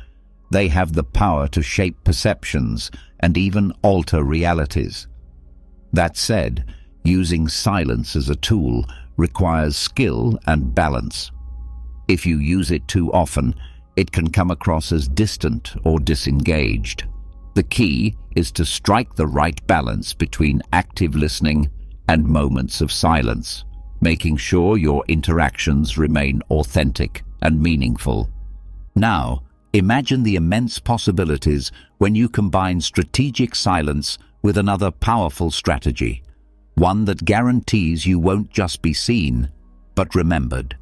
They have the power to shape perceptions and even alter realities. That said, using silence as a tool requires skill and balance. If you use it too often, it can come across as distant or disengaged. The key is to strike the right balance between active listening and moments of silence, making sure your interactions remain authentic and meaningful. Now, imagine the immense possibilities when you combine strategic silence with another powerful strategy, one that guarantees you won't just be seen, but remembered.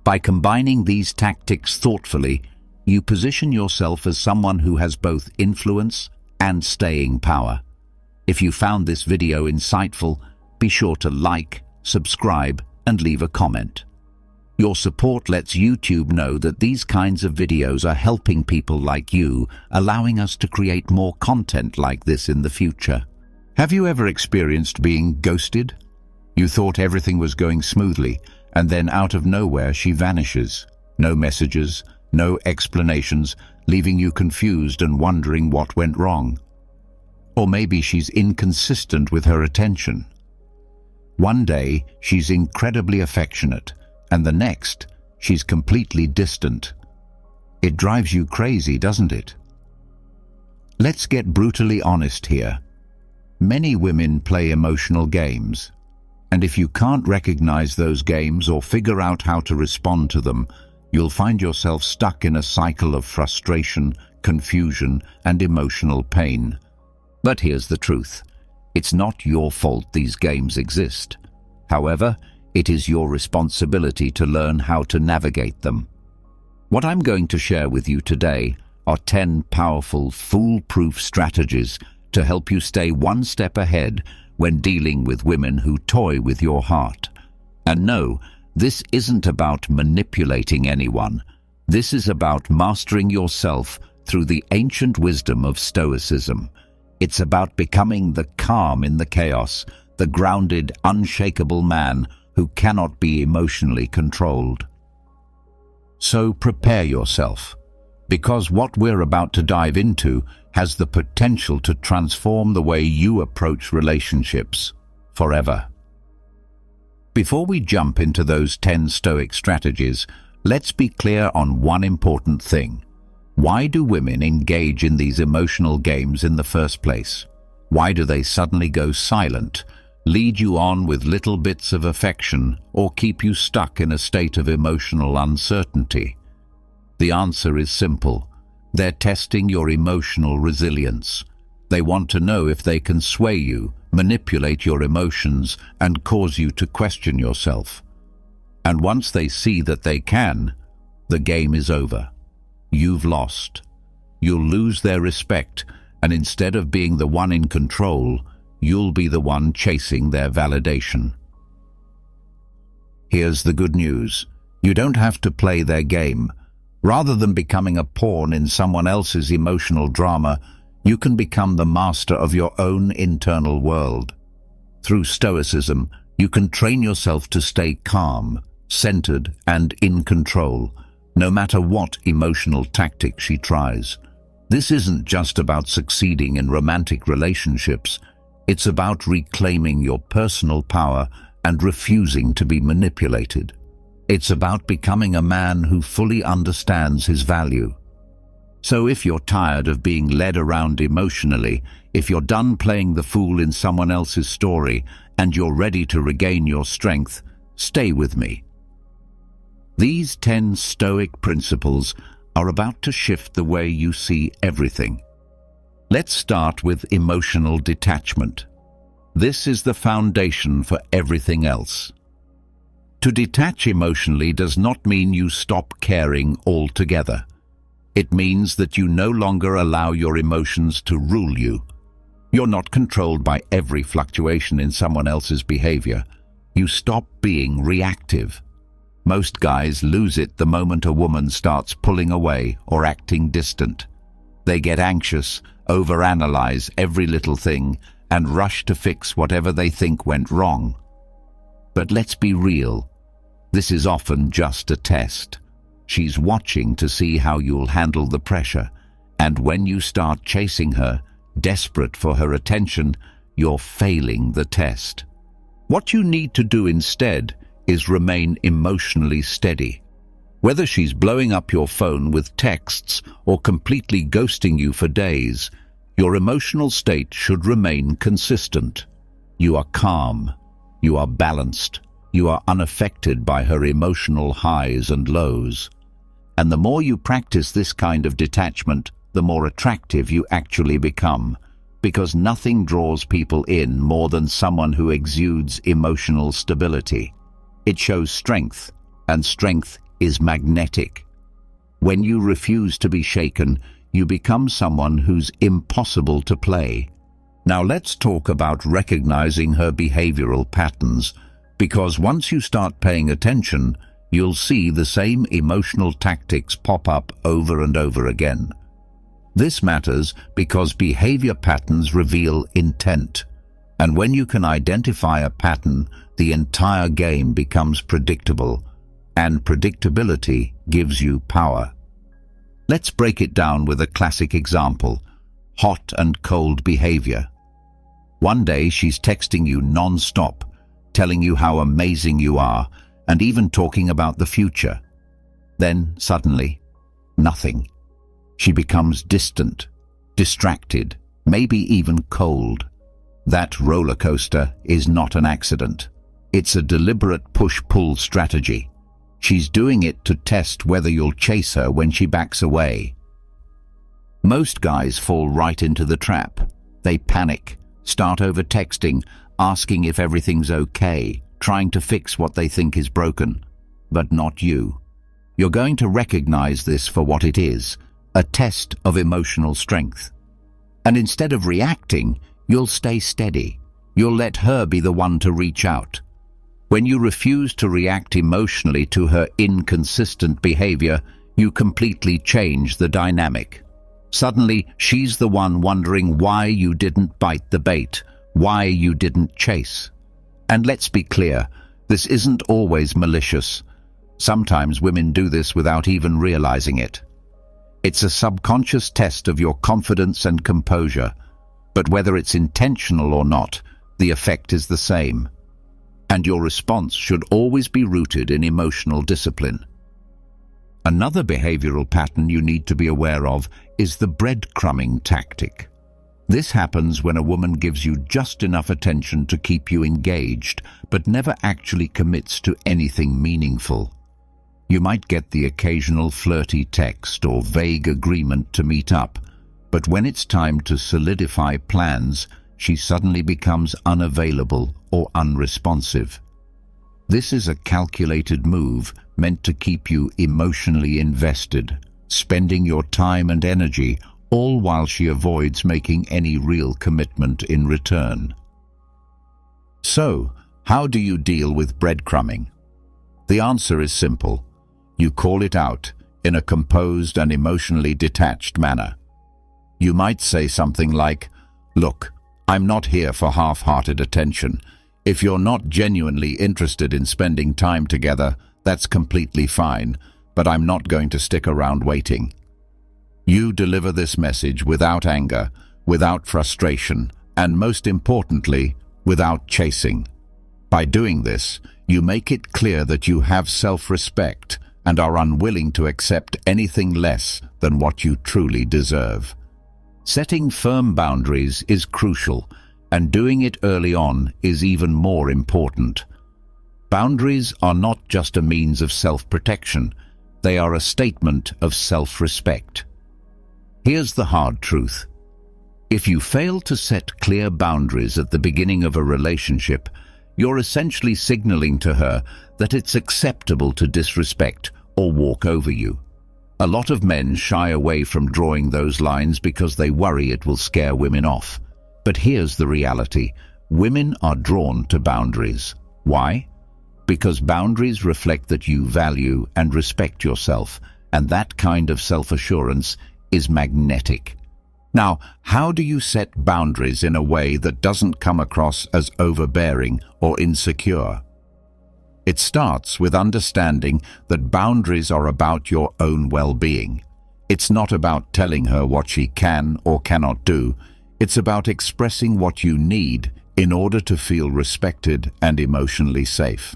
By combining these tactics thoughtfully, you position yourself as someone who has both influence and staying power. If you found this video insightful, be sure to like, subscribe, and leave a comment. Your support lets YouTube know that these kinds of videos are helping people like you, allowing us to create more content like this in the future. Have you ever experienced being ghosted? You thought everything was going smoothly, and then out of nowhere she vanishes. No messages, no explanations, leaving you confused and wondering what went wrong. Or maybe she's inconsistent with her attention. One day, she's incredibly affectionate, and the next, she's completely distant. It drives you crazy, doesn't it? Let's get brutally honest here. Many women play emotional games, and if you can't recognize those games or figure out how to respond to them, you'll find yourself stuck in a cycle of frustration, confusion, and emotional pain. But here's the truth. It's not your fault these games exist. However, it is your responsibility to learn how to navigate them. What I'm going to share with you today are 10 powerful, foolproof strategies to help you stay one step ahead when dealing with women who toy with your heart. And no, this isn't about manipulating anyone. This is about mastering yourself through the ancient wisdom of Stoicism. It's about becoming the calm in the chaos, the grounded, unshakable man who cannot be emotionally controlled. So prepare yourself, because what we're about to dive into has the potential to transform the way you approach relationships forever. Before we jump into those 10 Stoic strategies, let's be clear on one important thing. Why do women engage in these emotional games in the first place? Why do they suddenly go silent, lead you on with little bits of affection, or keep you stuck in a state of emotional uncertainty? The answer is simple. They're testing your emotional resilience. They want to know if they can sway you, manipulate your emotions, and cause you to question yourself. And once they see that they can, the game is over. You've lost. You'll lose their respect, and instead of being the one in control, you'll be the one chasing their validation. Here's the good news. You don't have to play their game. Rather than becoming a pawn in someone else's emotional drama, you can become the master of your own internal world. Through Stoicism, you can train yourself to stay calm, centered, and in control, no matter what emotional tactic she tries. This isn't just about succeeding in romantic relationships. It's about reclaiming your personal power and refusing to be manipulated. It's about becoming a man who fully understands his value. So if you're tired of being led around emotionally, if you're done playing the fool in someone else's story, and you're ready to regain your strength, stay with me. These 10 Stoic principles are about to shift the way you see everything. Let's start with emotional detachment. This is the foundation for everything else. To detach emotionally does not mean you stop caring altogether. It means that you no longer allow your emotions to rule you. You're not controlled by every fluctuation in someone else's behavior. You stop being reactive. Most guys lose it the moment a woman starts pulling away or acting distant. They get anxious, overanalyze every little thing, and rush to fix whatever they think went wrong. But let's be real. This is often just a test. She's watching to see how you'll handle the pressure, and when you start chasing her, desperate for her attention, you're failing the test. What you need to do instead is remain emotionally steady. Whether she's blowing up your phone with texts or completely ghosting you for days, your emotional state should remain consistent. You are calm. You are balanced. You are unaffected by her emotional highs and lows. And the more you practice this kind of detachment, the more attractive you actually become, because nothing draws people in more than someone who exudes emotional stability. It shows strength, and strength is magnetic. When you refuse to be shaken, you become someone who's impossible to play. Now let's talk about recognizing her behavioral patterns, because once you start paying attention, you'll see the same emotional tactics pop up over and over again. This matters because behavior patterns reveal intent, and when you can identify a pattern, the entire game becomes predictable, and predictability gives you power. Let's break it down with a classic example: hot and cold behavior. One day she's texting you non-stop, telling you how amazing you are, and even talking about the future. Then, suddenly, nothing. She becomes distant, distracted, maybe even cold. That roller coaster is not an accident. It's a deliberate push-pull strategy. She's doing it to test whether you'll chase her when she backs away. Most guys fall right into the trap. They panic, start over-texting, asking if everything's okay, trying to fix what they think is broken. But not you. You're going to recognize this for what it is, a test of emotional strength. And instead of reacting, you'll stay steady. You'll let her be the one to reach out. When you refuse to react emotionally to her inconsistent behavior, you completely change the dynamic. Suddenly, she's the one wondering why you didn't bite the bait, why you didn't chase. And let's be clear, this isn't always malicious. Sometimes women do this without even realizing it. It's a subconscious test of your confidence and composure, but whether it's intentional or not, the effect is the same. And your response should always be rooted in emotional discipline. Another behavioral pattern you need to be aware of is the breadcrumbing tactic. This happens when a woman gives you just enough attention to keep you engaged, but never actually commits to anything meaningful. You might get the occasional flirty text or vague agreement to meet up, but when it's time to solidify plans, she suddenly becomes unavailable or unresponsive. This is a calculated move meant to keep you emotionally invested, spending your time and energy, all while she avoids making any real commitment in return. So, how do you deal with breadcrumbing? The answer is simple. You call it out in a composed and emotionally detached manner. You might say something like, "Look, I'm not here for half-hearted attention. If you're not genuinely interested in spending time together, that's completely fine, but I'm not going to stick around waiting." You deliver this message without anger, without frustration, and most importantly, without chasing. By doing this, you make it clear that you have self-respect and are unwilling to accept anything less than what you truly deserve. Setting firm boundaries is crucial, and doing it early on is even more important. Boundaries are not just a means of self-protection, they are a statement of self-respect. Here's the hard truth. If you fail to set clear boundaries at the beginning of a relationship, you're essentially signaling to her that it's acceptable to disrespect or walk over you. A lot of men shy away from drawing those lines because they worry it will scare women off. But here's the reality. Women are drawn to boundaries. Why? Because boundaries reflect that you value and respect yourself, and that kind of self-assurance is magnetic. Now, how do you set boundaries in a way that doesn't come across as overbearing or insecure? It starts with understanding that boundaries are about your own well-being. It's not about telling her what she can or cannot do. It's about expressing what you need in order to feel respected and emotionally safe.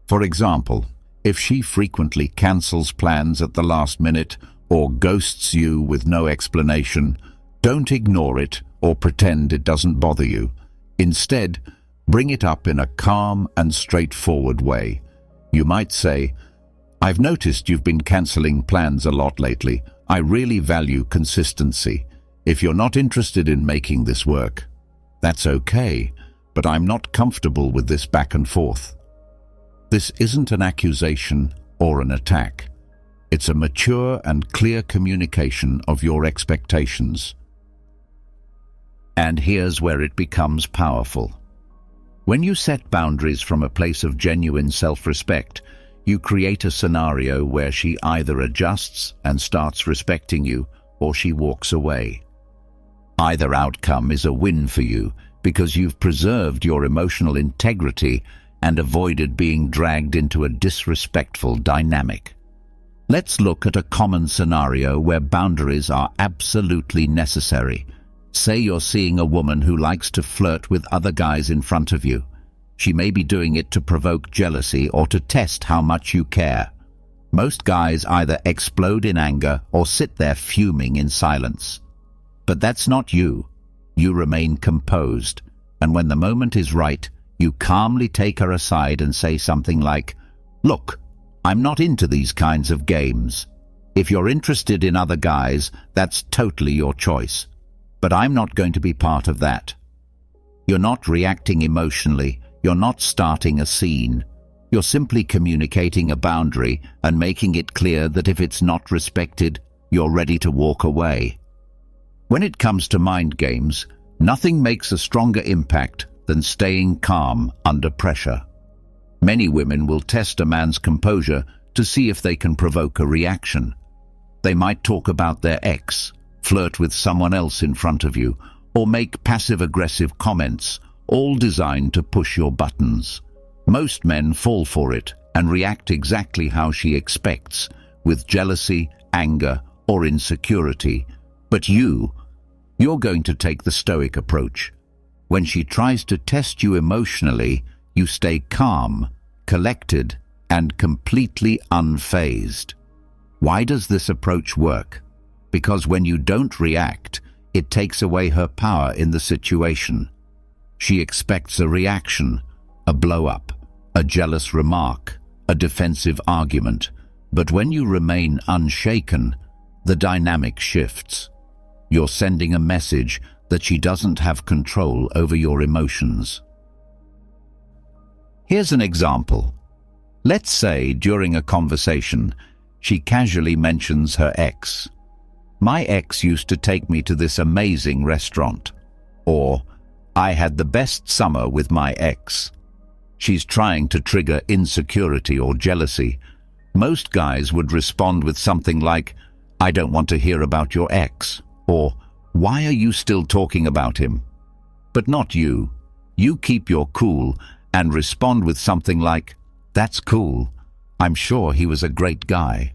For example, if she frequently cancels plans at the last minute or ghosts you with no explanation, don't ignore it or pretend it doesn't bother you. Instead, bring it up in a calm and straightforward way. You might say, "I've noticed you've been canceling plans a lot lately. I really value consistency. If you're not interested in making this work, that's okay, but I'm not comfortable with this back and forth." This isn't an accusation or an attack. It's a mature and clear communication of your expectations. And here's where it becomes powerful. When you set boundaries from a place of genuine self-respect, you create a scenario where she either adjusts and starts respecting you, or she walks away. Either outcome is a win for you because you've preserved your emotional integrity and avoided being dragged into a disrespectful dynamic. Let's look at a common scenario where boundaries are absolutely necessary. Say you're seeing a woman who likes to flirt with other guys in front of you. She may be doing it to provoke jealousy or to test how much you care. Most guys either explode in anger or sit there fuming in silence. But that's not you. You remain composed, and when the moment is right, you calmly take her aside and say something like, "Look, I'm not into these kinds of games. If you're interested in other guys, that's totally your choice. But I'm not going to be part of that." You're not reacting emotionally. You're not starting a scene. You're simply communicating a boundary and making it clear that if it's not respected, you're ready to walk away. When it comes to mind games, nothing makes a stronger impact than staying calm under pressure. Many women will test a man's composure to see if they can provoke a reaction. They might talk about their ex, flirt with someone else in front of you, or make passive-aggressive comments, all designed to push your buttons. Most men fall for it and react exactly how she expects, with jealousy, anger, or insecurity. But you're going to take the Stoic approach. When she tries to test you emotionally, you stay calm, collected, and completely unfazed. Why does this approach work? Because when you don't react, it takes away her power in the situation. She expects a reaction, a blow-up, a jealous remark, a defensive argument. But when you remain unshaken, the dynamic shifts. You're sending a message that she doesn't have control over your emotions. Here's an example. Let's say during a conversation, she casually mentions her ex. "My ex used to take me to this amazing restaurant." Or, "I had the best summer with my ex." She's trying to trigger insecurity or jealousy. Most guys would respond with something like, "I don't want to hear about your ex," or, "Why are you still talking about him?" But not you. You keep your cool and respond with something like, "That's cool. I'm sure he was a great guy."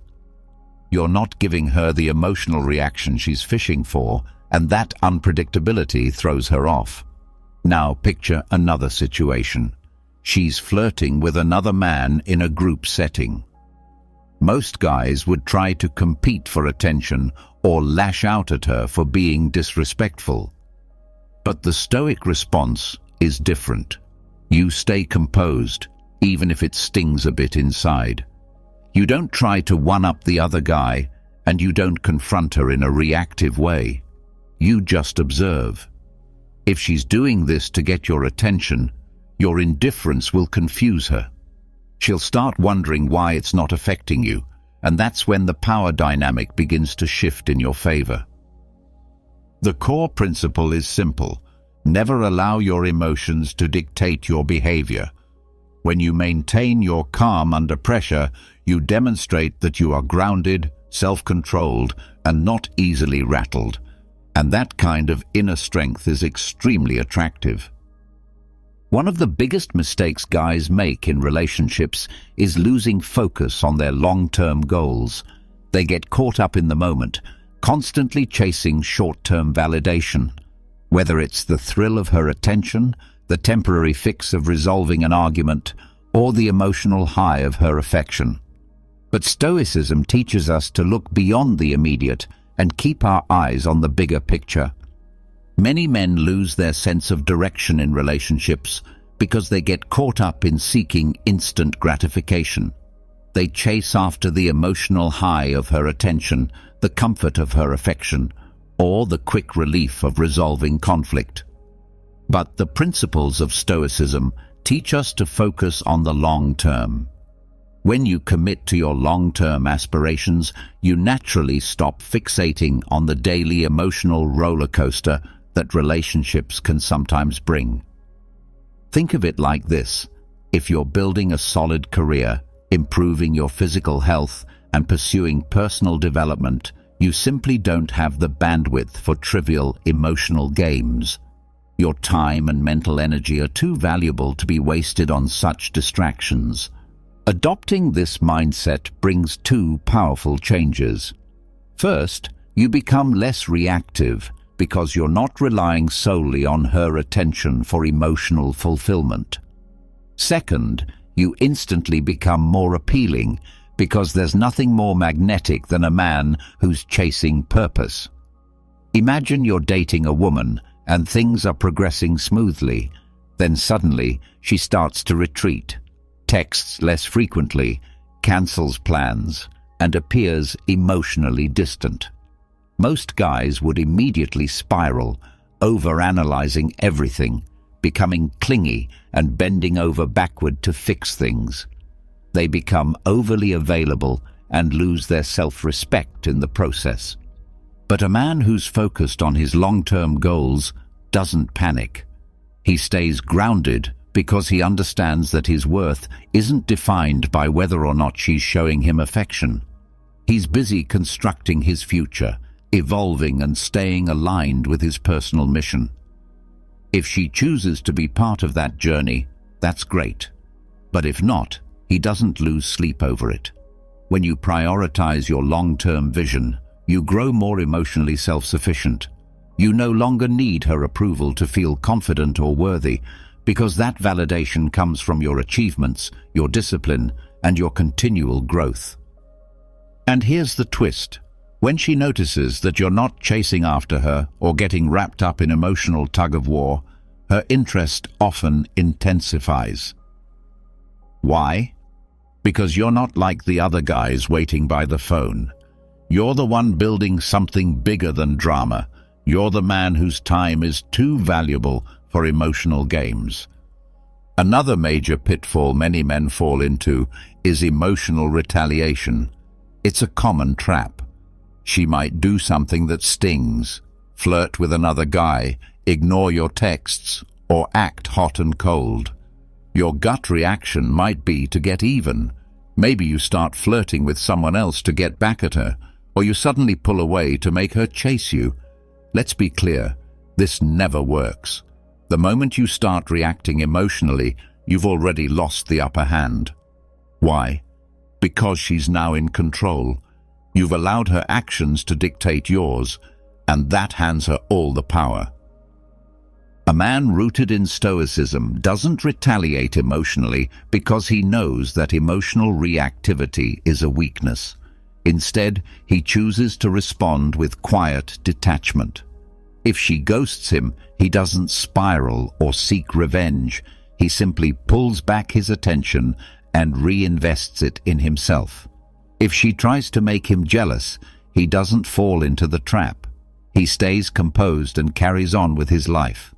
You're not giving her the emotional reaction she's fishing for. and that unpredictability throws her off. Now picture another situation. She's flirting with another man in a group setting. Most guys would try to compete for attention or lash out at her for being disrespectful. But the Stoic response is different. You stay composed, even if it stings a bit inside. You don't try to one-up the other guy, and you don't confront her in a reactive way. You just observe. If she's doing this to get your attention, your indifference will confuse her. She'll start wondering why it's not affecting you, and that's when the power dynamic begins to shift in your favor. The core principle is simple. Never allow your emotions to dictate your behavior. When you maintain your calm under pressure, you demonstrate that you are grounded, self-controlled, and not easily rattled. And that kind of inner strength is extremely attractive. One of the biggest mistakes guys make in relationships is losing focus on their long-term goals. They get caught up in the moment, constantly chasing short-term validation. Whether it's the thrill of her attention, the temporary fix of resolving an argument, or the emotional high of her affection. But Stoicism teaches us to look beyond the immediate and keep our eyes on the bigger picture. Many men lose their sense of direction in relationships because they get caught up in seeking instant gratification. They chase after the emotional high of her attention, the comfort of her affection, or the quick relief of resolving conflict. But the principles of Stoicism teach us to focus on the long term. When you commit to your long-term aspirations, you naturally stop fixating on the daily emotional roller coaster that relationships can sometimes bring. Think of it like this. If you're building a solid career, improving your physical health, and pursuing personal development, you simply don't have the bandwidth for trivial emotional games. Your time and mental energy are too valuable to be wasted on such distractions. Adopting this mindset brings two powerful changes. First, you become less reactive because you're not relying solely on her attention for emotional fulfillment. Second, you instantly become more appealing because there's nothing more magnetic than a man who's chasing purpose. Imagine you're dating a woman and things are progressing smoothly. Then suddenly she starts to retreat, texts less frequently, cancels plans, and appears emotionally distant. Most guys would immediately spiral, overanalyzing everything, becoming clingy and bending over backward to fix things. They become overly available and lose their self-respect in the process. But a man who's focused on his long-term goals doesn't panic. He stays grounded because he understands that his worth isn't defined by whether or not she's showing him affection. He's busy constructing his future, evolving and staying aligned with his personal mission. If she chooses to be part of that journey, that's great. But if not, he doesn't lose sleep over it. When you prioritize your long-term vision, you grow more emotionally self-sufficient. You no longer need her approval to feel confident or worthy, because that validation comes from your achievements, your discipline, and your continual growth. And here's the twist. When she notices that you're not chasing after her or getting wrapped up in emotional tug-of-war, her interest often intensifies. Why? Because you're not like the other guys waiting by the phone. You're the one building something bigger than drama. You're the man whose time is too valuable for emotional games. Another major pitfall many men fall into is emotional retaliation. It's a common trap. She might do something that stings, flirt with another guy, ignore your texts, or act hot and cold. Your gut reaction might be to get even. Maybe you start flirting with someone else to get back at her, or you suddenly pull away to make her chase you. Let's be clear, this never works. The moment you start reacting emotionally, you've already lost the upper hand. Why? Because she's now in control. You've allowed her actions to dictate yours, and that hands her all the power. A man rooted in Stoicism doesn't retaliate emotionally because he knows that emotional reactivity is a weakness. Instead, he chooses to respond with quiet detachment. If she ghosts him, he doesn't spiral or seek revenge. He simply pulls back his attention and reinvests it in himself. If she tries to make him jealous, he doesn't fall into the trap. He stays composed and carries on with his life.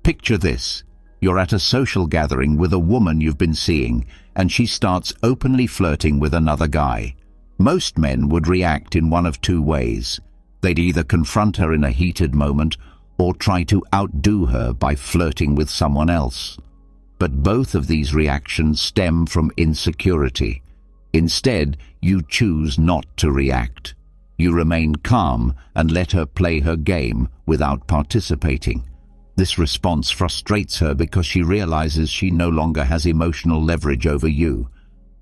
Picture this. You're at a social gathering with a woman you've been seeing, and she starts openly flirting with another guy. Most men would react in one of two ways. They'd either confront her in a heated moment or try to outdo her by flirting with someone else. But both of these reactions stem from insecurity. Instead, you choose not to react. You remain calm and let her play her game without participating. This response frustrates her because she realizes she no longer has emotional leverage over you.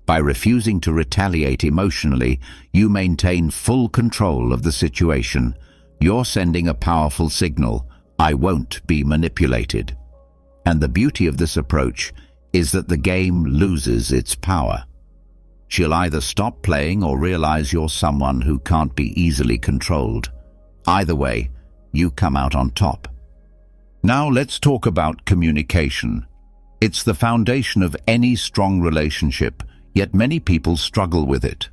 By refusing to retaliate emotionally, you maintain full control of the situation. You're sending a powerful signal: I won't be manipulated. And the beauty of this approach is that the game loses its power. She'll either stop playing or realize you're someone who can't be easily controlled. Either way, you come out on top. Now let's talk about communication. It's the foundation of any strong relationship, yet many people struggle with it.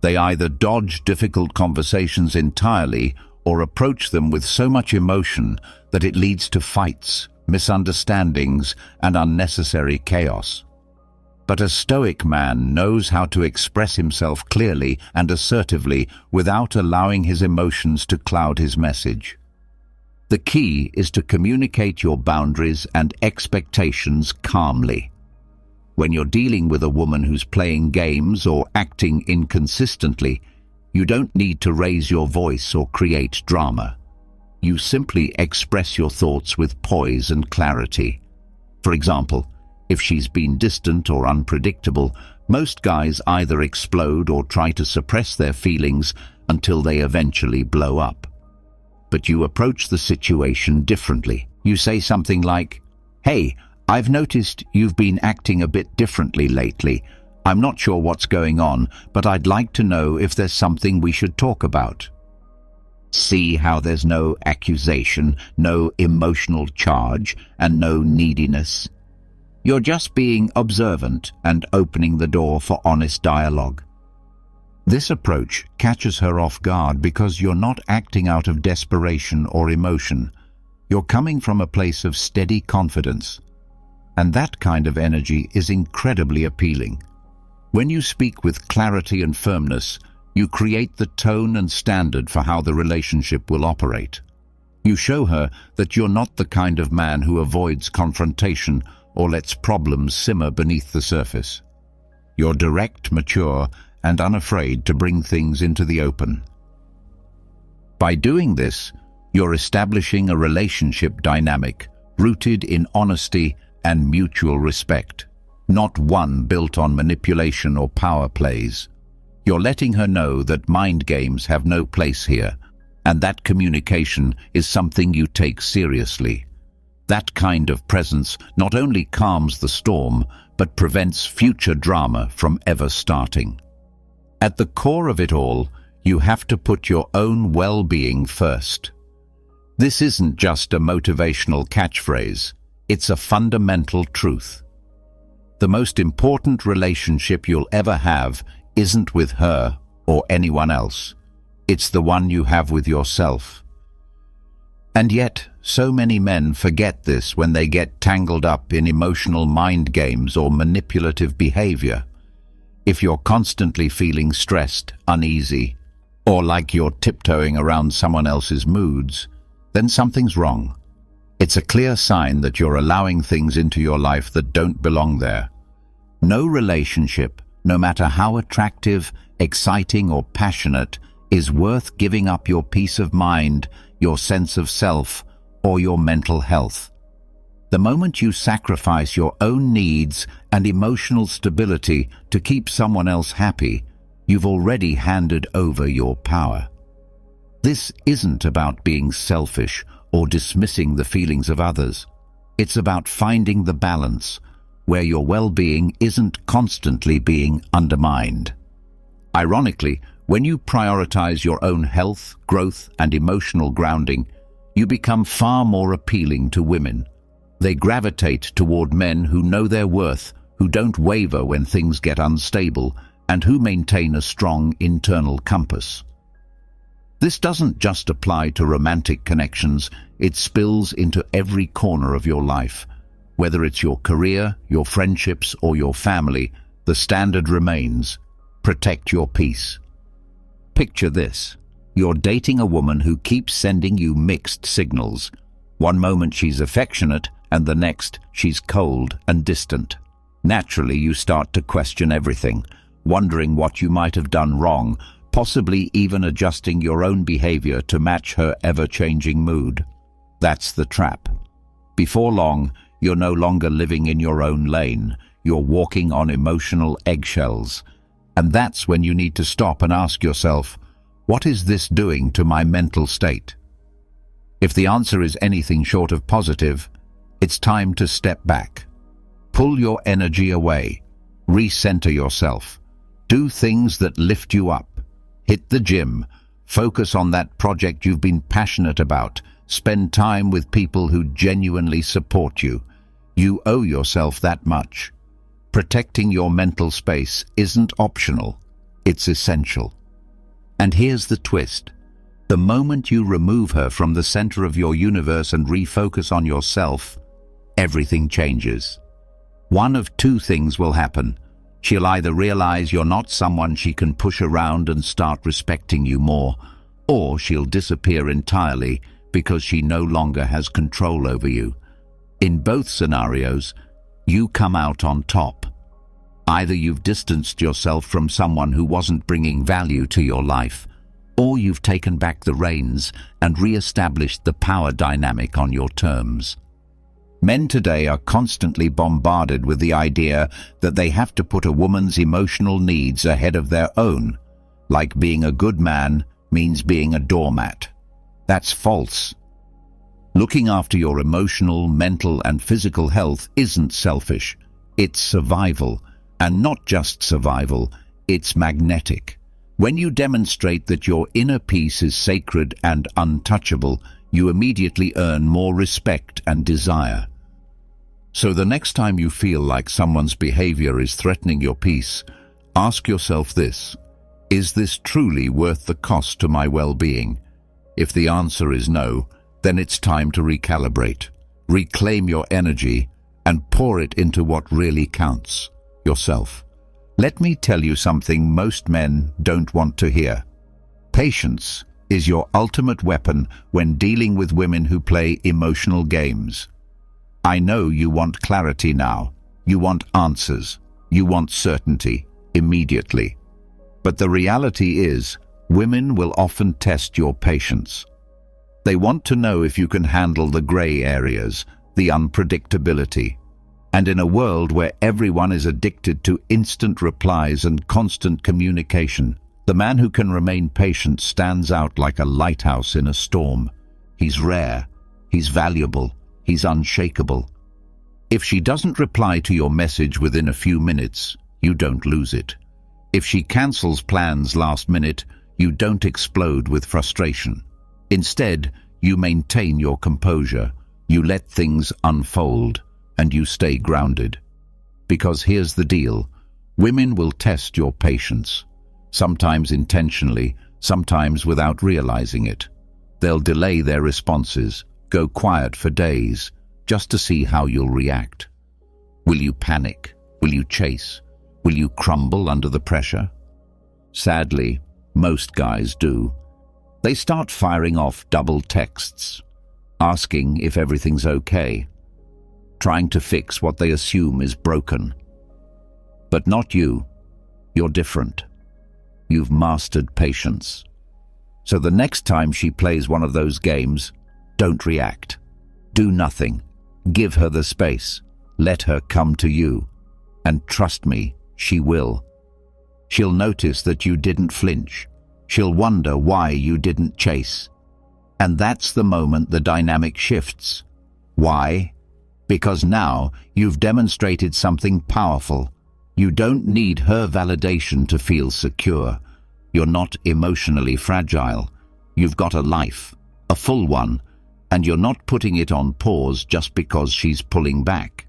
They either dodge difficult conversations entirely or approach them with so much emotion that it leads to fights, misunderstandings, and unnecessary chaos. But a Stoic man knows how to express himself clearly and assertively without allowing his emotions to cloud his message. The key is to communicate your boundaries and expectations calmly. When you're dealing with a woman who's playing games or acting inconsistently, you don't need to raise your voice or create drama. You simply express your thoughts with poise and clarity. For example, if she's been distant or unpredictable, most guys either explode or try to suppress their feelings until they eventually blow up. But you approach the situation differently. You say something like, "Hey, I've noticed you've been acting a bit differently lately. I'm not sure what's going on, but I'd like to know if there's something we should talk about." See how there's no accusation, no emotional charge, and no neediness? You're just being observant and opening the door for honest dialogue. This approach catches her off guard because you're not acting out of desperation or emotion. You're coming from a place of steady confidence. And that kind of energy is incredibly appealing. When you speak with clarity and firmness, you create the tone and standard for how the relationship will operate. You show her that you're not the kind of man who avoids confrontation or lets problems simmer beneath the surface. You're direct, mature, and unafraid to bring things into the open. By doing this, you're establishing a relationship dynamic rooted in honesty and mutual respect, not one built on manipulation or power plays. You're letting her know that mind games have no place here, and that communication is something you take seriously. That kind of presence not only calms the storm, but prevents future drama from ever starting. At the core of it all, you have to put your own well-being first. This isn't just a motivational catchphrase, it's a fundamental truth. The most important relationship you'll ever have isn't with her or anyone else. It's the one you have with yourself. And yet, so many men forget this when they get tangled up in emotional mind games or manipulative behavior. If you're constantly feeling stressed, uneasy, or like you're tiptoeing around someone else's moods, then something's wrong. It's a clear sign that you're allowing things into your life that don't belong there. No relationship, no matter how attractive, exciting, or passionate, is worth giving up your peace of mind, your sense of self, or your mental health. The moment you sacrifice your own needs and emotional stability to keep someone else happy, you've already handed over your power. This isn't about being selfish or dismissing the feelings of others. It's about finding the balance where your well-being isn't constantly being undermined. Ironically, when you prioritize your own health, growth, and emotional grounding, you become far more appealing to women. They gravitate toward men who know their worth, who don't waver when things get unstable, and who maintain a strong internal compass. This doesn't just apply to romantic connections, it spills into every corner of your life. Whether it's your career, your friendships, or your family, the standard remains: protect your peace. Picture this. You're dating a woman who keeps sending you mixed signals. One moment she's affectionate, and the next she's cold and distant. Naturally, you start to question everything, wondering what you might have done wrong, possibly even adjusting your own behavior to match her ever-changing mood. That's the trap. Before long, you're no longer living in your own lane. You're walking on emotional eggshells. And that's when you need to stop and ask yourself, what is this doing to my mental state? If the answer is anything short of positive, it's time to step back. Pull your energy away. Recenter yourself. Do things that lift you up. Hit the gym. Focus on that project you've been passionate about. Spend time with people who genuinely support you. You owe yourself that much. Protecting your mental space isn't optional. It's essential. And here's the twist. The moment you remove her from the center of your universe and refocus on yourself, everything changes. One of two things will happen. She'll either realize you're not someone she can push around and start respecting you more, or she'll disappear entirely because she no longer has control over you. In both scenarios, you come out on top. Either you've distanced yourself from someone who wasn't bringing value to your life, or you've taken back the reins and re-established the power dynamic on your terms. Men today are constantly bombarded with the idea that they have to put a woman's emotional needs ahead of their own, like being a good man means being a doormat. That's false. Looking after your emotional, mental, and physical health isn't selfish. It's survival, and not just survival, it's magnetic. When you demonstrate that your inner peace is sacred and untouchable, you immediately earn more respect and desire. So the next time you feel like someone's behavior is threatening your peace, ask yourself this: is this truly worth the cost to my well-being? If the answer is no, then it's time to recalibrate, reclaim your energy, and pour it into what really counts: yourself. Let me tell you something most men don't want to hear. Patience is your ultimate weapon when dealing with women who play emotional games. I know you want clarity now. You want answers. You want certainty immediately. But the reality is, women will often test your patience. They want to know if you can handle the gray areas, the unpredictability. And in a world where everyone is addicted to instant replies and constant communication, the man who can remain patient stands out like a lighthouse in a storm. He's rare, he's valuable, he's unshakable. If she doesn't reply to your message within a few minutes, you don't lose it. If she cancels plans last minute, you don't explode with frustration. Instead, you maintain your composure, you let things unfold, and you stay grounded. Because here's the deal: women will test your patience, sometimes intentionally, sometimes without realizing it. They'll delay their responses, go quiet for days, just to see how you'll react. Will you panic? Will you chase? Will you crumble under the pressure? Sadly, most guys do. They start firing off double texts, asking if everything's okay, trying to fix what they assume is broken. But not you. You're different. You've mastered patience. So the next time she plays one of those games, don't react. Do nothing. Give her the space. Let her come to you. And trust me, she will. She'll notice that you didn't flinch, She'll wonder why you didn't chase. And that's the moment the dynamic shifts. Why? Because now you've demonstrated something powerful. You don't need her validation to feel secure. You're not emotionally fragile. You've got a life, a full one, and you're not putting it on pause just because she's pulling back.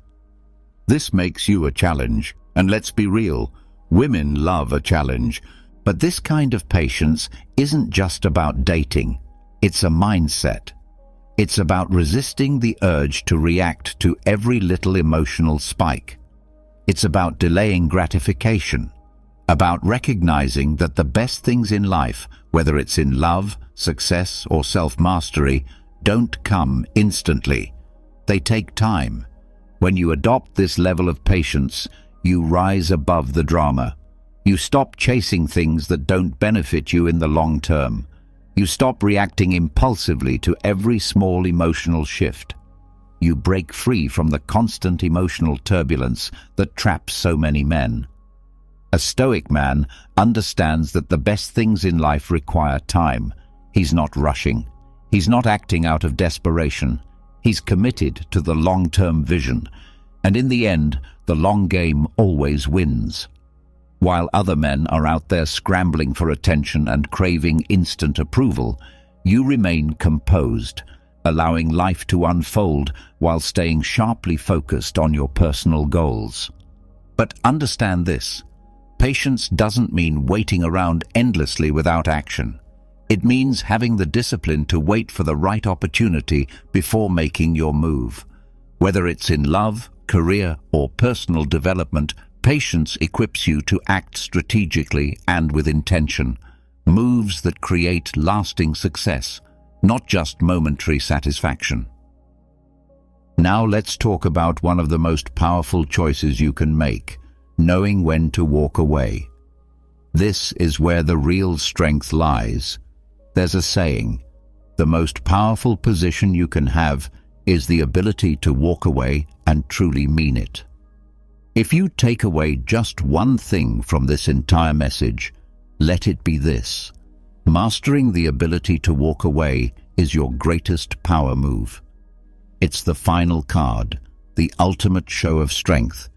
This makes you a challenge, and let's be real, women love a challenge. But this kind of patience isn't just about dating. It's a mindset. It's about resisting the urge to react to every little emotional spike. It's about delaying gratification, about recognizing that the best things in life, whether it's in love, success, or self-mastery, don't come instantly. They take time. When you adopt this level of patience, you rise above the drama. You stop chasing things that don't benefit you in the long term. You stop reacting impulsively to every small emotional shift. You break free from the constant emotional turbulence that traps so many men. A Stoic man understands that the best things in life require time. He's not rushing. He's not acting out of desperation. He's committed to the long-term vision. And in the end, the long game always wins. While other men are out there scrambling for attention and craving instant approval, you remain composed, allowing life to unfold while staying sharply focused on your personal goals. But understand this: patience doesn't mean waiting around endlessly without action. It means having the discipline to wait for the right opportunity before making your move. Whether it's in love, career, or personal development, patience equips you to act strategically and with intention, moves that create lasting success, not just momentary satisfaction. Now let's talk about one of the most powerful choices you can make: knowing when to walk away. This is where the real strength lies. There's a saying, the most powerful position you can have is the ability to walk away and truly mean it. If you take away just one thing from this entire message, let it be this: mastering the ability to walk away is your greatest power move. It's the final card, the ultimate show of strength,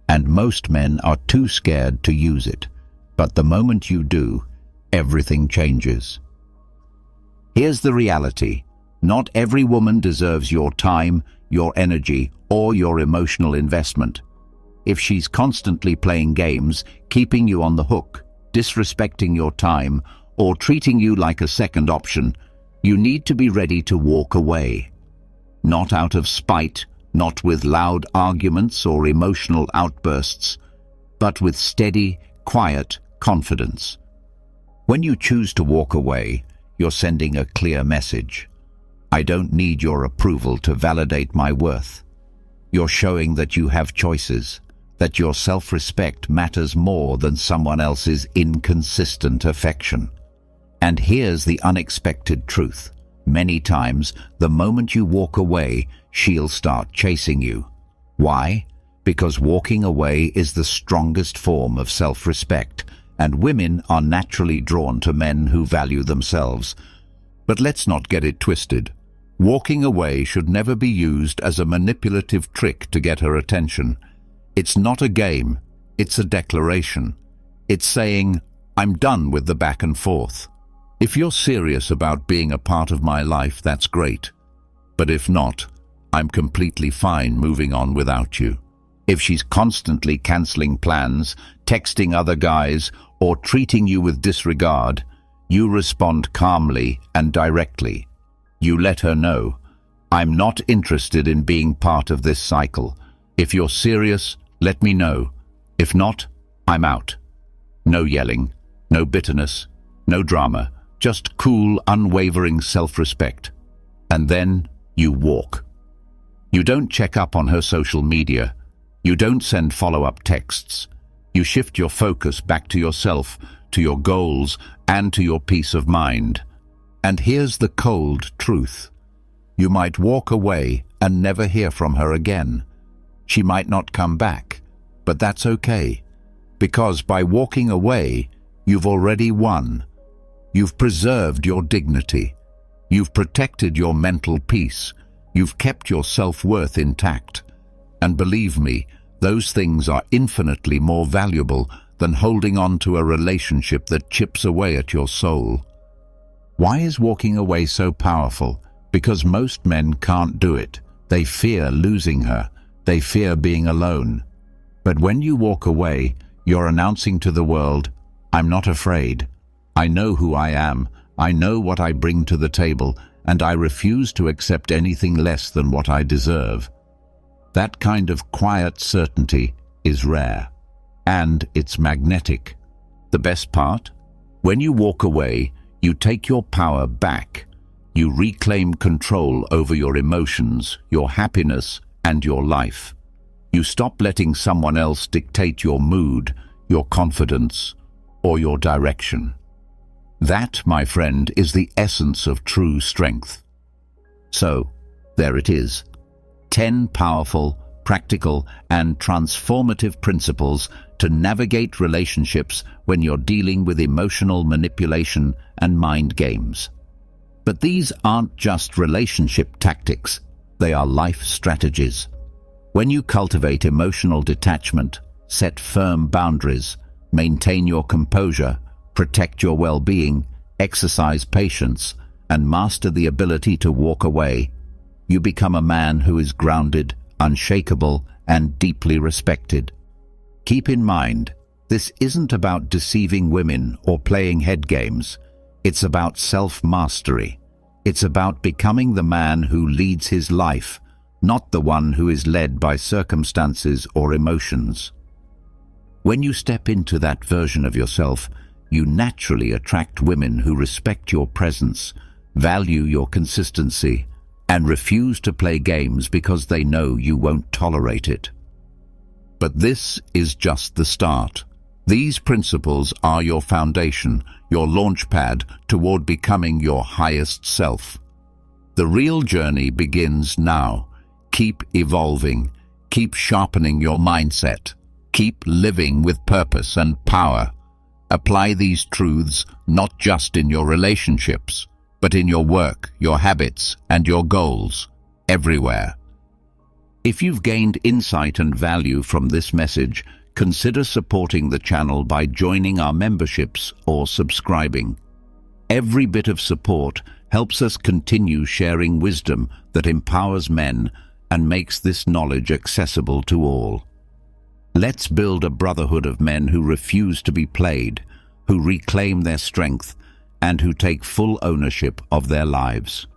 and most men are too scared to use it. But the moment you do, everything changes. Here's the reality: not every woman deserves your time, your energy, or your emotional investment. If she's constantly playing games, keeping you on the hook, disrespecting your time, or treating you like a second option, you need to be ready to walk away. Not out of spite, not with loud arguments or emotional outbursts, but with steady, quiet confidence. When you choose to walk away, you're sending a clear message. I don't need your approval to validate my worth. You're showing that you have choices, that your self-respect matters more than someone else's inconsistent affection. And here's the unexpected truth: many times, the moment you walk away, she'll start chasing you. Why? Because walking away is the strongest form of self-respect, and women are naturally drawn to men who value themselves. But let's not get it twisted. Walking away should never be used as a manipulative trick to get her attention. It's not a game, it's a declaration. It's saying, I'm done with the back and forth. If you're serious about being a part of my life, that's great. But if not, I'm completely fine moving on without you. If she's constantly canceling plans, texting other guys, or treating you with disregard, you respond calmly and directly. You let her know, I'm not interested in being part of this cycle. If you're serious, let me know. If not, I'm out. No yelling, no bitterness, no drama, just cool, unwavering self-respect. And then you walk. You don't check up on her social media. You don't send follow-up texts. You shift your focus back to yourself, to your goals, and to your peace of mind. And here's the cold truth. You might walk away and never hear from her again. She might not come back, but that's okay, because by walking away, you've already won. You've preserved your dignity. You've protected your mental peace. You've kept your self-worth intact. And believe me, those things are infinitely more valuable than holding on to a relationship that chips away at your soul. Why is walking away so powerful? Because most men can't do it. They fear losing her. They fear being alone. But when you walk away, you're announcing to the world, I'm not afraid. I know who I am. I know what I bring to the table, and I refuse to accept anything less than what I deserve. That kind of quiet certainty is rare, and it's magnetic. The best part? When you walk away, you take your power back. You reclaim control over your emotions, your happiness, and your life. You stop letting someone else dictate your mood, your confidence, or your direction. That, my friend, is the essence of true strength. So, there it is. 10 powerful, practical, and transformative principles to navigate relationships when you're dealing with emotional manipulation and mind games. But these aren't just relationship tactics, they are life strategies. When you cultivate emotional detachment, set firm boundaries, maintain your composure, protect your well-being, exercise patience, and master the ability to walk away, you become a man who is grounded, unshakable, and deeply respected. Keep in mind, this isn't about deceiving women or playing head games. It's about self-mastery. It's about becoming the man who leads his life, not the one who is led by circumstances or emotions. When you step into that version of yourself, you naturally attract women who respect your presence, value your consistency, and refuse to play games because they know you won't tolerate it. But this is just the start. These principles are your foundation, your launchpad toward becoming your highest self. The real journey begins now. Keep evolving. Keep sharpening your mindset. Keep living with purpose and power. Apply these truths not just in your relationships, but in your work, your habits, and your goals, everywhere. If you've gained insight and value from this message, consider supporting the channel by joining our memberships or subscribing. Every bit of support helps us continue sharing wisdom that empowers men and makes this knowledge accessible to all. Let's build a brotherhood of men who refuse to be played, who reclaim their strength, and who take full ownership of their lives.